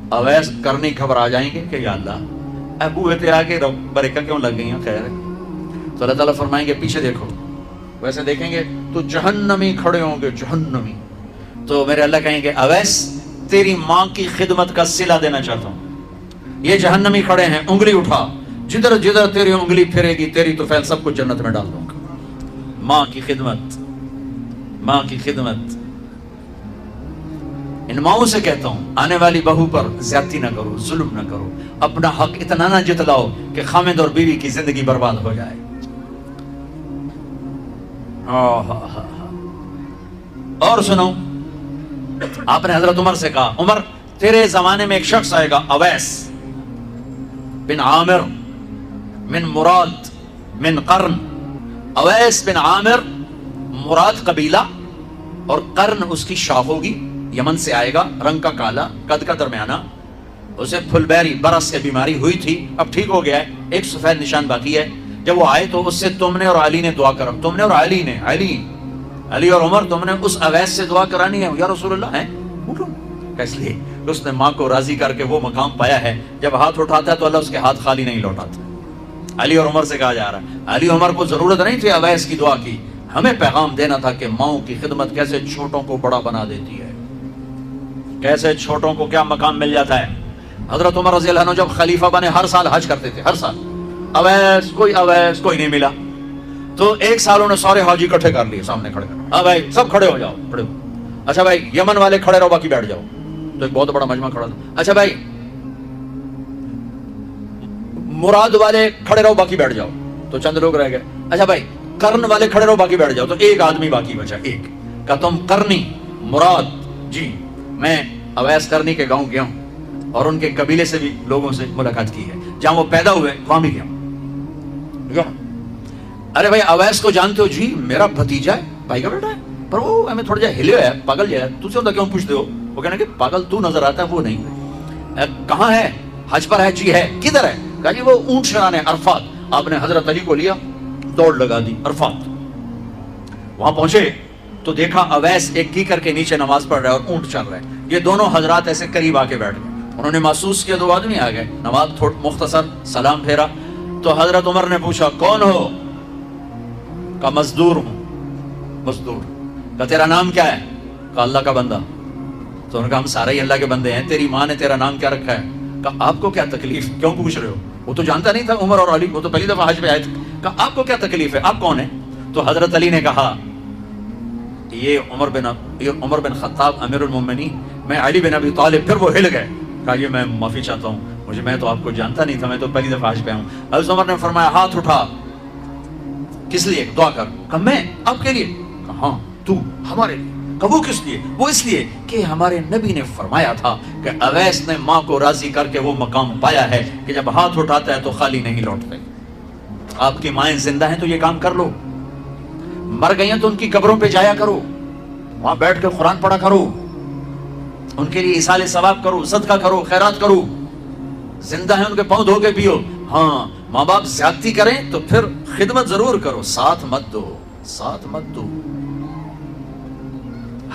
اویس کرنی گھبرا جائیں گے کہ یا اللہ ابو تے آ کے بریکہ کیوں لگ گئی ہیں، خیر ہے۔ تو اللہ تعالیٰ فرمائیں گے پیچھے دیکھو، ویسے دیکھیں گے تو جہنمی کھڑے ہوں گے، جہنمی۔ تو میرے اللہ کہیں گے اویس تیری ماں کی خدمت کا صلہ دینا چاہتا ہوں، یہ جہنمی کھڑے ہیں، انگلی اٹھا، جدھر جدھر تیری انگلی پھرے گی تیری تو فیل سب کو جنت میں ڈال دوں گا۔ ماں کی خدمت، ماں کی خدمت۔ ان ماؤں سے کہتا ہوں آنے والی بہو پر زیادتی نہ کرو، ظلم نہ کرو، اپنا حق اتنا نہ جتلاؤ کہ خامد اور بیوی کی زندگی برباد ہو جائے۔ اور سنو، آپ نے حضرت عمر سے کہا عمر تیرے زمانے میں ایک شخص آئے گا، اویس بن عامر من مراد من قرن۔ اویس بن عامر مراد قبیلہ اور قرن اس کی شاخ ہوگی، یمن سے آئے گا، رنگ کا کالا، قد کا درمیانہ، اسے پھل بیری برس سے بیماری ہوئی تھی، اب ٹھیک ہو گیا ہے، ایک سفید نشان باقی ہے۔ جب وہ آئے تو اس سے تم نے اور علی نے دعا کرا، تم نے اور علی اور عمر تم نے اس اویس سے دعا کرانی ہے یا رسول اللہ ہے؟ اس لیے اس نے ماں کو راضی کر کے وہ مقام پایا ہے، جب ہاتھ اٹھاتا ہے تو اللہ اس کے ہاتھ خالی نہیں لوٹاتا۔ علی اور عمر سے کہا جا رہا ہے، علی عمر کو ضرورت نہیں تھی اویس کی دعا کی، ہمیں پیغام دینا تھا کہ ماؤں کی خدمت کیسے چھوٹوں کو بڑا بنا دیتی ہے، کیسے چھوٹوں کو کیا مقام مل جاتا ہے۔ حضرت عمر رضی اللہ عنہ جب خلیفہ بنے ہر سال حج کرتے تھے، ہر سال اویس کوئی نہیں ملا، تو ایک سال انہوں نے سارے حاجی اکٹھے کر لیے، سامنے کھڑے کر، ہاں بھائی سب کھڑے ہو جاؤ، کھڑے ہو، اچھا بھائی یمن والے کھڑے رہو باقی بیٹھ جاؤ، تو ایک بہت بڑا مجمع کھڑا تھا، اچھا بھائی مراد والے کھڑے رہو باقی بیٹھ جاؤ، تو چند لوگ رہ گئے، اچھا بھائی کرن والے کھڑے رہو باقی بیٹھ جاؤ، تو ایک آدمی باقی بچا، ایک کہ تم کرنی مراد جی، میں اویس کرنی کے گاؤں گیا ہوں اور ان کے قبیلے سے بھی لوگوں سے ملاقات کی ہے، جہاں وہ پیدا ہوئے وہاں بھی گیا ہوں۔ ارے بھائی اویس کو جانتے ہو؟ جی میرا بھتیجا ہے، بھائی کا بیٹا ہے، پر وہ ہمیں تھوڑا جا ہلے ہے، پاگل جائے، تجھ سے ہوتا کیوں پوچھتے ہو؟ وہ کہنا کہ پاگل تو نظر آتا ہے، وہ نہیں۔ کہاں ہے؟ حج پر ہے؟ جی ہے۔ کدھر ہے؟ کہا جی وہ اونٹ چرانے عرفات۔ آپ نے حضرت علی کو لیا، دوڑ لگا دی عرفات، وہاں پہنچے تو دیکھا اویس ایک کیکر کے نیچے نماز پڑھ رہا ہے اور اونٹ چل رہا ہے، یہ دونوں حضرات ایسے قریب آ کے بیٹھ گئے، انہوں نے محسوس کیا دو آدمی آ گئے، نماز تھوڑا مختصر سلام پھیرا، تو حضرت عمر نے پوچھا کون ہو؟ کہا مزدور ہوں۔ مزدور؟ کہا تیرا نام کیا ہے؟ کہا اللہ کا بندہ۔ تو انہوں نے کہا ہم سارے ہی اللہ کے بندے ہیں، تیری ماں نے تیرا نام کیا رکھا ہے؟ کہا آپ کو کیا تکلیف، کیوں پوچھ رہے ہو؟ وہ تو جانتا نہیں تھا عمر اور علی، وہ تو پہلی دفعہ حج پہ آئے تھے۔ کہا آپ کو کیا تکلیف ہے، آپ کون ہیں؟ تو حضرت علی نے کہا یہ عمر بن خطاب امیر المومنین، میں علی بن ابی طالب۔ پھر وہ ہل گئے، کہا یہ میں معافی چاہتا ہوں، میں تو آپ کو جانتا نہیں تھا، میں تو پہلی دفعہ حج پہ ہوں۔ حضرت عمر نے فرمایا ہاتھ اٹھا، کس لیے؟ دعا کر۔ کہا میں آپ کے لیے؟ کہا ہاں تو ہمارے لیے۔ کہا وہ کس لیے؟ وہ اس لیے کہ ہمارے نبی نے فرمایا تھا کہ اویس نے ماں کو راضی کر کے وہ مقام پایا ہے کہ جب ہاتھ اٹھاتا ہے تو خالی نہیں لوٹتے۔ آپ کی مائیں زندہ ہیں تو یہ کام کر لو، مر گئی ہیں تو ان کی قبروں پہ جایا کرو، وہاں بیٹھ کے قرآن پڑھا کرو، ان کے لیے ایصال ثواب کرو، صدقہ کرو، خیرات کرو، زندہ ہیں ان کے پاؤں دھو کے پیو. ہاں ماں باپ زیادتی کریں تو پھر خدمت ضرور کرو، ساتھ مت دو، ساتھ مت دو.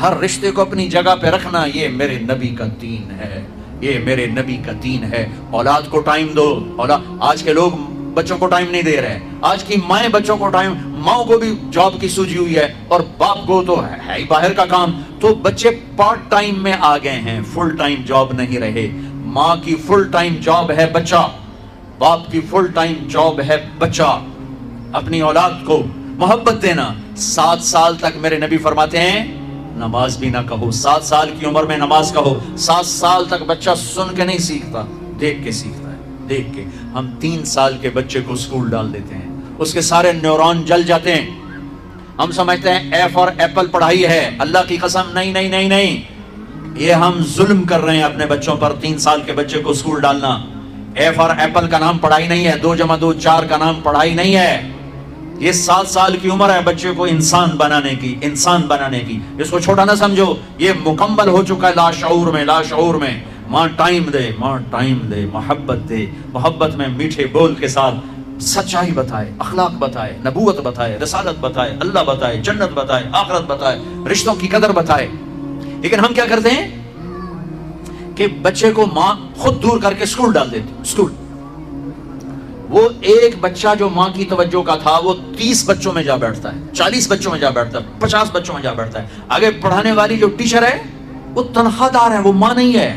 ہر رشتے کو اپنی جگہ پہ رکھنا، یہ میرے نبی کا دین ہے، یہ میرے نبی کا دین ہے. اولاد کو ٹائم دو. آج کے لوگ بچوں کو ٹائم نہیں دے رہے. آج کی مائیں بچوں کو ٹائم، ماں کو بھی جاب کی سوجی ہوئی ہے اور باپ کو تو ہے ہی باہر کا کام، تو بچے پارٹ ٹائم میں آ گئے ہیں، فل ٹائم جاب نہیں رہے. ماں کی فل ٹائم جاب ہے بچہ، باپ کی فل ٹائم جاب ہے بچہ. اپنی اولاد کو محبت دینا. 7 سال تک میرے نبی فرماتے ہیں نماز بھی نہ کہو. 7 سال کی عمر میں نماز کہو. 7 سال تک بچہ سن کے نہیں سیکھتا، دیکھ کے سیکھتا ہے، دیکھ کے. ہم 3 سال کے بچے کو اسکول ڈال دیتے ہیں، اس کے سارے نیورون جل جاتے ہیں. ہم سمجھتے ہیں ایف اور ایپل پڑھائی ہے. اللہ کی قسم نہیں نہیں نہیں نہیں، یہ ہم ظلم کر رہے ہیں اپنے بچوں پر. 3 سال کے بچے کو اسکول ڈالنا، ایف اور ایپل کا نام پڑھائی نہیں ہے، 2 + 2 4 کا نام پڑھائی نہیں ہے. یہ 7 سال کی عمر ہے بچے کو انسان بنانے کی، انسان بنانے کی. اس کو چھوٹا نہ سمجھو، یہ مکمل ہو چکا ہے لاشعور میں، لاشعور میں. ماں ٹائم دے، ماں ٹائم دے، محبت دے. محبت میں میٹھے بول کے ساتھ سچائی بتائے، اخلاق بتائے، نبوت بتائے، رسالت بتائے، اللہ بتائے، جنت بتائے، آخرت بتائے، رشتوں کی قدر بتائے. لیکن ہم کیا کرتے ہیں کہ بچے کو ماں خود دور کر کے اسکول ڈال دیتی. اسکول، وہ ایک بچہ جو ماں کی توجہ کا تھا وہ 30 بچوں میں جا بیٹھتا ہے، 40 بچوں میں جا بیٹھتا ہے، 50 بچوں میں جا بیٹھتا ہے. آگے پڑھانے والی جو ٹیچر ہے وہ تنخواہ دار ہے، وہ ماں نہیں ہے.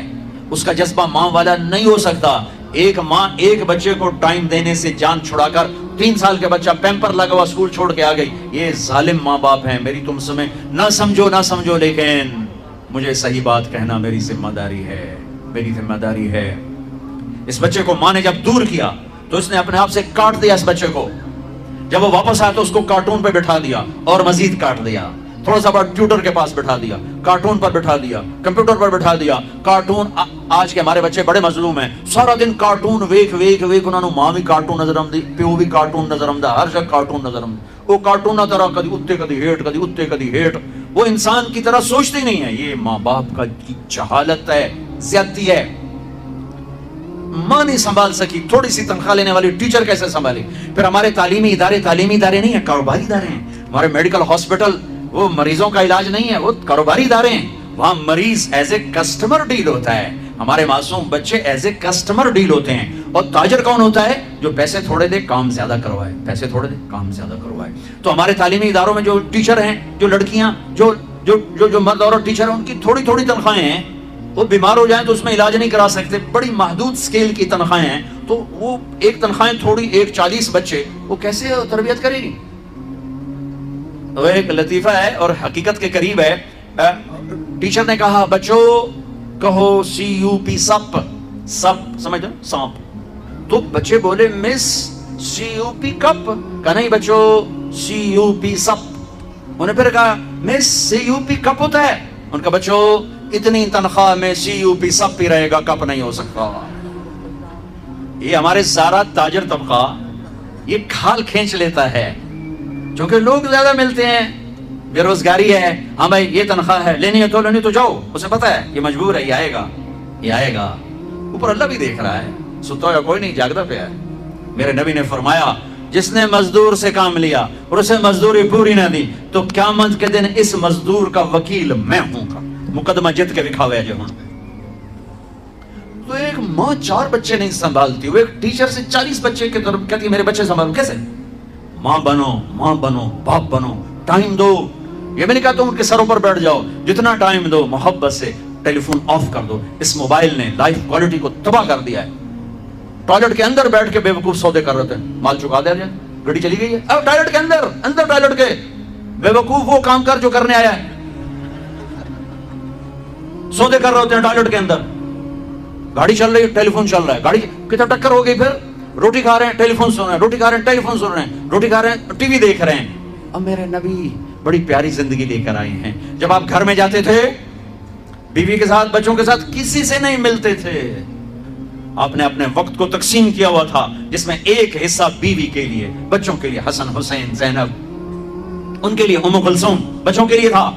اس کا جذبہ ماں والا نہیں ہو سکتا. ایک ماں ایک بچے کو ٹائم دینے سے جان چھڑا کر 3 سال کے بچہ پیمپر لگا ہوا اسکول چھوڑ کے آ گئی. یہ ظالم ماں باپ ہیں. میری تم سمجھ نہ سمجھو نہ سمجھو، لیکن مجھے صحیح بات کہنا میری ذمہ داری ہے، میری ذمہ داری ہے. اس بچے کو ماں نے جب دور کیا تو اس نے اپنے آپ سے کاٹ دیا اس بچے کو. جب وہ واپس آیا تو اس کو کارٹون پہ بٹھا دیا اور مزید کاٹ دیا. تھوڑا سا بڑا ٹیوٹر کے پاس بٹھا دیا، کارٹون پر بٹھا دیا، کمپیوٹر پر بٹھا دیا. کارٹون، آج کے ہمارے بچے بڑے مظلوم ہیں. سارا دن کارٹون ویکھ ویکھ ویکھ انہوں نے ماں بھی کارٹون نظر آمدی، پیو بھی کارٹون نظر آمدہ، ہر جگہ کارٹون نظر آمدی. وہ کارٹون نہ طرح کدی اتے کدی ہیٹ، کدی اتے کدی ہیٹ. وہ انسان کی طرح سوچتے نہیں ہے. یہ ماں باپ کا جہالت ہے، زیادتی ہے. ماں نہیں سنبھال سکی، تھوڑی سی تنخواہ لینے والی ٹیچر کیسے سنبھالی؟ پھر ہمارے تعلیمی ادارے نہیں ہیں، کاروباری ادارے ہیں. ہمارے میڈیکل ہاسپٹل وہ مریضوں کا علاج نہیں ہے، وہ کاروباری ادارے ہیں. وہاں مریض ایز اے کسٹمر ڈیل ہوتا ہے. ہمارے معصوم بچے ایز اے کسٹمر ڈیل ہوتے ہیں. اور تاجر کون ہوتا ہے؟ جو پیسے تھوڑے دے کام زیادہ کروائے، پیسے تھوڑے دے کام زیادہ کروائے. تو ہمارے تعلیمی اداروں میں جو ٹیچر ہیں، جو لڑکیاں، جو مرد اور ٹیچر ہیں، ان کی تھوڑی تھوڑی تنخواہیں ہیں. وہ بیمار ہو جائیں تو اس میں علاج نہیں کرا سکتے، بڑی محدود سکیل کی تنخواہیں ہیں. تو وہ ایک تنخواہیں تھوڑی، ایک 40 بچے، وہ کیسے تربیت کرے گی؟ وہ ایک لطیفہ ہے اور حقیقت کے قریب ہے. ٹیچر نے کہا بچوں کہو CUP سپ. سپ سمجھ دو، سانپ. تو بچے بولے مس CUP کپ. کہا نہیں بچوں CUP سپ. انہیں پھر کہا مس CUP کپ ہوتا ہے. ان کا بچوں اتنی تنخواہ میں CUP سب پی رہے گا، کپ نہیں ہو سکتا. یہ ہمارے سارا تاجر طبقہ یہ کھال کھینچ لیتا ہے، چونکہ لوگ زیادہ ملتے ہیں، بے روزگاری ہے. ہاں بھائی یہ تنخواہ ہے، لینی ہے تو لینی تو جاؤ. اسے پتا ہے یہ مجبور ہے، یہ آئے گا، یہ آئے گا. اوپر اللہ بھی دیکھ رہا ہے، ستا ہوا کوئی نہیں، جاگتا پہ ہے. میرے نبی نے فرمایا جس نے مزدور سے کام لیا اور اسے مزدوری پوری نہ دی تو قیامت کے دن اس مزدور کا وکیل میں ہوں گا، مقدمہ جت کے دکھاوے جو ہوں. تو ایک ماں 4 بچے نہیں سنبھالتی، وہ ایک ٹیچر سے 40 بچے کی طرف کہتی ہے میرے بچے سنبھالوں. کیسے؟ ماں بنو، باپ بنو، ٹائم دو. یہ میں نے کہا تم ان کے سروں پر بیٹھ جاؤ، جتنا ٹائم دو محبت سے. ٹیلی فون آف کر دو. اس موبائل نے لائف کوالٹی کو تباہ کر دیا ہے. ٹوائلٹ کے اندر بیٹھ کے بے وقوف سودے کر رہے تھے، مال چکا دیا جائے، گاڑی چلی گئی ہے. اب ٹوائلٹ کے اندر ٹوائلٹ کے بے وقوف وہ کام کر جو کرنے آیا ہے. سودے کر رہے ہوتے ہیں ٹوائلٹ کے اندر. گاڑی چل رہی ہے، ٹیلی فون چل رہا ہے. گاڑی کتنا ٹکر ہو گئی. پھر روٹی کھا رہے ہیں، ٹیلی فون سن رہے ہیں، روٹی کھا رہے ہیں، ٹیلی فون سن رہے ہیں، روٹی کھا رہے ہیں، ٹی وی دیکھ رہے ہیں. اب میرے نبی بڑی پیاری زندگی لے کر آئے ہیں. جب آپ گھر میں جاتے تھے بیوی کے ساتھ، بچوں کے ساتھ کسی سے نہیں ملتے تھے. آپ نے اپنے وقت کو تقسیم کیا ہوا تھا، جس میں ایک حصہ بیوی کے لیے، بچوں کے لیے حسن حسین زینب، ان کے لیے ام کلثوم، بچوں کے لیے تھا.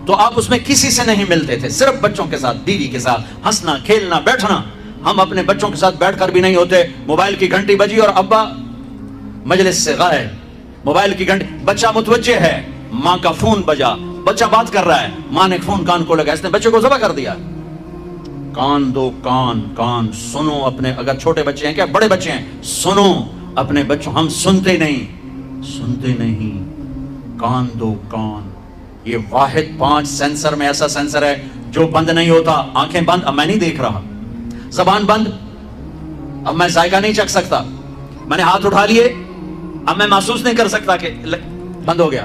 تو آپ اس میں کسی سے نہیں ملتے تھے، صرف بچوں کے ساتھ، بیوی کے ساتھ ہنسنا کھیلنا بیٹھنا. ہم اپنے بچوں کے ساتھ بیٹھ کر بھی نہیں ہوتے. موبائل کی گھنٹی بجی اور ابا مجلس سے غائب. موبائل کی گھنٹی, بچہ متوجہ ہے, ماں کا فون بجا, بچہ بات کر رہا ہے, ماں نے فون کان کو لگا, اس نے بچے کو ذبح کر دیا. کان دو, کان سنو اپنے, اگر چھوٹے بچے ہیں, کیا بڑے بچے ہیں, سنو اپنے بچوں. ہم سنتے نہیں. کان دو کان. یہ واحد 5 سینسر میں ایسا سینسر ہے جو بند نہیں ہوتا. آنکھیں بند, اب میں نہیں دیکھ رہا. زبان بند, اب میں ذائقہ نہیں چکھ سکتا. میں نے ہاتھ اٹھا لیے, اب میں محسوس نہیں کر سکتا کہ بند ہو گیا.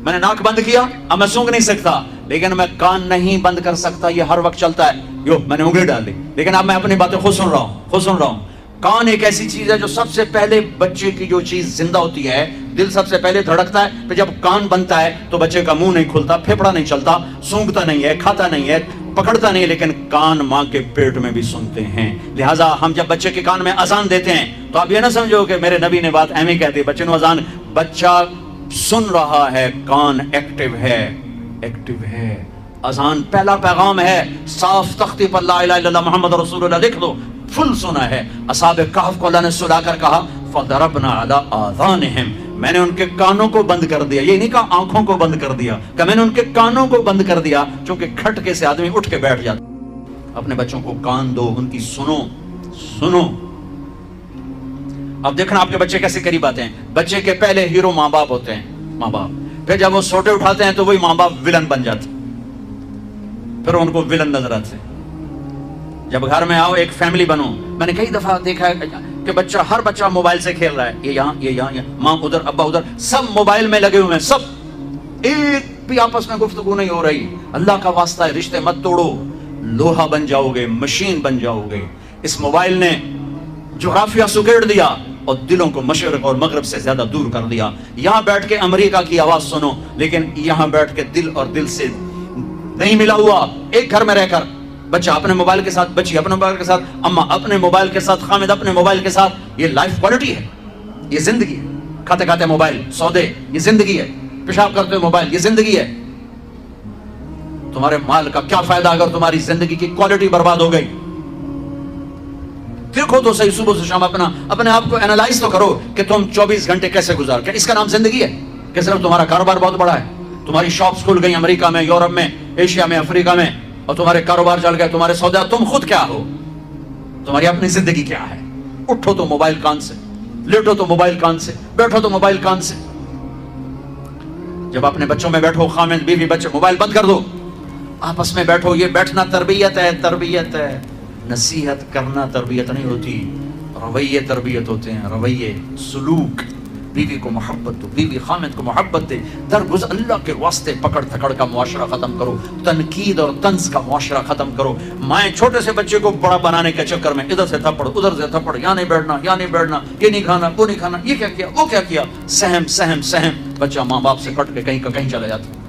میں نے ناک بند کیا, اب میں سونگھ نہیں سکتا. لیکن میں کان نہیں بند کر سکتا, یہ ہر وقت چلتا ہے. میں نے انگلی ڈال دی, لیکن اب میں اپنی باتیں خود سن رہا ہوں. کان ایک ایسی چیز ہے جو سب سے پہلے بچے کی جو چیز زندہ ہوتی ہے, دل سب سے پہلے دھڑکتا ہے. پھر جب کان بنتا ہے تو بچے کا منہ نہیں کھلتا, پھیپڑا نہیں چلتا, سونگتا نہیں ہے, کھاتا نہیں ہے, پکڑتا نہیں. لیکن کان ماں کے پیٹ میں بھی سنتے ہیں. لہٰذا ہم جب بچے کے کان میں اذان دیتے ہیں تو آپ یہ نہ سمجھو کہ میرے نبی نے بات ایویں کہہ دی. بچے نو اذان, بچہ سن رہا ہے, کان ایکٹیو ہے. اذان پہلا پیغام ہے, صاف تختی پر لا الہ الا اللہ محمد رسول اللہ لکھ دو. فل سنا ہے. اصحاب کہف کو اللہ نے سلا کر کہا فضربنا علی آذانہم, میں نے ان کے کانوں کو بند کر دیا. یہ نہیں کہا آنکھوں کو بند کر دیا, کہ میں نے ان کے کانوں کو بند کر دیا, چونکہ کھٹکے سے آدمی اٹھ کے بیٹھ جاتا. اپنے بچوں کو کان دو, ان کی سنو. اب دیکھنا آپ کے بچے کیسے قریب آتے ہیں. بچے کے پہلے ہیرو ماں باپ ہوتے ہیں, ماں باپ. پھر جب وہ سوٹے اٹھاتے ہیں تو وہی ماں باپ ولن بن جاتے, پھر ان کو ولن نظر آتے. جب گھر میں آؤ, ایک فیملی بنو. میں نے کئی دفعہ دیکھا ہے کہ ہر بچہ موبائل سے کھیل رہا ہے. یہ یہاں, ماں ادھر, ابا ادھر, سب موبائل میں لگے ہوئے ہیں. سب, ایک بھی آپس میں گفتگو نہیں ہو رہی. اللہ کا واسطہ ہے, رشتے مت توڑو. لوہا بن جاؤ گے, مشین بن جاؤ گے. اس موبائل نے جغرافیہ سکیڑ دیا اور دلوں کو مشرق اور مغرب سے زیادہ دور کر دیا. یہاں بیٹھ کے امریکہ کی آواز سنو, لیکن یہاں بیٹھ کے دل اور دل سے نہیں ملا ہوا. ایک گھر میں رہ کر بچہ اپنے موبائل کے ساتھ, بچی اپنے موبائل کے ساتھ, اماں اپنے موبائل کے ساتھ, خامد اپنے موبائل کے ساتھ. یہ لائف کوالٹی ہے, یہ زندگی ہے. کھاتے کھاتے موبائل, سودے, یہ زندگی ہے. پیشاب کرتے موبائل, یہ زندگی ہے. تمہارے مال کا کیا فائدہ اگر تمہاری زندگی کی کوالٹی برباد ہو گئی. دیکھو تو صحیح, صبح سے شام اپنے آپ کو اینالائز تو کرو کہ تم 24 گھنٹے کیسے گزار. کیا اس کا نام زندگی ہے؟ کہ صرف تمہارا کاروبار بہت بڑا ہے, تمہاری شاپس کھل گئی امریکہ میں, یورپ میں, ایشیا میں, افریقہ میں, اور تمہارے کاروبار چل گئے, تمہارے سودا. تم خود کیا ہو؟ تمہاری اپنی زندگی کیا ہے؟ اٹھو تو موبائل کان سے, لیٹو تو موبائل کان سے, بیٹھو تو موبائل کان سے. جب اپنے بچوں میں بیٹھو, خامد بیوی بچے, موبائل بند کر دو, آپس میں بیٹھو. یہ بیٹھنا تربیت ہے. نصیحت کرنا تربیت نہیں ہوتی, رویے تربیت ہوتے ہیں. رویے, سلوک. بیوی کو محبت دو, بیوی خامد کو محبت دے. درگزر اللہ کے واسطے پکڑ تھکڑ کا معاشرہ ختم کرو, تنقید اور طنز کا معاشرہ ختم کرو. مائیں چھوٹے سے بچے کو بڑا بنانے کے چکر میں ادھر سے تھپڑ, ادھر سے تھپڑ, یہاں نہیں بیٹھنا, یہ نہیں کھانا, وہ نہیں کھانا, یہ کیا کیا, وہ کیا کیا. سہم. بچہ ماں باپ سے کٹ کے کہیں کا کہیں چلا جاتا.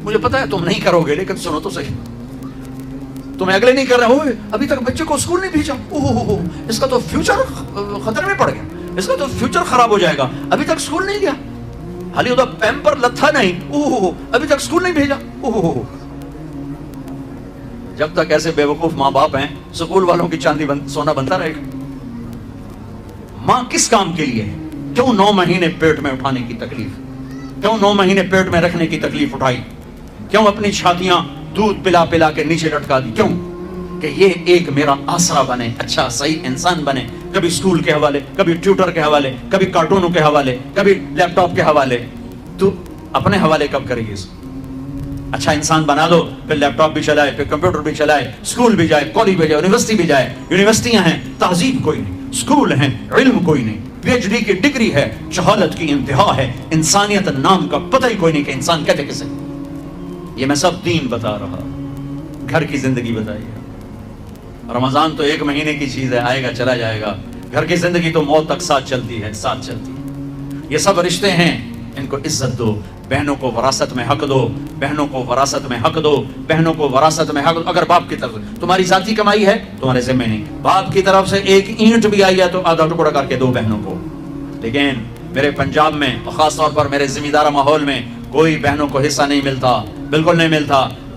مجھے پتا ہے تم نہیں کرو گے, لیکن سنو تو صحیح. تمہیں اگلے نہیں کر رہے ہو, ابھی تک بچے کو اسکول نہیں بھیجا, اس کا تو فیوچر خطرے میں پڑ گیا, اس کا تو فیوچر خراب ہو جائے گا. ابھی تک اسکول نہیں گیا, حالی ادھر پیمپر لتھا نہیں, ابھی تک اسکول نہیں بھیجا. جب تک ایسے بے وقوف ماں باپ ہیں, اسکول والوں کی چاندی سونا بنتا رہے گا. ماں کس کام کے لیے ہے؟ کیوں 9 مہینے پیٹ میں اٹھانے کی تکلیف, کیوں 9 مہینے پیٹ میں رکھنے کی تکلیف اٹھائی, کیوں اپنی چھاتیاں دودھ پلا کے نیچے لٹکا دی, کیوں؟ کہ یہ ایک میرا آسرا بنے, اچھا صحیح انسان بنے. کبھی اسکول کے حوالے, کبھی ٹیوٹر کے حوالے, کبھی کارٹونوں کے حوالے, کبھی لیپ ٹاپ کے حوالے. تو اپنے حوالے کب کرے گی؟ اچھا انسان بنا دو, پھر لیپ ٹاپ بھی چلائے, پھر کمپیوٹر بھی چلائے, اسکول بھی جائے, کالج بھی جائے, یونیورسٹی بھی جائے. یونیورسٹیاں ہیں, تہذیب کوئی نہیں. اسکول ہیں, علم کوئی نہیں. پی ایچ ڈی کی ڈگری ہے, جہالت کی انتہا ہے. انسانیت نام کا پتہ ہی کوئی نہیں کہ انسان کہتے کسے. یہ میں سب دین بتا رہا, گھر کی زندگی بتائی ہے. رمضان تو 1 مہینے کی چیز ہے, آئے گا چلا جائے گا. گھر کی زندگی تو موت تک ساتھ چلتی ہے. یہ سب رشتے ہیں, ان کو عزت دو. بہنوں کو وراثت میں حق دو, بہنوں کو وراثت میں حق دو, بہنوں کو وراثت میں حق دو. اگر باپ کی طرف سے تمہاری ذاتی کمائی ہے, تمہارے ذمہ نہیں. باپ کی طرف سے 1 اینٹ بھی آئی ہے تو آدھا ٹکڑا کر کے دو بہنوں کو. لیکن میرے پنجاب میں اور خاص طور پر میرے ذمہ دار ماحول میں کوئی بہنوں کو حصہ نہیں ملتا, بالکل نہیں ملتا.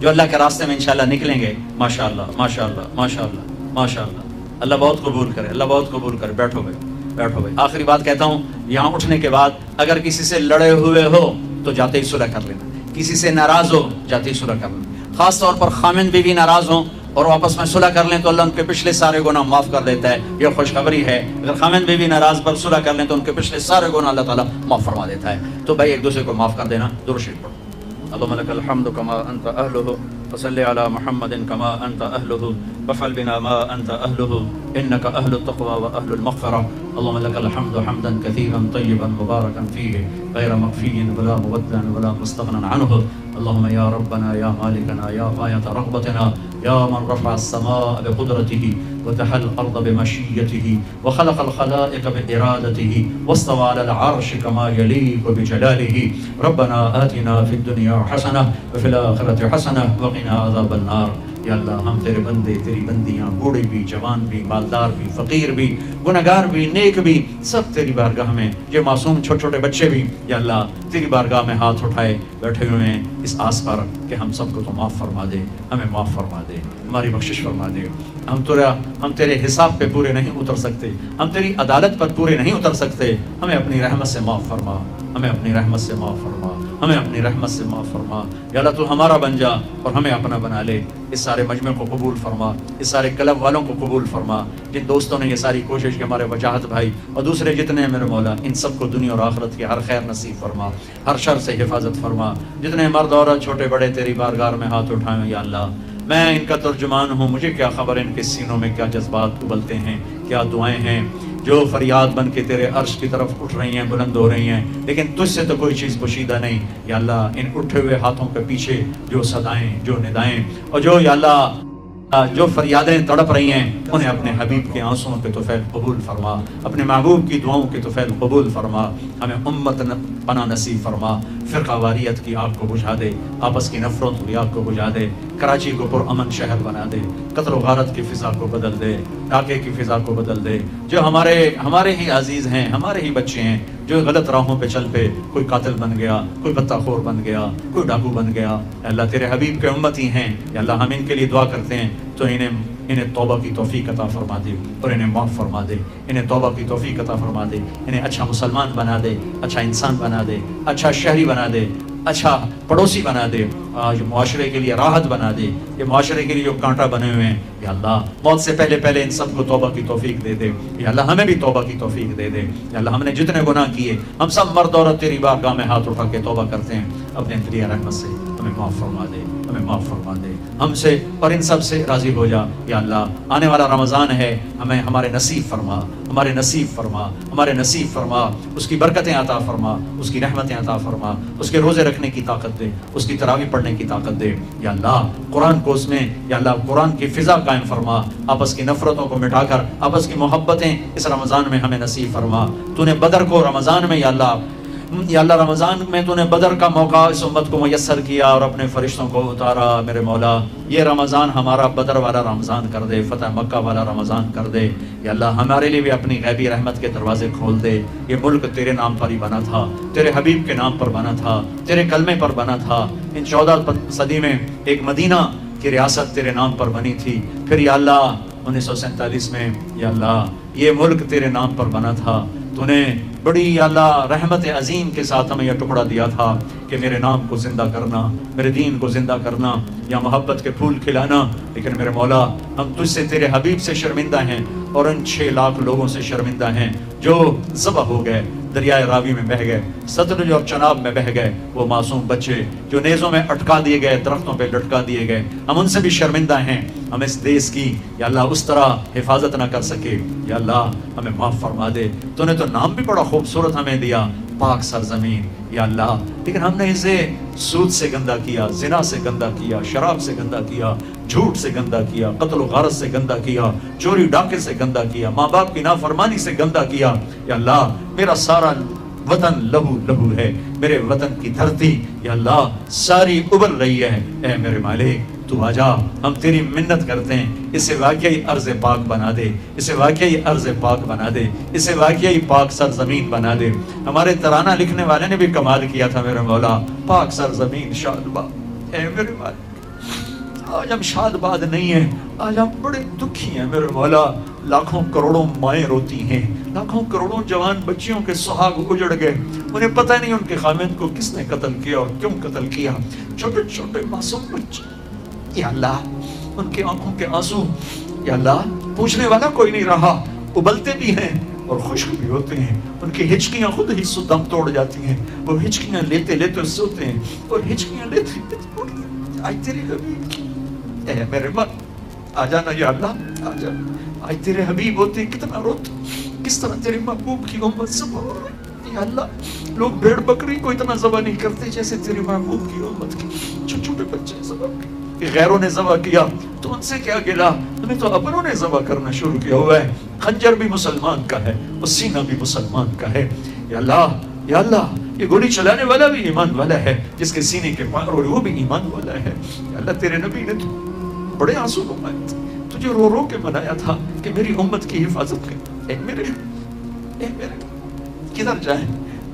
جو اللہ کے راستے میں انشاءاللہ نکلیں گے، ماشاءاللہ ماشاءاللہ ماشاءاللہ ماشاءاللہ، اللہ بہت قبول کرے، اللہ بہت قبول کرے۔ بیٹھو بھائی، بیٹھو بھائی۔ آخری بات کہتا ہوں، یہاں اٹھنے کے بعد اگر کسی سے لڑے ہوئے ہو تو جاتے ہی صلح کر لینا، کسی سے ناراض ہو جاتے ہی صلح کر لینا، خاص طور پر خامند بیوی ناراض ہوں اور آپس میں صلح کر لیں تو اللہ ان کے پچھلے سارے گناہ معاف کر دیتا ہے۔ یہ خوشخبری ہے، اگر خامند بیوی ناراض پر صلح کر لیں تو ان کے پچھلے سارے گناہ اللہ تعالیٰ معاف فرما دیتا ہے۔ تو بھائی ایک دوسرے کو معاف کر دینا۔ درود شریف پڑھو۔ اللهم لك الحمد كما أنت أهله وصل على محمد كما أنت أهله وافعل بنا ما أنت أهله إنك أهل التقوى وأهل المغفرة اللهم لك الحمد حمدا كثيرا طيبا مباركا فيه غير مكفي ولا مبدل ولا مستغنى عنه اللهم يا ربنا يا مالكنا يا غاية رغبتنا يا من رفع السماء بقدرته وتحى الأرض بمشيته وخلق الخلائق بإرادته واستوى على العرش كما يليق بجلاله ربنا آتنا في الدنيا حسنة وفي الآخرة حسنة وقنا عذاب النار۔ یا اللہ ہم تیرے بندے، تیری بندیاں، بوڑھے بھی، جوان بھی، مالدار بھی، فقیر بھی، گنہگار بھی، نیک بھی، سب تیری بارگاہ میں، یہ معصوم چھوٹے چھوٹے بچے بھی یا اللہ تیری بارگاہ میں ہاتھ اٹھائے بیٹھے ہوئے ہیں اس آس پر کہ ہم سب کو تو معاف فرما دے، ہمیں معاف فرما دے، ہماری بخشش فرما دے۔ ہم تیرے حساب پہ پورے نہیں اتر سکتے، ہم تیری عدالت پر پورے نہیں اتر سکتے، ہمیں اپنی رحمت سے معاف فرما، ہمیں اپنی رحمت سے معاف فرما، ہمیں اپنی رحمت سے معاف فرما۔ یا اللہ تو ہمارا بن جا اور ہمیں اپنا بنا لے۔ اس سارے مجمع کو قبول فرما، اس سارے کلب والوں کو قبول فرما، جن دوستوں نے یہ ساری کوشش کی، ہمارے وجاہت بھائی اور دوسرے جتنے ہیں میرے مولا، ان سب کو دنیا اور آخرت کی ہر خیر نصیب فرما، ہر شر سے حفاظت فرما۔ جتنے مرد عورت چھوٹے بڑے تیری بارگاہ میں ہاتھ اٹھائیں یا اللہ، میں ان کا ترجمان ہوں، مجھے کیا خبر ان کے سینوں میں کیا جذبات ابلتے ہیں، کیا دعائیں ہیں جو فریاد بن کے تیرے عرش کی طرف اٹھ رہی ہیں، بلند ہو رہی ہیں، لیکن تجھ سے تو کوئی چیز پوشیدہ نہیں۔ یا اللہ ان اٹھے ہوئے ہاتھوں کے پیچھے جو صدائیں، جو ندائیں اور جو یا اللہ جو فریادیں تڑپ رہی ہیں، انہیں اپنے حبیب کے آنسوؤں کے طفیل قبول فرما، اپنے محبوب کی دعاؤں کے طفیل قبول فرما، ہمیں امت پناہ نصیب فرما، فرقہ واریت کی آگ کو بجھا دے، آپس کی نفرت کی آگ کو بجھا دے، کراچی کو پرامن شہر بنا دے، قتل و غارت کی فضا کو بدل دے، ڈاکے کی فضا کو بدل دے۔ جو ہمارے ہی عزیز ہیں، ہمارے ہی بچے ہیں، جو غلط راہوں پہ چل پہ کوئی قاتل بن گیا، کوئی بتہ خور بن گیا، کوئی ڈاکو بن گیا، اللہ تیرے حبیب کے امتی ہیں، یا اللہ ہم ان کے لیے دعا کرتے ہیں تو انہیں توبہ کی توفیق عطا فرما دے اور انہیں معاف فرما دے، انہیں توبہ کی توفیق عطا فرما دے، انہیں اچھا مسلمان بنا دے، اچھا انسان بنا دے، اچھا شہری بنا دے، اچھا پڑوسی بنا دے، آج معاشرے کے لیے راحت بنا دے۔ یہ معاشرے کے لیے جو کانٹا بنے ہوئے ہیں یا اللہ موت سے پہلے ان سب کو توبہ کی توفیق دے دے، یا اللہ ہمیں بھی توبہ کی توفیق دے دے۔ یا اللہ ہم نے جتنے گناہ کیے، ہم سب مرد عورت تیری بارگاہ میں ہاتھ اٹھا کے توبہ کرتے ہیں، اپنے فضل رحمت سے ہمیں معاف فرما دے، ہمیں معاف فرما دے، ہم سے اور ان سب سے راضی ہو جا۔ یا اللہ آنے والا رمضان ہے، ہمیں ہمارے نصیب فرما، ہمارے نصیب فرما، ہمارے نصیب فرما، اس کی برکتیں عطا فرما، اس کی رحمتیں عطا فرما، اس کے روزے رکھنے کی طاقت دے، اس کی تراویح پڑھنے کی طاقت دے۔ یا اللہ قرآن کو اس میں یا اللہ قرآن کی فضا قائم فرما، آپس کی نفرتوں کو مٹا کر آپس کی محبتیں اس رمضان میں ہمیں نصیب فرما۔ تو نے بدر کو رمضان میں یا اللہ رمضان میں تو نے بدر کا موقع اس امت کو میسر کیا اور اپنے فرشتوں کو اتارا۔ میرے مولا یہ رمضان ہمارا بدر والا رمضان کر دے، فتح مکہ والا رمضان کر دے۔ یا اللہ ہمارے لیے بھی اپنی غیبی رحمت کے دروازے کھول دے۔ یہ ملک تیرے نام پر ہی بنا تھا، تیرے حبیب کے نام پر بنا تھا، تیرے کلمے پر بنا تھا۔ ان 14 صدی میں ایک مدینہ کی ریاست تیرے نام پر بنی تھی، پھر یا اللہ 1947 میں یا اللہ یہ ملک تیرے نام پر بنا تھا۔ تو نے بڑی یا اللہ رحمت عظیم کے ساتھ ہمیں یہ ٹکڑا دیا تھا کہ میرے نام کو زندہ کرنا، میرے دین کو زندہ کرنا، یا محبت کے پھول کھلانا۔ لیکن میرے مولا ہم تجھ سے تیرے حبیب سے شرمندہ ہیں اور ان 6 لاکھ لوگوں سے شرمندہ ہیں جو ذبح ہو گئے، دریائے راوی میں بہہ گئے، ستلج اور چناب میں بہہ گئے، وہ معصوم بچے جو نیزوں میں اٹکا دیے گئے، درختوں پہ لٹکا دیے گئے، ہم ان سے بھی شرمندہ ہیں۔ ہم اس دیش کی یا اللہ اس طرح حفاظت نہ کر سکے، یا اللہ ہمیں معاف فرما دے۔ تو نے تو نام بھی بڑا خوبصورت ہمیں دیا، پاک سرزمین، یا اللہ، لیکن ہم نے اسے سود سے گندا کیا، زنا سے گندا کیا، شراب سے گندا کیا، جھوٹ سے گندا کیا، قتل و غارت سے گندا کیا، چوری ڈاکے سے گندا کیا، ماں باپ کی نافرمانی سے گندا کیا۔ یا اللہ میرا سارا وطن لہو لہو ہے، میرے وطن کی دھرتی یا اللہ ساری ابل رہی ہے۔ اے میرے مالک تو آجا، ہم تیری منت کرتے ہیں، اسے واقعی ارض پاک بنا دے، اسے واقعی ارض پاک بنا دے، اسے واقعی پاک سرزمین بنا دے۔ ہمارے ترانہ لکھنے والے نے بھی کمال کیا تھا میرے مولا، پاک سرزمین شاد با، اے میرے مالک آج ہم شاد باد نہیں ہیں، آج ہم بڑے دکھی ہیں میرے مولا. لاکھوں کروڑوں مائیں روتی ہیں، لاکھوں کروڑوں جوان بچیوں کے سہاگ اجڑ گئے، انہیں پتہ نہیں ان کے خامند کو کس نے قتل کیا اور کیوں قتل کیا. چھوٹے چھوٹے معصوم بچے، یا اللہ ان کے آنکھوں کے آنسو، یا اللہ پوچھنے والا کوئی نہیں رہا. ابلتے بھی ہیں اور خشک بھی ہوتے ہیں، ان کی ہچکیاں خود ہی دم توڑ جاتی ہیں، وہ ہچکیاں لیتے لیتے سوتے ہیں اور ہچکیاں لیتے لیتے. آج تیرے حبیب کی اے میرے من آ جانا یا اللہ آ جانا. آج تیرے حبیب ہوتے کتنا روتے، کس طرح تیرے محبوب کی امت سب ہو رہی. یا اللہ لوگ بھیڑ بکری کو اتنا ذبح نہیں کرتے جیسے تیرے محبوب کی امت کی چھوٹے چھوٹے بچے ذبح کہ غیروں نے ذبح کیا تو ان سے کیا گلا، تمہیں تو اپنوں نے ذبح کرنا شروع کیا ہوا ہے. خنجر بھی مسلمان کا ہے اور سینہ بھی مسلمان کا ہے. یا اللہ یا اللہ یہ گولی چلانے والا بھی ایمان والا ہے، جس کے سینے کے پار ہو وہ بھی ایمان والا ہے. یا اللہ تیرے نبی نے تو بڑے آنسو بہائے تھے، تجھے رو رو کے منایا تھا کہ میری امت کی حفاظت کر. اے میرے کدھر جائیں،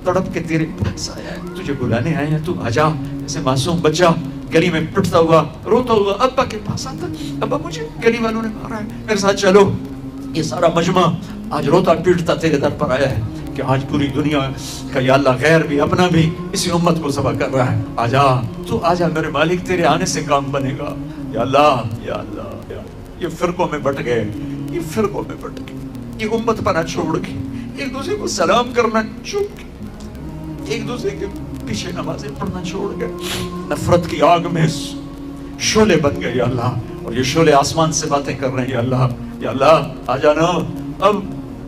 تڑپ کے تیرے پاس آیا ہے، تجھے بلانے آئے ہیں، تو آجا. جیسے معصوم بچہ گلی میں پٹتا ہوا روتا ہوا ابا کے پاس آتا، ابا مجھے گلی والوں نے مارا ہے، میرے ساتھ چلو. یہ سارا مجمع آج روتا پیٹتا تیرے در پر آیا ہے کہ آج پوری دنیا کا یا اللہ غیر بھی اپنا بھی اسی امت کو ذبح کر رہا ہے. آجا تو آجا میرے مالک، تیرے آنے سے کام بنے گا. یا اللہ یا اللہ یا اللہ. یہ فرقوں میں بٹ گئے، یہ فرقوں میں بٹ گئے، یہ امت پنا چھوڑ کے ایک دوسرے کو سلام کرنا چھوڑ کے ایک دوسرے کے پیچھے نمازیں پڑھنا چھوڑ گئے. نفرت کی آگ میں شعلے بن گئے یا اللہ، اور یہ شعلے آسمان سے باتیں کر رہے ہیں. یا اللہ یا اللہ آ جانا. اب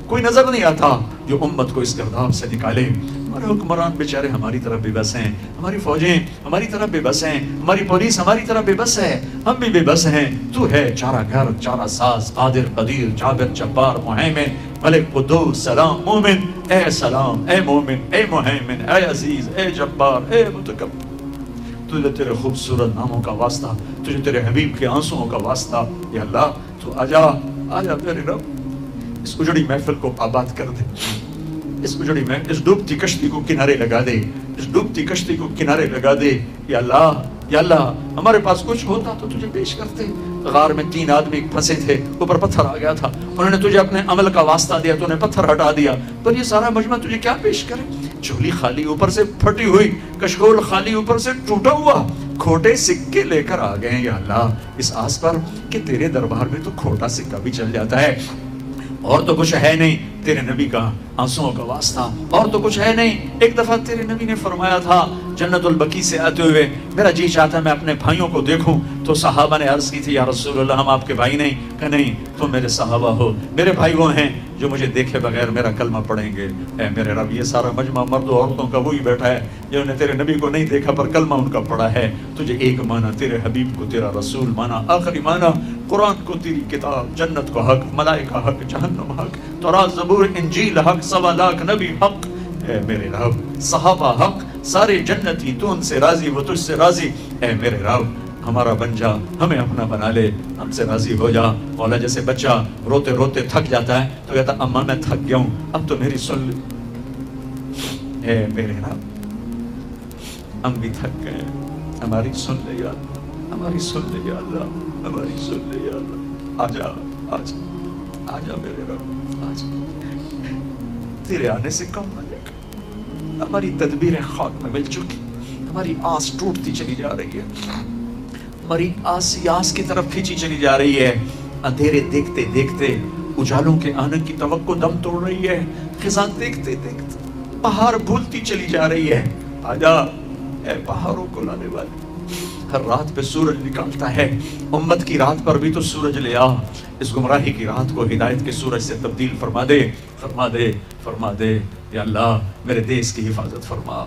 کوئی نظر نہیں آتا جو امت کو اس گرداب سے نکالے. ہمارے حکمران بیچارے ہماری طرف بے بس ہیں، ہماری فوجیں ہماری طرف بے بس ہیں، ہماری پولیس ہماری طرف بے بس ہے، ہم بھی بے بس ہیں. تو ہے چارہ گھر چارہ ساز، قادر قدیر جابر جبار مہیمن ملک قدوس سلام مومن. اے سلام اے مومن اے مہیمن اے عزیز اے جبار اے متکبر. تجھے تیرے خوبصورت ناموں کا واسطہ، تجھے تیرے حبیب کے آنسوؤں کا واسطہ. یا اللہ تو آجا آجا میرے رب، اس اجڑی محفل کو آباد کر دے، اس اجڑی میں اس ڈوبتی کشتی کو کنارے لگا دے، اس ڈوبتی کشتی کو کنارے لگا دے. یا اللہ یا اللہ ہمارے پاس کچھ ہوتا تو تجھے پیش کرتے. غار میں 3 آدمی پھنسے تھے، اوپر پتھر آ گیا تھا، انہوں نے تجھے اپنے عمل کا واسطہ دیا تو انہیں پتھر ہٹا دیا. پر یہ سارا مجمع تجھے کیا پیش کرے؟ جھولی خالی اوپر سے پھٹی ہوئی، کشکول خالی اوپر سے ٹوٹا ہوا، کھوٹے سکے لے کر آ گئے. یا اللہ اس آس پر کہ تیرے دربار میں تو کھوٹا سکہ بھی چل جاتا ہے، اور تو کچھ ہے نہیں تیرے نبی کا آنسوؤں کا واسطہ، اور تو کچھ ہے نہیں. ایک دفعہ تیرے نبی نے فرمایا تھا جنت البقیع سے آتے ہوئے میرا جی چاہتا ہے میں اپنے بھائیوں کو دیکھوں. تو صحابہ نے عرض کی تھی یا رسول اللہ ہم آپ کے بھائی نہیں؟ کہ نہیں تم میرے صحابہ ہو، میرے بھائی وہ ہیں جو مجھے دیکھے بغیر میرا کلمہ پڑھیں گے. اے میرے رب یہ سارا مجمع مرد و عورتوں کا وہی بیٹھا ہے جنہوں نے تیرے نبی کو نہیں دیکھا پر کلمہ ان کا پڑھا ہے. تجھے ایک مانا تیرے حبیب کو تیرا رسول مانا، آخری مانا قرآن کو تیری کتاب، جنت کو حق، ملائکہ حق، جہنم حق، تورات زبور انجیل حق، 1.25 لاکھ نبی حق. اے میرے رب صحابہ حق، سارے جنتی تو ان سے راضی وہ تجھ سے راضی. اے میرے رب ہمارا بن جا، ہمیں اپنا بنا لے، ہم سے راضی ہو جا. مولا جیسے بچہ روتے روتے تھک جاتا ہے تو کہتا اماں میں تھک گیا ہوں اب تو میری سن لے. اے میرے رب ہم بھی تھک گئے، ہماری سن لے یا اللہ، ہماری سن لے یا اللہ، ہماری سن لے یا اللہ. آجا آجا آجا میرے رب آجا، تیرے آنے سے کم بنے گا. ہماری تدبیریں خاک میں مل چکی، ہماری آس ٹوٹتی چلی جا رہی ہے، ہماری آس کی طرف کھینچی چلی جا رہی ہے. اندھیرے دیکھتے دیکھتے اجالوں کے آنے کی توقع دم توڑ رہی ہے. خزاں دیکھتے دیکھتے پہاڑ بھولتی چلی جا رہی ہے. آجا اے پہاڑوں کو لانے والے، ہر رات پہ سورج نکالتا ہے، امت کی رات پر بھی تو سورج لے آ. اس گمراہی کی رات کو ہدایت کے سورج سے تبدیل فرما دے، فرما دے، فرما دے. یا اللہ میرے دیس کی حفاظت فرما.